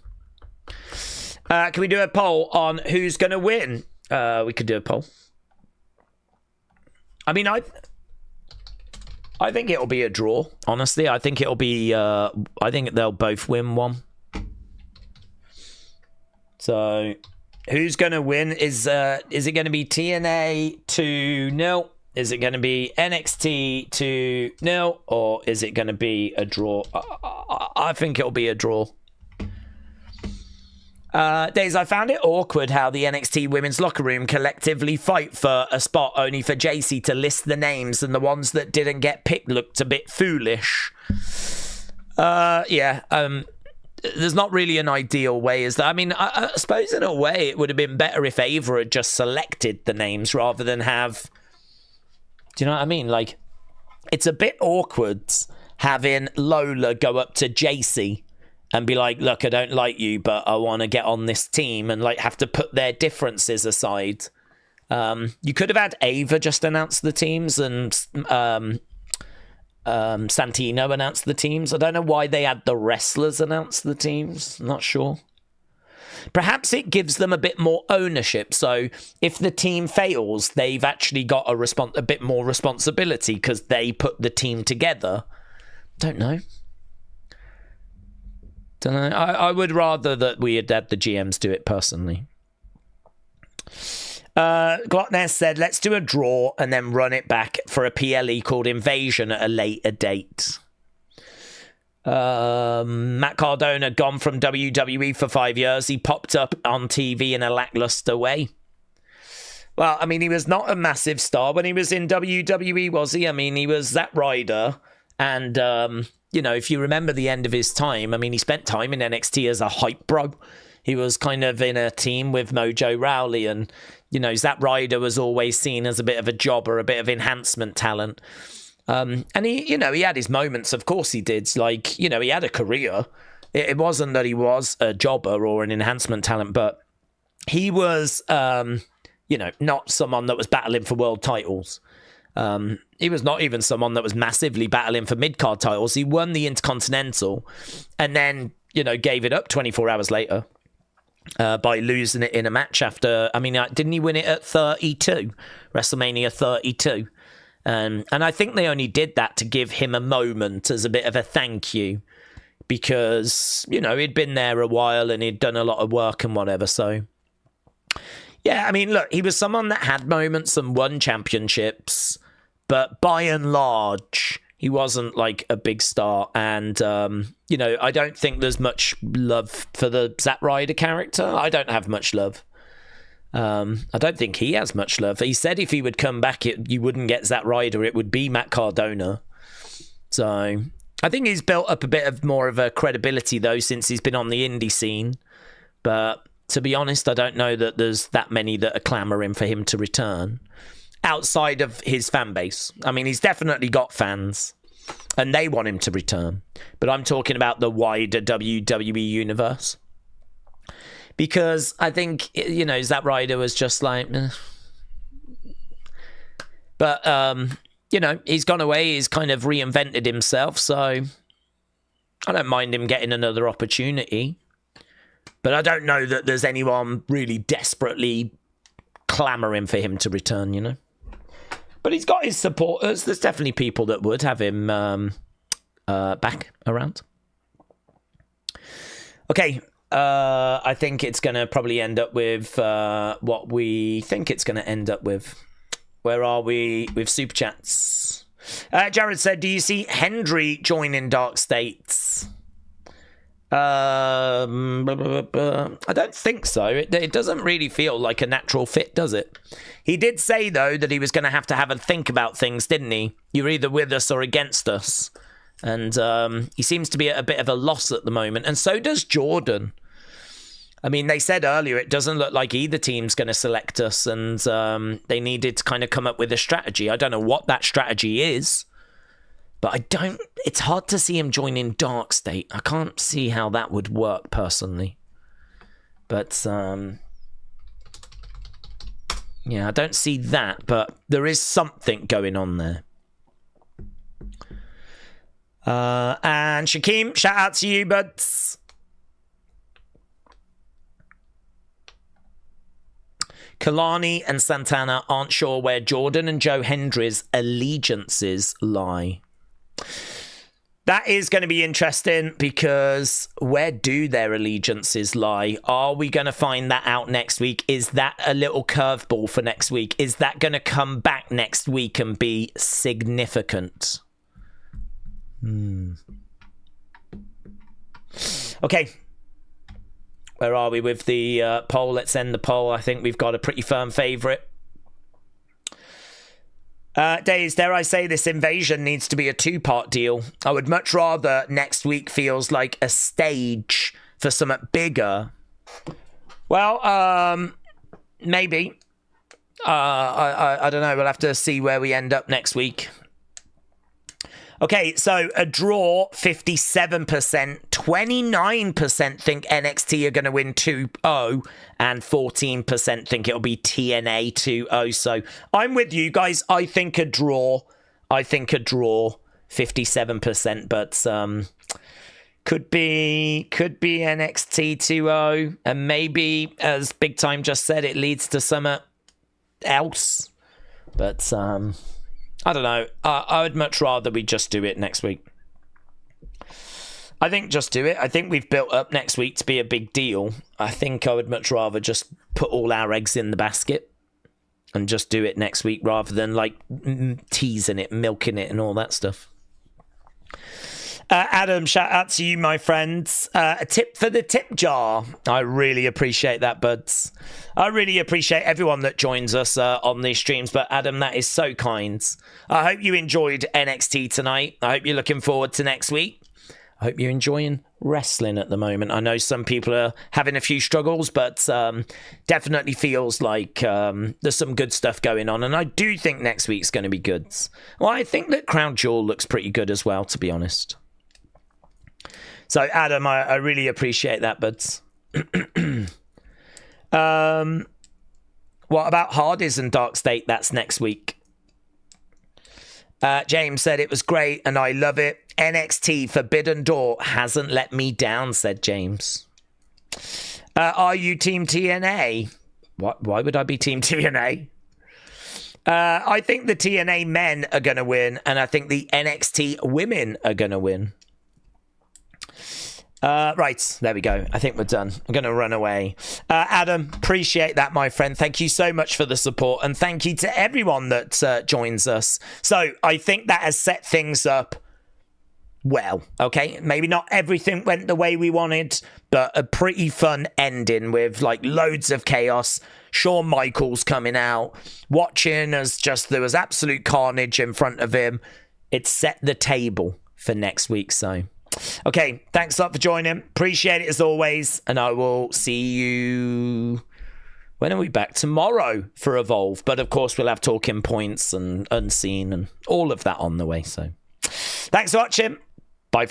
Can we do a poll on who's going to win? We could do a poll. I mean, I think it'll be a draw. Honestly, I think it'll be. I think they'll both win one. So, who's going to win? Is it going to be TNA 2-0? Is it going to be NXT 2-0? Or is it going to be a draw? I think it'll be a draw. Days, I found it awkward how the NXT women's locker room collectively fight for a spot only for JC to list the names, and the ones that didn't get picked looked a bit foolish. There's not really an ideal way, is there? I mean, I suppose in a way it would have been better if Ava had just selected the names rather than have... Do you know what I mean? Like, it's a bit awkward having Lola go up to JC and be like, look, I don't like you, but I want to get on this team, and like have to put their differences aside. You could have had Ava just announce the teams and Santino announce the teams. I don't know why they had the wrestlers announce the teams. I'm not sure. Perhaps it gives them a bit more ownership. So if the team fails, they've actually got a bit more responsibility because they put the team together. Don't know. I would rather that we had the GMs do it personally. Glockness said, let's do a draw and then run it back for a PLE called Invasion at a later date. Matt Cardona gone from WWE for 5 years. He popped up on TV in a lackluster way. Well, I mean, he was not a massive star when he was in WWE, was he? I mean, he was Zack Ryder. And, you know, if you remember the end of his time, I mean, he spent time in NXT as a hype bro. He was kind of in a team with Mojo Rawley. And, you know, Zack Ryder was always seen as a bit of a jobber, a bit of enhancement talent. And he, you know, he had his moments. Of course he did. Like, you know, he had a career. It wasn't that he was a jobber or an enhancement talent, but he was, you know, not someone that was battling for world titles. He was not even someone that was massively battling for mid-card titles. He won the Intercontinental and then, you know, gave it up 24 hours later by losing it in a match after, I mean, didn't he win it at 32? WrestleMania 32. And I think they only did that to give him a moment as a bit of a thank you because, you know, he'd been there a while and he'd done a lot of work and whatever. So, yeah, I mean, look, he was someone that had moments and won championships, but by and large, he wasn't like a big star. And, you know, I don't think there's much love for the Zack Ryder character. I don't have much love. I don't think he has much love. He said if he would come back, you wouldn't get Zack Ryder. It would be Matt Cardona. So I think he's built up a bit of more of a credibility, though, since he's been on the indie scene. But to be honest, I don't know that there's that many that are clamoring for him to return outside of his fan base. I mean, he's definitely got fans and they want him to return. But I'm talking about the wider WWE universe. Because I think, you know, Zack Ryder was just like... But, you know, he's gone away. He's kind of reinvented himself. So I don't mind him getting another opportunity. But I don't know that there's anyone really desperately clamoring for him to return, you know. But he's got his supporters. There's definitely people that would have him back around. Okay. I think it's going to probably end up with what we think it's going to end up with. Where are we with Super Chats? Jared said, do you see Hendry joining Dark States? I don't think so. It doesn't really feel like a natural fit, does it? He did say, though, that he was going to have a think about things, didn't he? You're either with us or against us. And he seems to be at a bit of a loss at the moment. And so does Jordan. I mean, they said earlier it doesn't look like either team's going to select us. And they needed to kind of come up with a strategy. I don't know what that strategy is. But it's hard to see him joining Dark State. I can't see how that would work personally. But, yeah, I don't see that. But there is something going on there. And Shakeem, shout out to you, buds. Kalani and Santana aren't sure where Jordan and Joe Hendry's allegiances lie. That is going to be interesting because where do their allegiances lie? Are we going to find that out next week? Is that a little curveball for next week? Is that going to come back next week and be significant? Okay. Where are we with the poll? Let's end the poll. I think we've got a pretty firm favourite. Daze, dare I say this invasion needs to be a two-part deal. I would much rather next week feels like a stage for something bigger. Well, maybe. I don't know. We'll have to see where we end up next week. Okay, so a draw, 57%. 29% think NXT are going to win 2-0. And 14% think it'll be TNA 2-0. So I'm with you guys. I think a draw. 57%. But could be NXT 2-0. And maybe, as Big Time just said, it leads to something else. But I don't know. I would much rather we just do it next week. I think just do it. I think we've built up next week to be a big deal. I think I would much rather just put all our eggs in the basket and just do it next week rather than like teasing it, milking it and all that stuff. Adam, shout out to you, my friends. A tip for the tip jar. I really appreciate that, buds. I really appreciate everyone that joins us on these streams. But Adam, that is so kind. I hope you enjoyed NXT tonight. I hope you're looking forward to next week. I hope you're enjoying wrestling at the moment. I know some people are having a few struggles, but definitely feels like there's some good stuff going on. And I do think next week's going to be good. Well, I think that Crown Jewel looks pretty good as well, to be honest. So, Adam, I really appreciate that, buds. What about Hardy's and Dark State? That's next week. James said it was great and I love it. NXT Forbidden Door hasn't let me down, said James. Are you Team TNA? Why would I be Team TNA? I think the TNA men are going to win and I think the NXT women are going to win. Right, there we go. I think we're done. I'm going to run away. Adam, appreciate that, my friend. Thank you so much for the support. And thank you to everyone that joins us. So I think that has set things up well, okay? Maybe not everything went the way we wanted, but a pretty fun ending with like loads of chaos. Shawn Michaels coming out, watching as just there was absolute carnage in front of him. It set the table for next week, so... Okay, thanks a lot for joining. Appreciate it as always. And I will see you... When are we back? Tomorrow for Evolve. But of course, we'll have talking points and Unseen and all of that on the way. So thanks for watching.